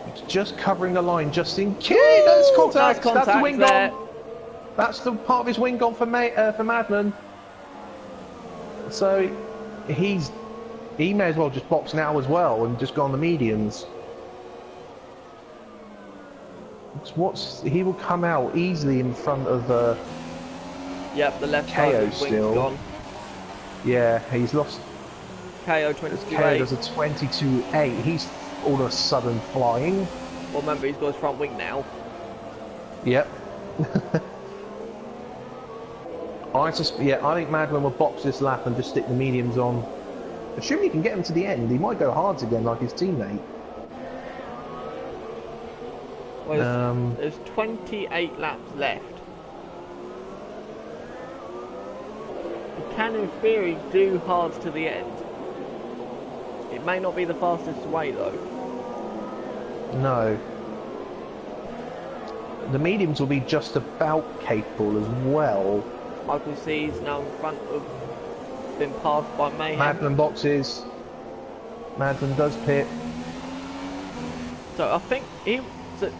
S2: It's just covering the line, just in case. That's contact.
S1: Nice contact.
S2: That's the wing
S1: there.
S2: gone. That's the part of his wing gone for Madman. So he may as well just box now as well and just go on the mediums. He will come out easily in front of
S1: yep, the left side of the wing's gone.
S2: Yeah, he's lost.
S1: KO 22.8.
S2: KO does a 22.8. He's all of a sudden flying.
S1: Well, remember, he's got his front wing now.
S2: Yep. I think Madman will box this lap and just stick the mediums on. Assuming he can get him to the end, he might go hards again like his teammate.
S1: Well, there's 28 laps left. You can, in theory, do hards to the end. It may not be the fastest way, though.
S2: No. The mediums will be just about capable as well.
S1: Michael C's now in front of... been passed by Mayhem.
S2: Madman boxes. Madman does pit.
S1: So I think he... So,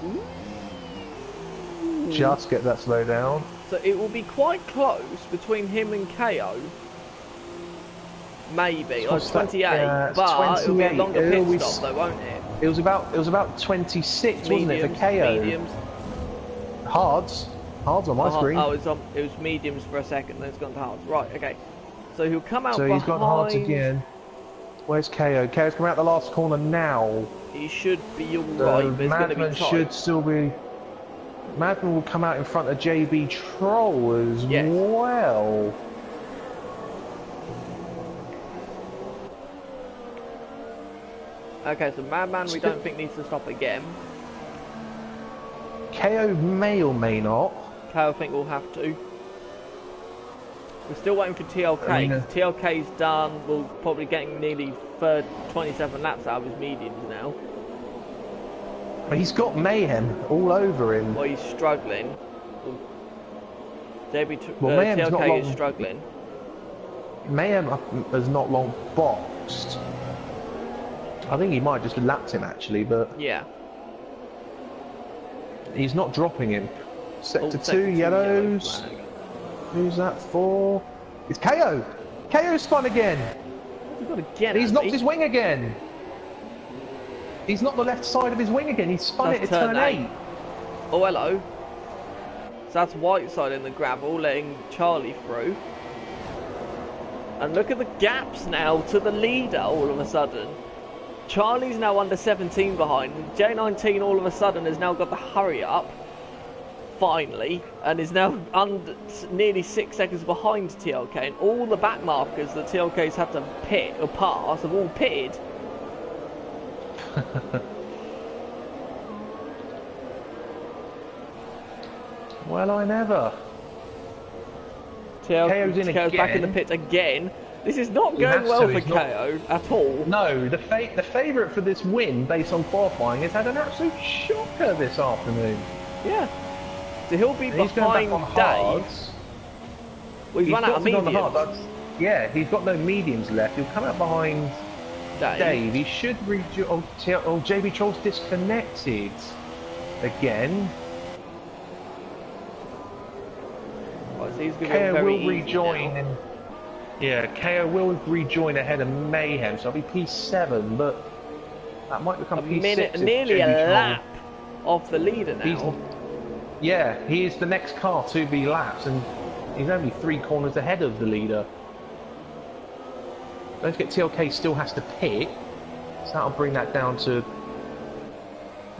S2: just get that slow down.
S1: So it will be quite close between him and KO. Maybe, like 28, but it'll be a longer pit stop though, won't it?
S2: It was about 26, wasn't it, for KO?
S1: Mediums.
S2: Hards on my screen.
S1: Oh, it was mediums for a second, then it's gone to hards. Right, okay. So he'll come out
S2: So he's got hards again. Where's KO? KO's coming out the last corner now.
S1: He should be alright, but it's going to be tight.
S2: Madman should still be... Madman will come out in front of JB Troll as well.
S1: Okay, so Madman we don't think needs to stop again.
S2: KO may or may not.
S1: KO I think we'll have to. We're still waiting for TLK. TLK's done. We're probably getting nearly 27 laps out of his mediums now.
S2: But he's got Mayhem all over him.
S1: Well, he's struggling.
S2: TLK
S1: is struggling.
S2: Mayhem has not long boxed. I think he might have just lapped him actually, but...
S1: Yeah.
S2: He's not dropping him. Sector 2, yellows. Who's that for? It's KO! KO spun again! He's knocked his wing again! He's knocked the left side of his wing again. He's spun it at turn 8.
S1: Oh, hello. So that's Whiteside in the gravel, letting Charlie through. And look at the gaps now to the leader all of a sudden. Charlie's now under 17 behind. J19 all of a sudden has now got the hurry up. Finally. And is now nearly 6 seconds behind TLK. And all the back markers that TLK's had to pit or pass have all pitted.
S2: Well, I never.
S1: KO's back in the pit again. This is not going well for KO at all.
S2: No, the favourite for this win, based on qualifying, has had an absolute shocker this afternoon.
S1: Yeah. So he'll be behind Dave. Well, he's run out of mediums.
S2: Yeah, he's got no mediums left. He'll come out behind Dave, he should rejoin. Oh, JB Troll's disconnected again.
S1: Right, so he's going to be
S2: KO
S1: very
S2: will rejoin.
S1: now.
S2: And, yeah, KO will rejoin ahead of Mayhem, so it'll be P7, but that might become P6.
S1: Minute, nearly a lap off the leader now.
S2: Yeah, he is the next car to be lapped, and he's only 3 corners ahead of the leader. Don't forget TLK still has to pit, so that'll bring that down to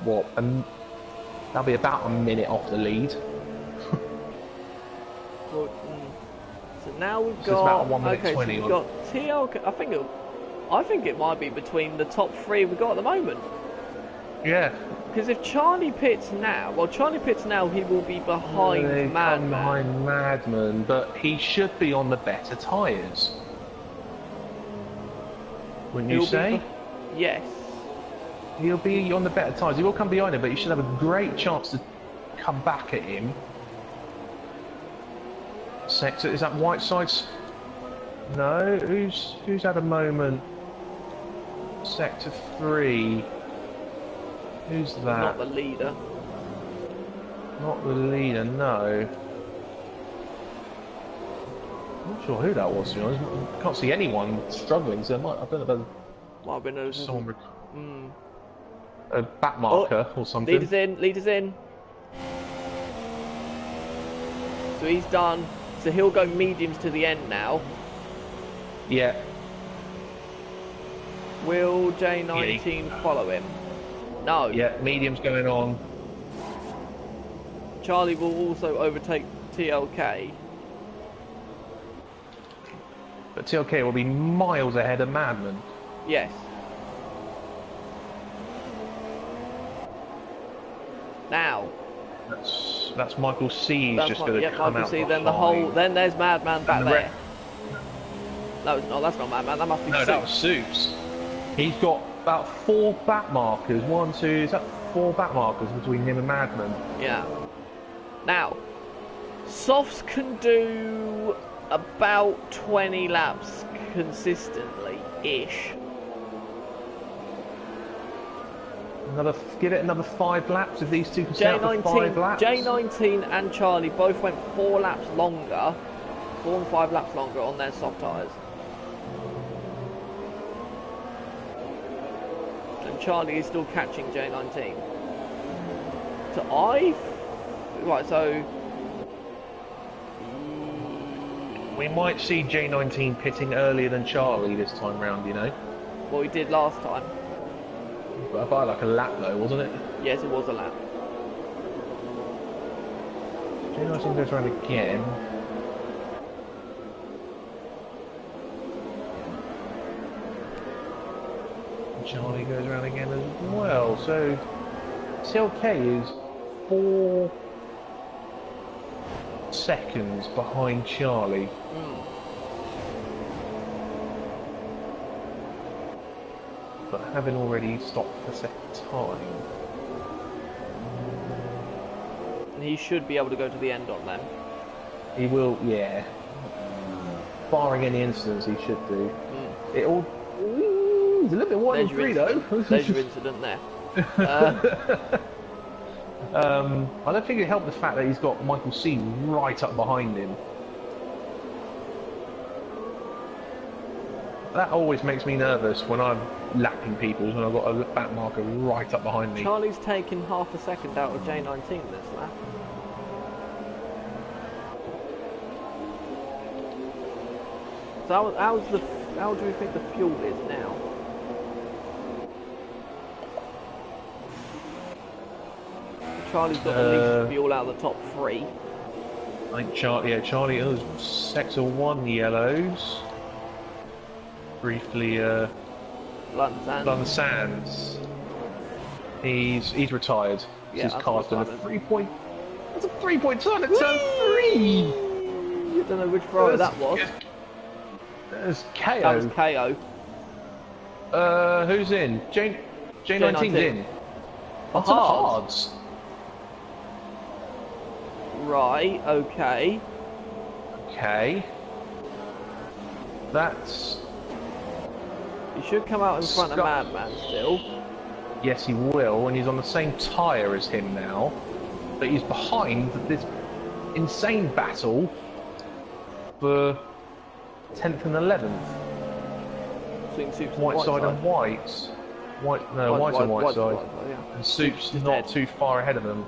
S2: what? That'll be about a minute off the lead.
S1: So now we've
S2: So
S1: got.
S2: it's about 1 minute 20.
S1: So we've got TLK. I think it might be between the top 3 we've got at the moment.
S2: Yeah.
S1: Because if Charlie pits now, he will be behind Madman.
S2: Behind Madman, but he should be on the better tyres. Wouldn't you say?
S1: Yes.
S2: He'll be on the better tyres. He will come behind him, but he should have a great chance to come back at him. Sector, is that Whiteside's? No, who's had a moment? Sector 3. Who's that?
S1: Not the leader.
S2: Not the leader, no. I'm not sure who that was, to be honest. I can't see anyone struggling, so I don't know
S1: Might have been
S2: a back marker or something.
S1: Leader's in. So he's done. So he'll go mediums to the end now.
S2: Yeah.
S1: Will J19 follow him? No.
S2: Yeah, medium's going on.
S1: Charlie will also overtake TLK.
S2: But TLK will be miles ahead of Madman.
S1: Yes. Now.
S2: That's Michael C. Just going to come
S1: Michael
S2: out.
S1: C. Then there's Madman back there. No, it's not. That's not Madman. That must be. No,
S2: that was Supes. He's got about 4 back markers. 1, 2. Is that 4 back markers between him and Madman?
S1: Yeah. Now, softs can do about 20 laps consistently-ish.
S2: Give it another 5 laps if these two can stay out for 5 laps.
S1: J19 and Charlie both went 4 laps longer, 4 and 5 laps longer on their soft tyres. And Charlie is still catching J19. So
S2: we might see J19 pitting earlier than Charlie this time round, you know.
S1: Well, he did last time.
S2: But by like a lap though, wasn't it?
S1: Yes, it was a lap.
S2: J19 goes around again. Charlie goes around again as well. So TLK is 4 seconds behind Charlie. But having already stopped the second time.
S1: And he should be able to go to the end on them.
S2: He will, yeah. Barring any incidents, he should do. It all. He's a little bit 1 and 3 though.
S1: There's your incident there.
S2: I don't think it helped the fact that he's got Michael C right up behind him. That always makes me nervous when I'm lapping people, when I've got a back marker right up behind me.
S1: Charlie's taken half a second out of J19 this lap. So how do we think the fuel is now? Charlie's got the least fuel out of the top 3.
S2: I think Charlie is sector 1 yellows. Briefly, London Sands. He's retired.
S1: Yeah,
S2: his car's done a 3-point. That's a 3-point time at turn 3.
S1: I don't know which Ferrari that was.
S2: There's KO.
S1: That was KO.
S2: Who's in? J19's in.
S1: Onto the hards. Right. Okay.
S2: Okay. That's
S1: He should come out in front of Madman still.
S2: Yes, he will, and he's on the same tyre as him now. But he's behind this insane battle for 10th and 11th.
S1: Between Soups and
S2: Whiteside and White. White and Whiteside.
S1: Yeah.
S2: And Soup's not too far ahead of him.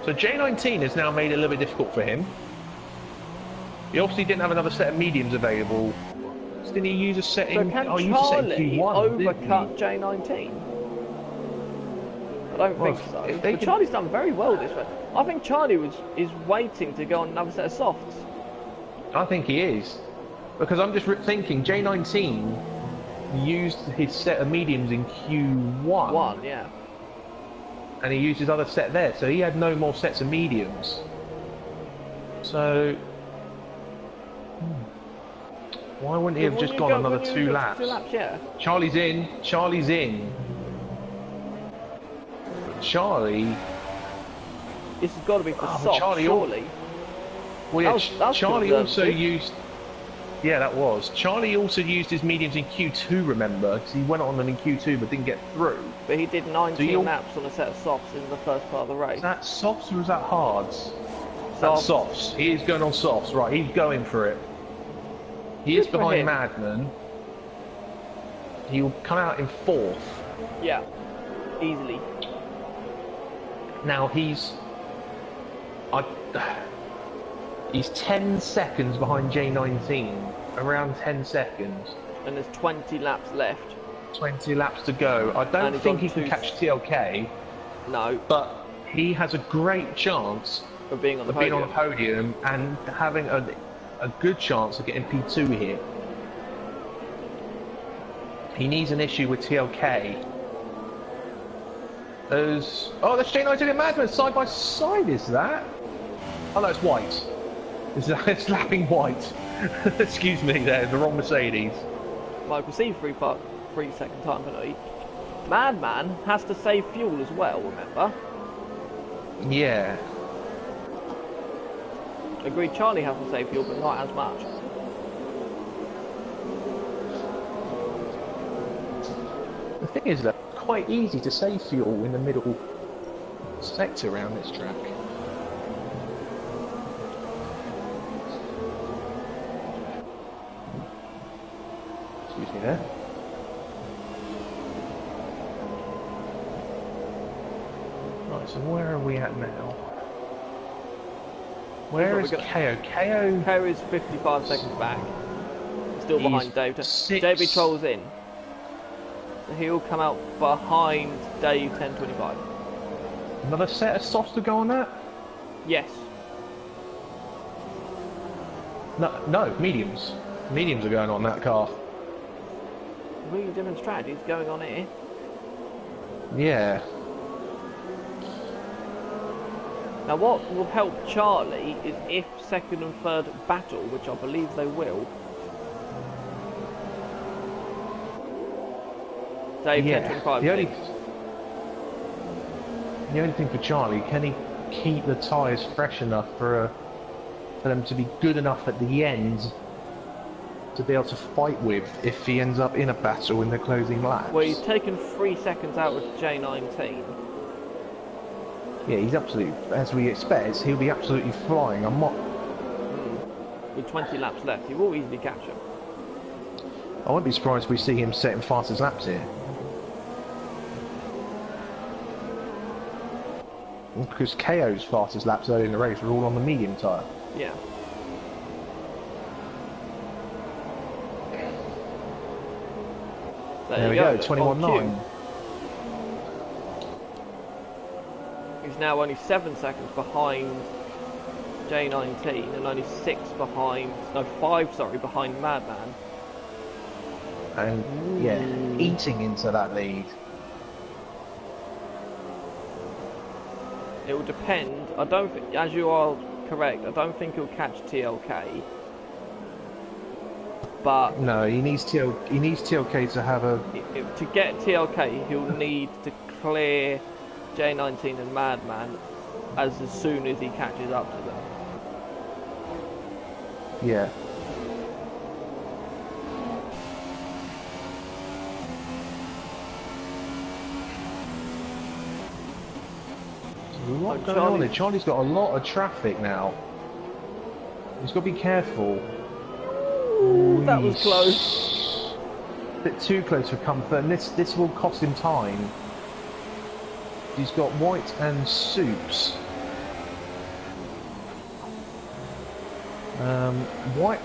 S2: So J19 has now made it a little bit difficult for him. He obviously didn't have another set of mediums available. Didn't he use a setting?
S1: So can
S2: Charlie
S1: Q1, overcut J19? I don't think so. But Charlie's done very well this way. I think Charlie is waiting to go on another set of softs.
S2: I think he is. Because I'm just thinking, J19 used his set of mediums in Q1.
S1: Yeah.
S2: And he used his other set there, so he had no more sets of mediums. So... why wouldn't he have just gone another 2 laps?
S1: 2 laps, yeah.
S2: Charlie's in. But Charlie...
S1: This has got to be for soft, surely.
S2: Well, yeah, Charlie also used... Yeah, that was. Charlie also used his mediums in Q2, remember? Because he went on them in Q2 but didn't get through.
S1: But he did 19 laps on a set of softs in the first part of the race.
S2: Is that softs or is that hards? That's softs. He is going on softs, right. He's going for it. He is behind Madman. He will come out in 4th.
S1: Yeah, easily.
S2: Now he's 10 seconds behind J19. Around 10 seconds.
S1: And there's 20 laps left.
S2: 20 laps to go. I don't think he can catch TLK.
S1: No.
S2: But he has a great chance
S1: of being on the
S2: podium and having a good chance of getting P2 here. He needs an issue with TLK. That's J19 and Madman side by side, is that? Oh no, it's White. It's lapping White. Excuse me, there's the wrong Mercedes.
S1: Michael C 3-second time penalty. Madman has to save fuel as well, remember?
S2: Yeah.
S1: Agreed, Charlie has to save fuel, but not as much.
S2: The thing is that it's quite easy to save fuel in the middle sector around this track. Excuse me there. Right, so where are we at now? Where is KO?
S1: KO is 55 seconds back. Still behind Dave. Davey trolls in. So he'll come out behind Dave 10:25.
S2: Another set of softs to go on that?
S1: Yes.
S2: No, mediums. Mediums are going on that car.
S1: Really different strategies going on here.
S2: Yeah.
S1: Now what will help Charlie is if second and third battle, which I believe they will. Dave 10:25.
S2: The only thing for Charlie, can he keep the tyres fresh enough for them to be good enough at the end to be able to fight with if he ends up in a battle in the closing laps?
S1: Well, he's taken 3 seconds out with J19.
S2: Yeah, he's absolutely, as we expect, he'll be absolutely flying. I'm not...
S1: With 20 laps left, he will easily catch him.
S2: I won't be surprised if we see him setting fastest laps here. Because KO's fastest laps early in the race were all on the medium tyre.
S1: Yeah.
S2: There we go, 21.9.
S1: He's now only 7 seconds behind J19 and only 5 behind Madman.
S2: And yeah, eating into that lead.
S1: It will depend. I don't think, as you are correct, I don't think he'll catch TLK. But
S2: no, he needs TLK to have a...
S1: To get TLK, he'll need to clear J19 and Madman as soon as he catches up to them.
S2: Yeah. lot going on here. Charlie's got a lot of traffic now. He's got to be careful.
S1: Ooh, that was close.
S2: A bit too close for comfort, and this will cost him time. He's got White and Soups. White,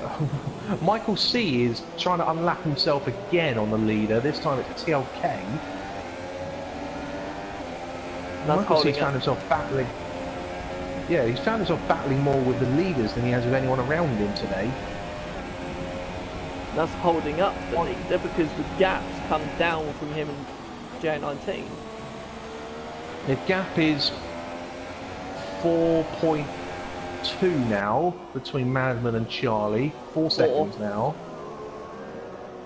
S2: Michael C is trying to unlap himself again on the leader. This time it's TLK. Michael C's found himself battling. Yeah, he's found himself battling more with the leaders than he has with anyone around him today.
S1: That's holding up the leader because the gaps come down from him and J19.
S2: The gap is 4.2 now between Madman and Charlie. 4 seconds now.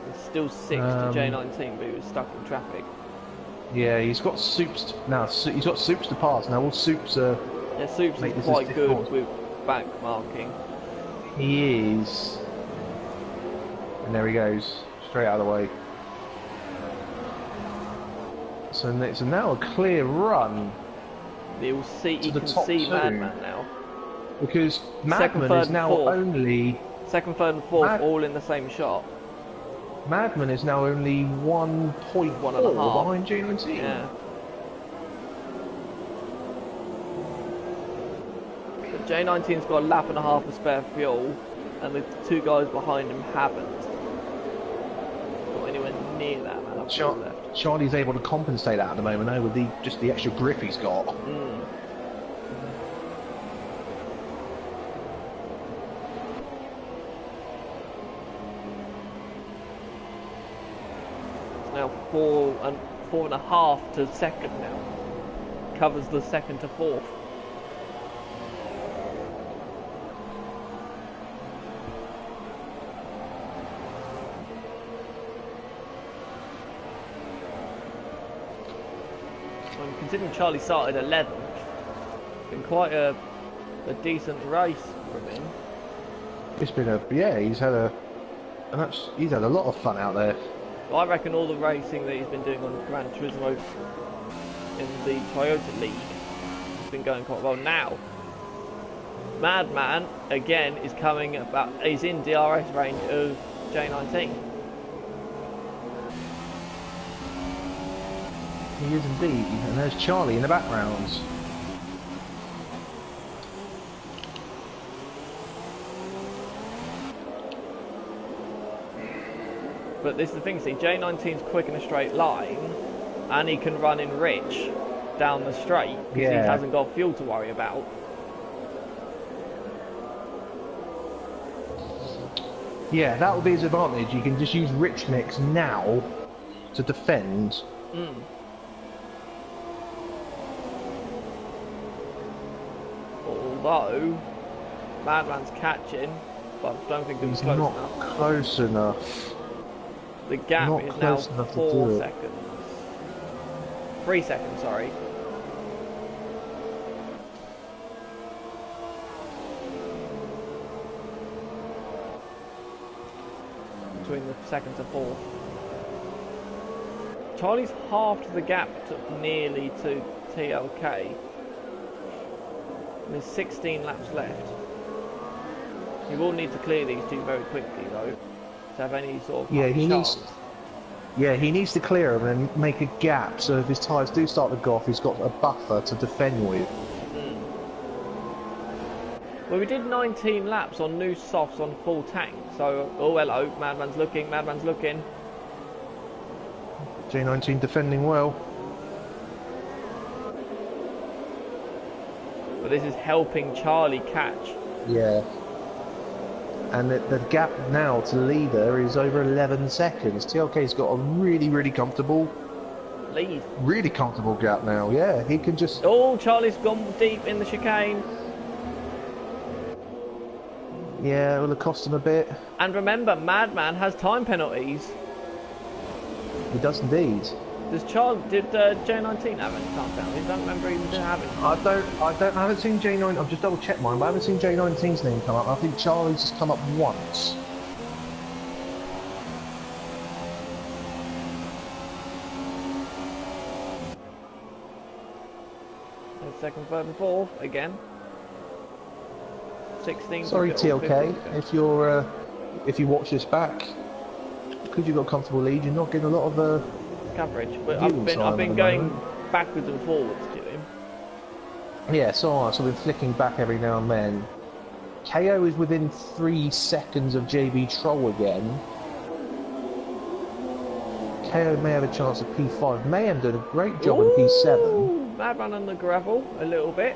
S1: It's still 6 to J19, but he was stuck in traffic.
S2: Yeah, he's got Soups now. He's got Soups to pass now. All Soups are.
S1: Yeah, Soups is quite good with back marking.
S2: He is. And there he goes, straight out of the way. So now a clear run.
S1: You'll see, you can see Madman now.
S2: Because Madman is now only...
S1: Second, third and fourth all in the same shot.
S2: Madman is now only 1.1 behind J19.
S1: Yeah. But J19's got a lap and a half of spare fuel, and the two guys behind him haven't got anywhere near that man up to the left.
S2: Charlie's able to compensate that at the moment, though, with just the extra grip he's got.
S1: Now 4.5 to second now. Covers the second to fourth. And considering Charlie started 11th, it's been quite a decent race from him.
S2: It's been he's had a lot of fun out there.
S1: I reckon all the racing that he's been doing on Gran Turismo in the Toyota League has been going quite well. Now, Madman again is he's in DRS range of J19.
S2: He is indeed, and there's Charlie in the background.
S1: But this is the thing, see, J19's quick in a straight line, and he can run in rich down the straight, because he hasn't got fuel to worry about.
S2: Yeah, that would be his advantage. You can just use rich mix now to defend.
S1: Although, Madman's catching, but I don't think he's close enough.
S2: He's not close enough.
S1: The gap is now 4 seconds. 3 seconds, sorry. Between the second to fourth. Charlie's halved the gap nearly to TLK. And there's 16 laps left. You will need to clear these two very quickly though, to have any sort of chance.
S2: He needs to clear them and make a gap, so if his tyres do start to go off, he's got a buffer to defend with.
S1: Well, we did 19 laps on new softs on full tank, so, oh hello, Madman's looking.
S2: J19 defending well.
S1: But this is helping Charlie catch.
S2: Yeah. And the gap now to leader is over 11 seconds. TLK's got a really, really comfortable
S1: lead.
S2: Really comfortable gap now, yeah. He can just...
S1: Oh, Charlie's gone deep in the chicane.
S2: Yeah, it will have cost him a bit.
S1: And remember, Madman has time penalties.
S2: He does indeed.
S1: Did J19 have any time penalties? I don't remember even having.
S2: I haven't seen J9. I've just double checked mine, but I haven't seen J19's name come up. I think Charlie's has come up once.
S1: second, third, and fourth again. 16.
S2: Sorry, TLK, if you watch this back, because you've got a comfortable lead, you're not getting a lot of
S1: coverage. But I've been going backwards and forwards to him.
S2: Yeah, so I've been flicking back every now and then. KO is within 3 seconds of JB Troll again. KO may have a chance at P5. Mayhem did a great job in P7.
S1: Madman on the gravel a little bit.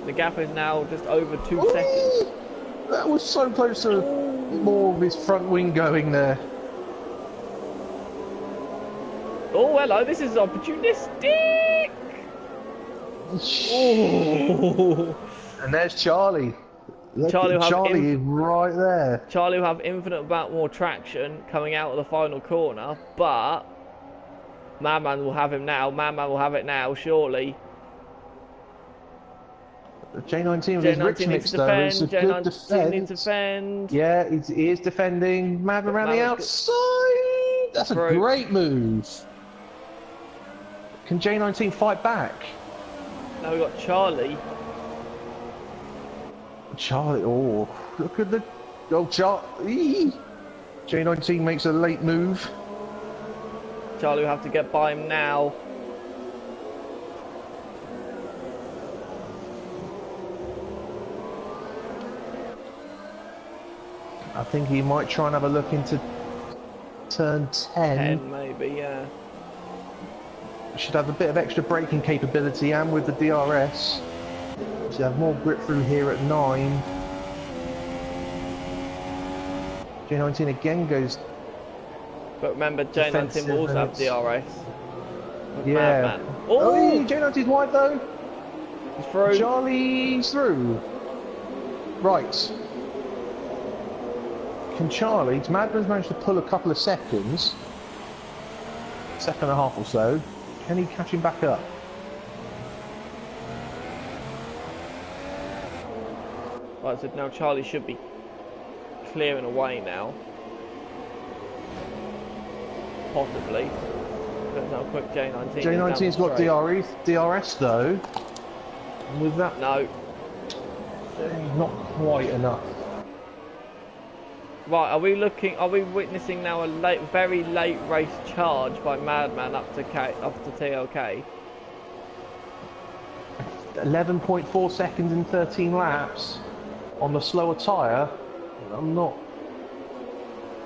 S1: The gap is now just over 2 seconds.
S2: That was so close to more of his front wing going there.
S1: Oh, hello, this is opportunistic! Oh.
S2: And there's Charlie. Charlie is right there.
S1: Charlie will have infinite amount more traction coming out of the final corner, but Madman will have him now. Madman will have it now, surely.
S2: J19 with his rich mix though, it's a good defense.
S1: Needs to defend.
S2: Yeah, he is defending. Madman around the outside. That's a great move. Can J19 fight back?
S1: Now we've got Charlie.
S2: Oh, look at the... Oh, Charlie. J19 makes a late move.
S1: Charlie will have to get by him now.
S2: I think he might try and have a look into turn 10.
S1: 10 maybe, yeah.
S2: Should have a bit of extra braking capability, and with the DRS should have more grip through here at 9. J19 again goes,
S1: but remember J19 will also have DRS.
S2: Yeah. Oh, J19's wide though.
S1: He's through.
S2: Charlie's through. Right. Can Charlie? Madman's managed to pull a couple of seconds, second and a half or so. Can he catch him back up?
S1: Right, so now Charlie should be clearing away now. Possibly. Depends how quick J19 is.
S2: J19's got DRS though. And with that,
S1: no,
S2: not quite enough.
S1: Right, are we witnessing now a very late race charge by Madman up to TLK?
S2: 11.4 seconds in 13 laps on the slower tyre. I'm not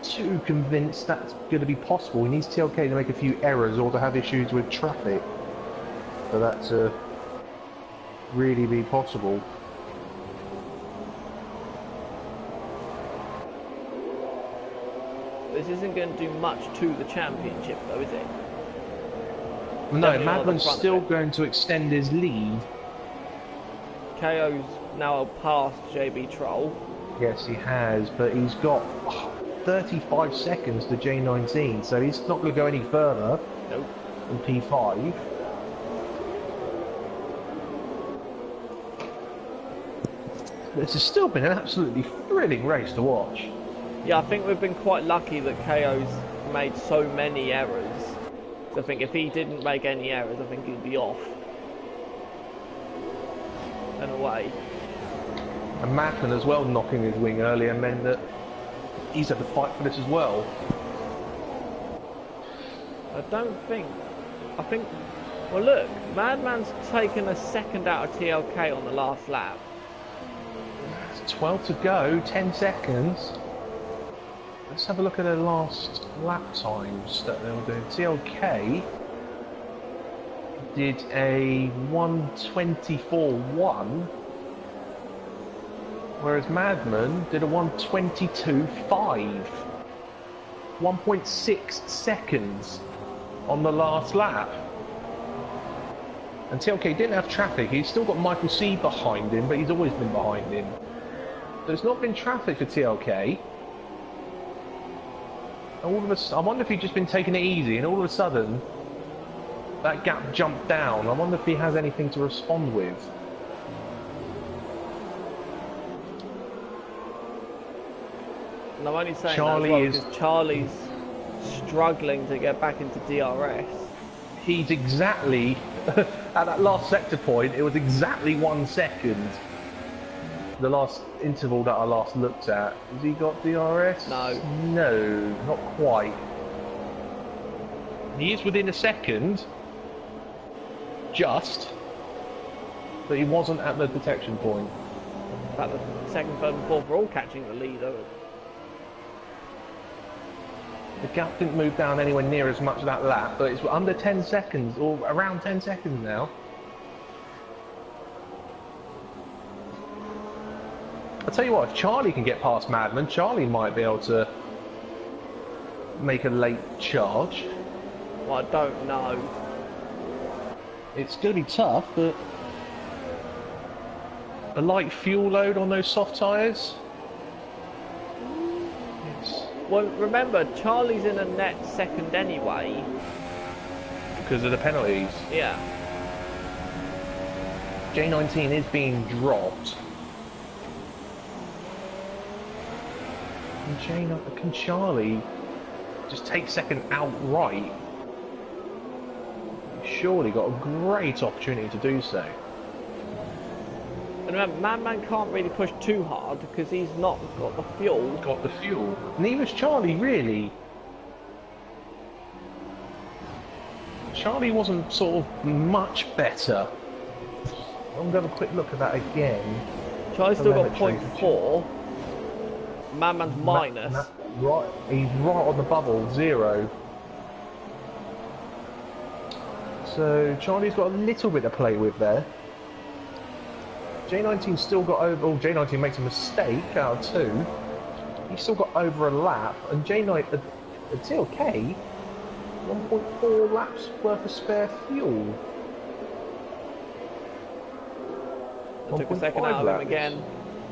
S2: too convinced that's going to be possible. He needs TLK to make a few errors or to have issues with traffic for that to really be possible.
S1: This isn't going to do much to the championship though, is it?
S2: No, Madman's still going to extend his lead.
S1: KO's now past JB Troll.
S2: Yes, he has, but he's got 35 seconds to J19, so he's not going to go any further than P5. This has still been an absolutely thrilling race to watch.
S1: Yeah, I think we've been quite lucky that KO's made so many errors. So I think if he didn't make any errors, I think he'd be off and away.
S2: And Madman as well knocking his wing earlier meant that he's had to fight for this as well.
S1: I think, well look, Madman's taken a second out of TLK on the last lap.
S2: It's 12 to go, 10 seconds. Let's have a look at their last lap times that they were doing. TLK did a 1:24.1, whereas Madman did a 1:22.5. 1.6 seconds on the last lap. And TLK didn't have traffic. He's still got Michael C behind him, but he's always been behind him. There's not been traffic for TLK. All of a sudden, I wonder if he's just been taking it easy, and all of a sudden, that gap jumped down. I wonder if he has anything to respond with.
S1: And I'm only saying that as well because Charlie's struggling to get back into DRS.
S2: He's exactly at that last sector point. It was exactly 1 second. The last interval that I last looked at. Has he got DRS?
S1: No.
S2: No, not quite. He is within a second. Just. But he wasn't at the detection point.
S1: In fact, the second, third and fourth were all catching the leader.
S2: The gap didn't move down anywhere near as much that lap, but it's under 10 seconds, or around 10 seconds now. I'll tell you what, if Charlie can get past Madman, Charlie might be able to make a late charge.
S1: Well, I don't know.
S2: It's going to be tough, but a light fuel load on those soft tyres.
S1: Well, remember, Charlie's in a net second anyway.
S2: Because of the penalties.
S1: Yeah.
S2: J19 is being dropped. Can Charlie just take second outright? He's surely got a great opportunity to do so.
S1: And remember, Madman can't really push too hard because he's not got the fuel.
S2: Got the fuel. Neither's Charlie, really. Charlie wasn't sort of much better. I'm going to have a quick look at that again.
S1: Charlie's still got 0.4. Madman's minus.
S2: Right, he's right on the bubble, 0. So Charlie's got a little bit to play with there. J19 still got over. Oh, J19 makes a mistake out of 2. He's still got over a lap, and J9 the TLK 1.4 laps worth of spare fuel.
S1: I took a second out of him again.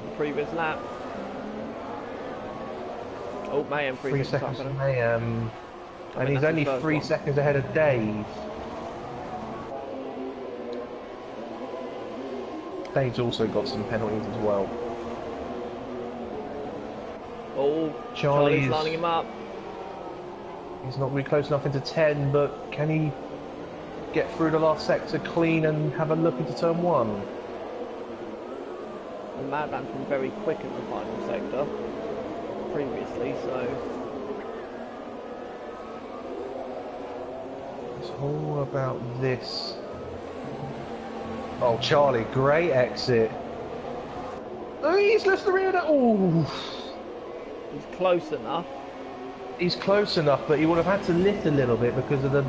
S1: The previous lap. Oh, Mayhem
S2: 3 seconds of Mayhem, and he's only 3 seconds ahead of Dave. Dave's also got some penalties as well.
S1: Oh, Charlie's lining him up.
S2: He's not really close enough into 10, but can he get through the last sector clean and have a look into turn 1?
S1: The Madman's been very quick in the final sector previously, so
S2: it's all about this. Oh, Charlie, great exit. Oh, he's left the rear. Oh,
S1: he's close enough.
S2: He's close enough, but he would have had to lift a little bit because of the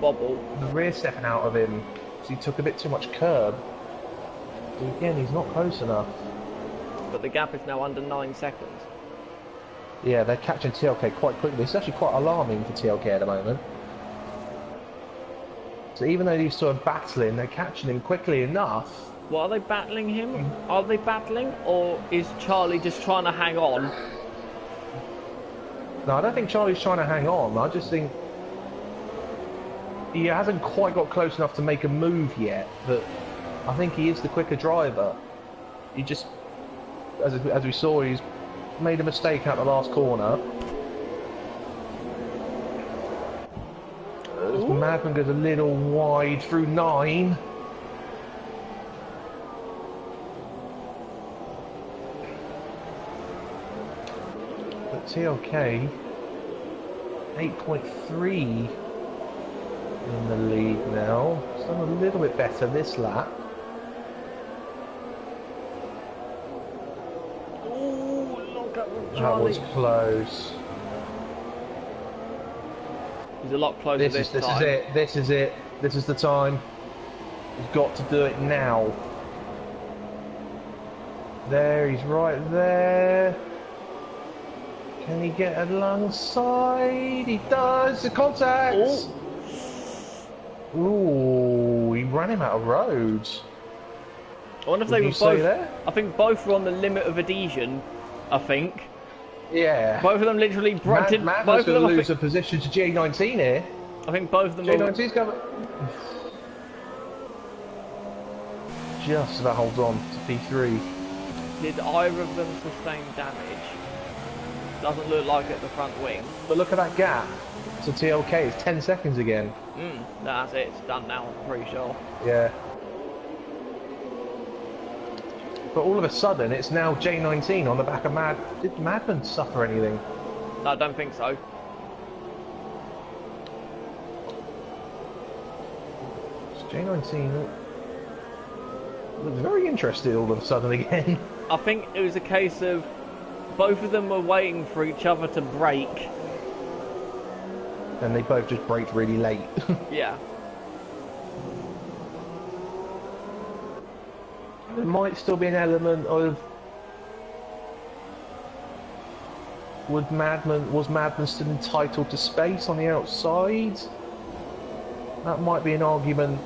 S1: bobble.
S2: The rear stepping out of him, because he took a bit too much curb. So again, he's not close enough.
S1: But the gap is now under 9 seconds.
S2: Yeah, they're catching TLK quite quickly. It's actually quite alarming for TLK at the moment. So even though these two are battling, they're catching him quickly enough.
S1: Well, are they battling him? Are they battling? Or is Charlie just trying to hang on?
S2: No, I don't think Charlie's trying to hang on. I just think he hasn't quite got close enough to make a move yet. But I think he is the quicker driver. He just, as we saw, he's made a mistake out the last corner. Madman goes a little wide through 9. But TLK 8.3 in the lead now. It's done a little bit better this lap.
S1: Oh, look at Charlie.
S2: That was close.
S1: He's a lot closer this time.
S2: This is it. This is it. This is the time. He's got to do it now. There, he's right there. Can he get alongside? He does. The contact. Ooh, he ran him out of roads.
S1: I wonder if they were both. There? I think both were on the limit of adhesion. I think.
S2: Yeah.
S1: Both of them literally both of them
S2: lose a position to J19 here.
S1: I think both of them.
S2: J19's going. Just about holds on to P3.
S1: Did either of them sustain damage? Doesn't look like it, the front wing.
S2: But look at that gap to TLK, it's 10 seconds again.
S1: That's it, it's done now, I'm pretty sure.
S2: Yeah. But all of a sudden, it's now J19 on the back of Mad. Did Madman suffer anything?
S1: No, I don't think so.
S2: It's J19 looks very interested all of a sudden again.
S1: I think it was a case of both of them were waiting for each other to brake.
S2: And they both just braked really late.
S1: Yeah.
S2: There might still be an element of was Madman still entitled to space on the outside? That might be an argument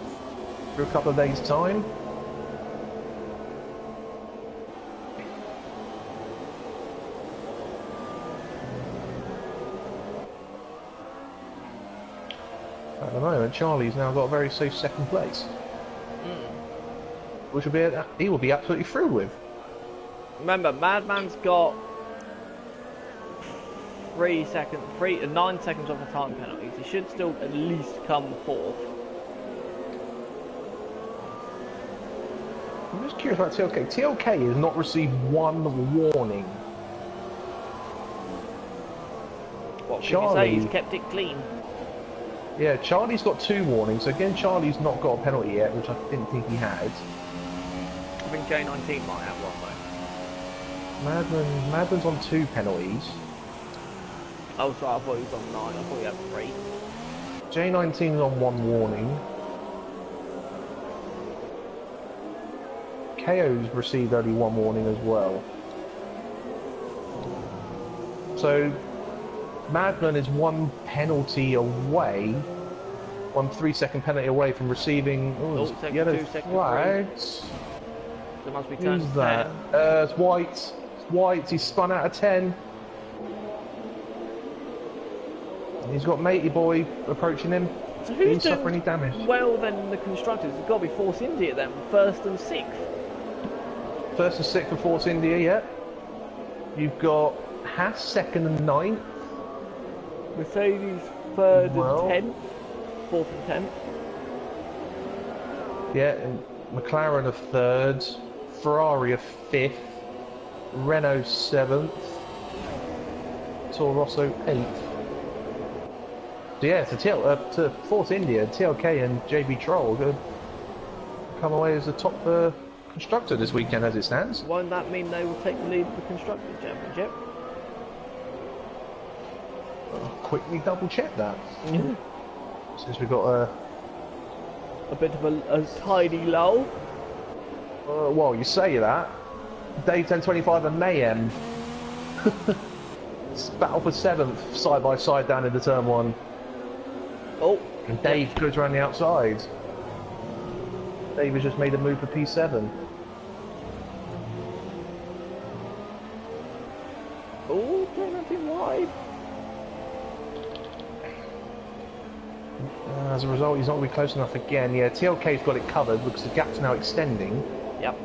S2: for a couple of days' time. At the moment, Charlie's now got a very safe second place, which he will be absolutely thrilled with.
S1: Remember, Madman's got 9 seconds off the time penalties. He should still at least come fourth.
S2: I'm just curious about TLK. TLK has not received one warning.
S1: What can you say? He's kept it clean.
S2: Yeah, Charlie's got 2 warnings. So again, Charlie's not got a penalty yet, which I didn't think he had.
S1: I think J19 might have one though.
S2: Madman's on 2 penalties.
S1: Oh, sorry, I thought he was on 9. I thought he had 3.
S2: J19 is on 1 warning. KO's received only 1 warning as well. So Madman is 1 penalty away, 1 3-second penalty away from receiving yellow flags.
S1: There must be turn
S2: Who's that? It's White. It's White. He's spun out of 10. He's got Matey Boy approaching him.
S1: So who's
S2: suffer any damage?
S1: Well, then the constructors. It's got to be Force India then, 1st and 6th.
S2: 1st and 6th for Force India, yeah. You've got Haas 2nd and 9th.
S1: Mercedes 3rd and 10th. 4th and 10th.
S2: Yeah, and McLaren are 3rd. Ferrari are 5th. Renault 7th. Toro Rosso 8th. So yeah, to Force India, TLK and JB Troll are come away as the top constructor this weekend as it stands.
S1: Won't that mean they will take the lead of the Constructors' Championship?
S2: I'll quickly double check that. Since we've got
S1: a bit of a tiny lull.
S2: Well, you say that. Dave 1025 and Mayhem. Battle for 7th, side by side down into turn 1.
S1: Oh,
S2: and Dave goes around the outside. Dave has just made a move for P7.
S1: Oh, nothing wide.
S2: As a result, he's not going to be close enough again. Yeah, TLK's got it covered because the gap's now extending.
S1: Yep.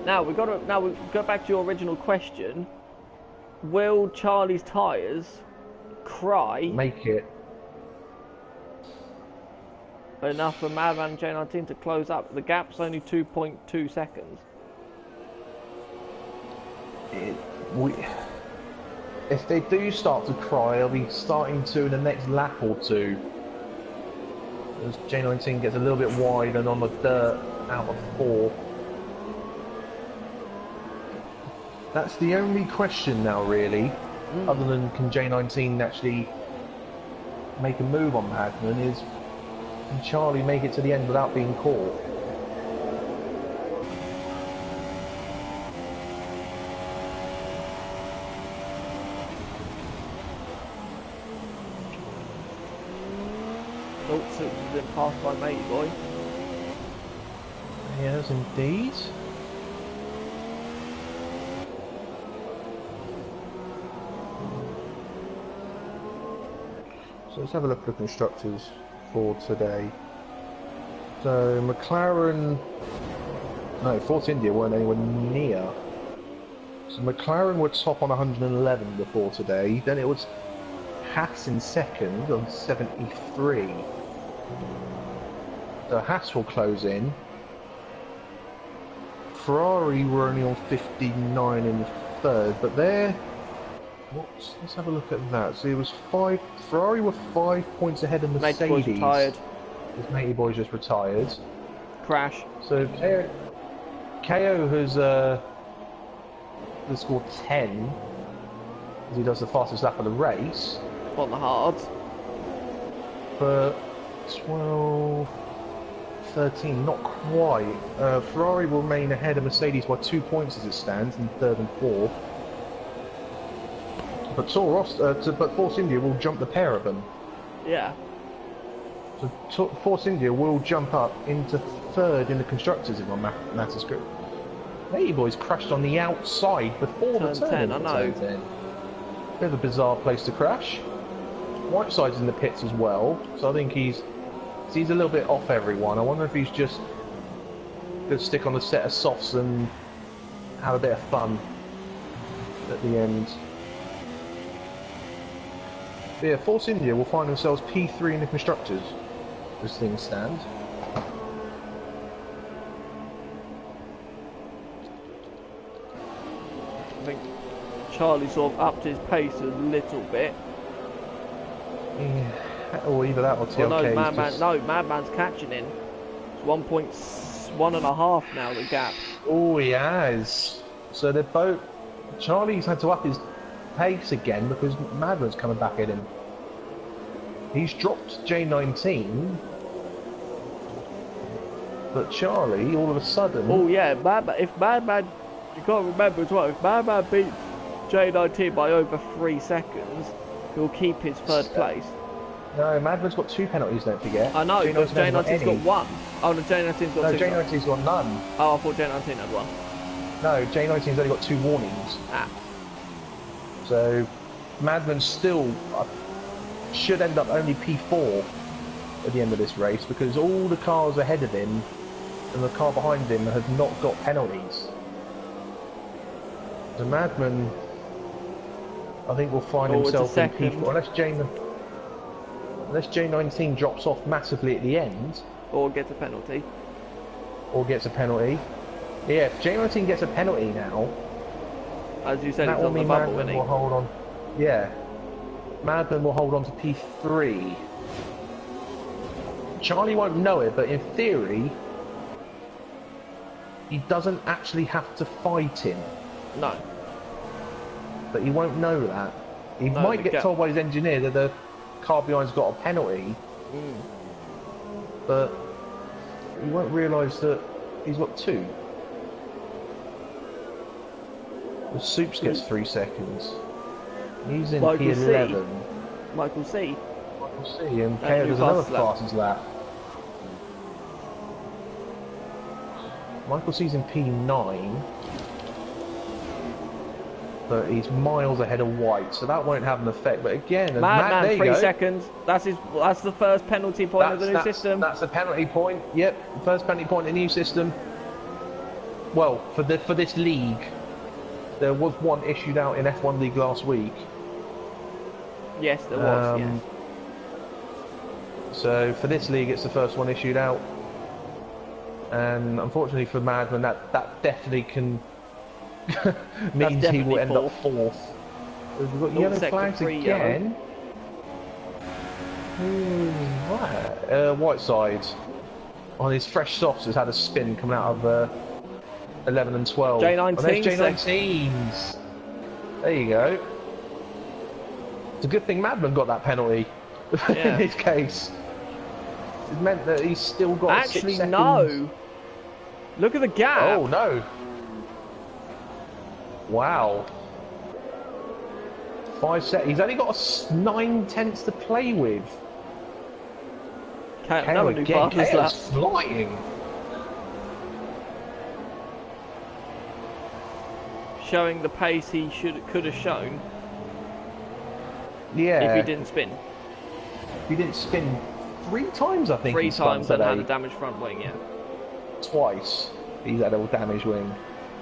S1: Now we go back to your original question. Will Charlie's tyres cry?
S2: Make it.
S1: Enough for Madman and J19 to close up. The gap's only 2.2 seconds.
S2: If they do start to cry, they'll be starting to in the next lap or 2. As J19 gets a little bit wide and on the dirt out of 4. That's the only question now, really, other than can J19 actually make a move on Madman, is can Charlie make it to the end without being caught?
S1: Oh, so it's been passed by Matey Boy.
S2: Yes, indeed. So let's have a look at the constructors for today. So McLaren, no, Force India weren't anywhere near. So McLaren were top on 111 before today. Then it was Haas in second on 73. So Haas will close in. Ferrari were only on 59 in third, but they're... Let's have a look at that. So it was five. Ferrari were 5 points ahead of Mercedes.
S1: Matey boy's retired.
S2: His matey boy just retired.
S1: Crash.
S2: So KO has scored 10 as he does the fastest lap of the race.
S1: On the hards.
S2: But 12, 13, not quite. Ferrari will remain ahead of Mercedes by 2 points as it stands in third and fourth. But Force India will jump the pair of them.
S1: Yeah.
S2: So Force India will jump up into third in the constructors if my maths is correct. Matey boys crashed on the outside before the turn.
S1: 10, I know.
S2: Bit of a bizarre place to crash. Whiteside's in the pits as well, so I think he's a little bit off everyone. I wonder if he's just going to stick on a set of softs and have a bit of fun at the end. But yeah, Force India will find themselves P3 in the constructors as things stand.
S1: I think Charlie sort of upped his pace a little bit.
S2: Yeah, or either that or TLK.
S1: Well, no, Madman's catching in. It's 1.1.5 now, the gap.
S2: Oh, he has. So they're both... Charlie's had to up his pace again because Madman's coming back at him. He's dropped J19, but Charlie, all of a sudden...
S1: Oh yeah, if Madman... You can't remember as well, if Madman beats J19 by over 3 seconds, he'll keep his third place.
S2: No, Madman's got 2 penalties, don't forget.
S1: I know, but J19's got 1. Oh, no, J19's got 2.
S2: No, J19's got none.
S1: Oh, I thought J19 had 1.
S2: No, J19's only got 2 warnings.
S1: Ah.
S2: So, Madman still should end up only P4 at the end of this race because all the cars ahead of him and the car behind him have not got penalties. The Madman, I think, will find himself in P4 unless J19 drops off massively at the end.
S1: Or gets a penalty.
S2: Yeah, if J19 gets a penalty now,
S1: as you said,
S2: that
S1: it's
S2: will
S1: on the
S2: mean
S1: bubble,
S2: Madman will hold on. Yeah, Madman will hold on to P3. Charlie won't know it, but in theory, he doesn't actually have to fight him.
S1: No.
S2: But he won't know that. He might get told by his engineer that the car behind's got a penalty, but he won't realise that he's got 2. The Soups gets 3 seconds. He's in P11.
S1: Michael C.
S2: And KO does another fastest lap. Michael C's in P9. But he's miles ahead of White, so that won't have an effect. But again,
S1: Madman, 3 seconds. That's the first penalty point of the new system.
S2: That's a penalty point. Yep, first penalty point in the new system. Well, for this league, there was one issued out in F1 League last week.
S1: Yes, there was. Yes.
S2: So for this league, it's the first one issued out, and unfortunately for Madman, that definitely can. means he will end up 4th. We've got yellow flags again. Whiteside on his fresh softs has had a spin coming out of 11 and 12.
S1: J19.
S2: There's J19s. There you go. It's a good thing Madman got that penalty in his case. It meant that he's still got 6 seconds.
S1: No. Look at the gap.
S2: Oh no. Wow. 5 seconds. He's only got 9/10 to play with.
S1: KO again.
S2: KO's flying.
S1: Showing the pace he could have shown.
S2: Yeah.
S1: If he didn't spin.
S2: He didn't spin 3 times, I think.
S1: 3 times and had a damaged front wing, yeah.
S2: Twice he's had a damaged wing.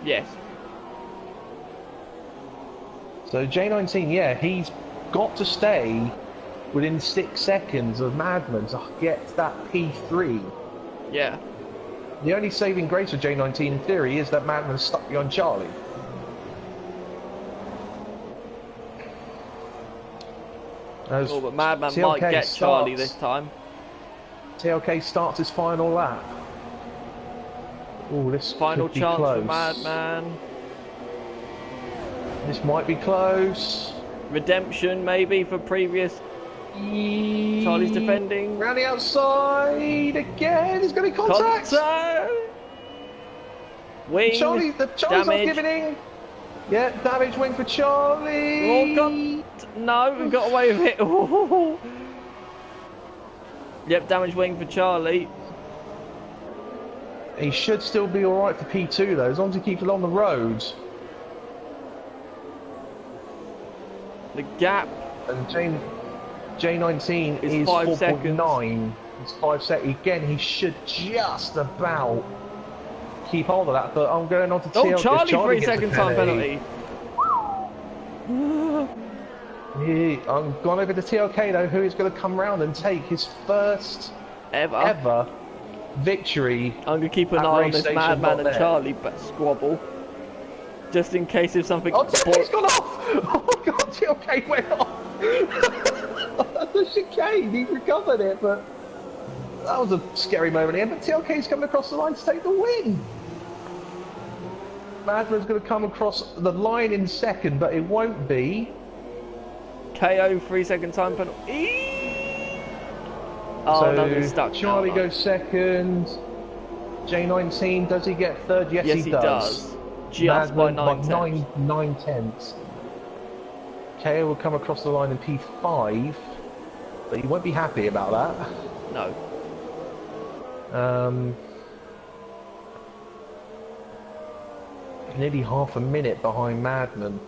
S1: Yes.
S2: So J19, yeah, he's got to stay within 6 seconds of Madman to get that P3.
S1: Yeah.
S2: The only saving grace for J19 in theory is that Madman's stuck behind Charlie.
S1: Oh, but Madman might get Charlie this time.
S2: TLK starts his final lap. Oh, this
S1: final
S2: could be
S1: chance
S2: close.
S1: for Madman.
S2: This might be close.
S1: Redemption, maybe, for previous Charlie's defending.
S2: Round the outside again. He's going to contact.
S1: Wing.
S2: Charlie's not giving in. Yeah, damage wing for Charlie.
S1: Oh, God. No, we got away with it. Yep, damage wing for Charlie.
S2: He should still be alright for P2 though, as long as he keeps it on the road.
S1: The gap.
S2: And J19 is 4.9. It's 5 seconds. Again, he should just about keep hold of that, but I'm going on to TL.
S1: Oh, Charlie 3 second time penalty.
S2: I'm going over to TLK though, who is going to come round and take his first ever victory.
S1: I'm going to keep an eye on this Madman and Charlie squabble. Just in case if something...
S2: Oh, TLK's gone off! Oh my God, TLK went off! That's a chicane, he recovered it, but... That was a scary moment here, but TLK's coming across the line to take the win! Madman's going to come across the line in second, but it won't be.
S1: KO 3 second time penalty. Oh,
S2: so
S1: no, he's stuck.
S2: Charlie goes second. J19, does he get third? Yes, he does.
S1: Just by 9
S2: tenths. KO will come across the line in P5, but he won't be happy about that.
S1: No.
S2: Nearly half a minute behind Madman.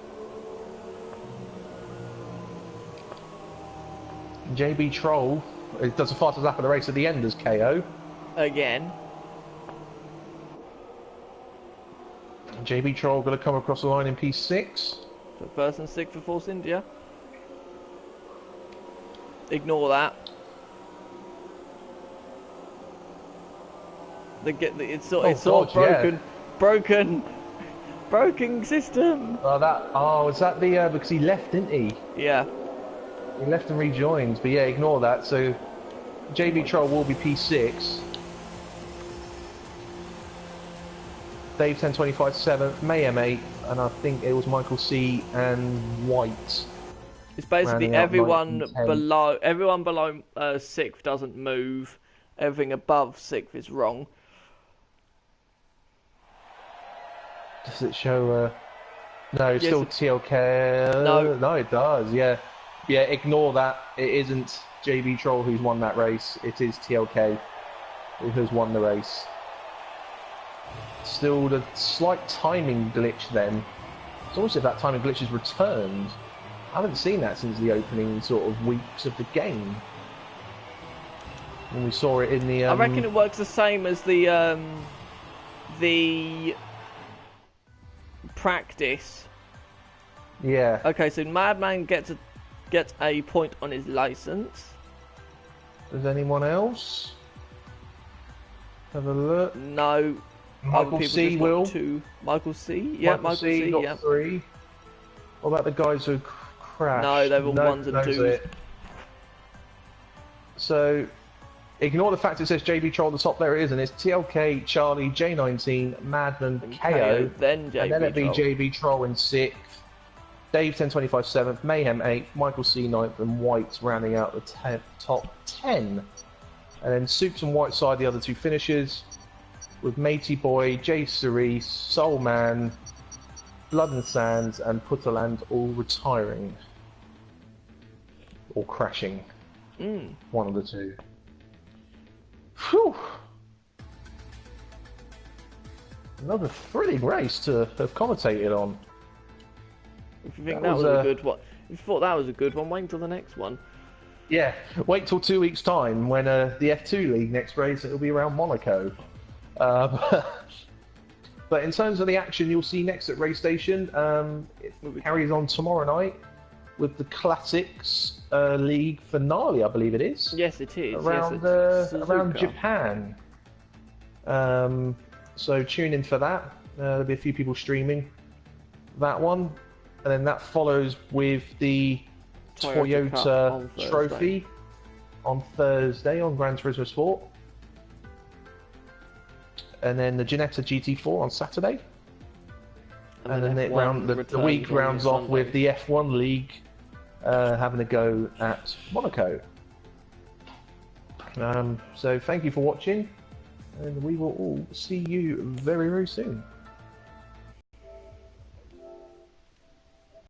S2: JB Troll does the fastest lap of the race at the end as KO.
S1: Again.
S2: JB Troll going to come across the line in P6.
S1: So first and sixth for Force India. Ignore that. It's all broken. Yeah. Broken system.
S2: Is that the because he left, didn't he?
S1: Yeah.
S2: He left and rejoined, but yeah, ignore that. So JB Troll will be P6. Dave 1025 7th, Mayhem 8th, and I think it was Michael C and White.
S1: It's basically everyone below 6th doesn't move. Everything above 6th is wrong.
S2: Does it show? No, it's still TLK. No, it does. Yeah, ignore that. It isn't JB Troll who's won that race. It is TLK who has won the race. Still the slight timing glitch then. It's almost as if that timing glitch is returned. I haven't seen that since the opening sort of weeks of the game. When we saw it in the...
S1: I reckon it works the same as the practice.
S2: Yeah.
S1: Okay, so Madman gets a point on his license.
S2: Does anyone else? Have a look.
S1: No.
S2: Michael C will.
S1: Michael C? Yeah, Michael C
S2: got 3. What about the guys who crashed?
S1: No, they were 1s and 2s.
S2: So, ignore the fact it says JB Troll at the top. There it is, and it's TLK, Charlie, J19, Madman, KO.
S1: Then JB
S2: and then it'd be JB Troll in 6th. Dave 1025 7th, Mayhem 8th, Michael C 9th, and White rounding out the top 10. And then Soups and Whiteside, the other 2 finishers, with Matey Boy, Jay Cerise, Soul Man, Blood and Sands, and Putterland all retiring. Or crashing. One of the 2. Whew! Another thrilling race to have commentated on.
S1: If you think that was a good one, if you thought that was a good one, wait until the next one.
S2: Yeah, wait till 2 weeks' time when the F2 League next race, it'll be around Monaco. But in terms of the action you'll see next at Race Station, it carries on tomorrow night with the Classics League finale, I believe it is.
S1: Yes, it is.
S2: Around,
S1: yes,
S2: around Japan. So tune in for that. There'll be a few people streaming that one. And then that follows with the Toyota Trophy on Thursday on Gran Turismo Sport. And then the Ginetta GT4 on Saturday. And then the week rounds off with the F1 League having a go at Monaco. So thank you for watching, and we will all see you very, very soon.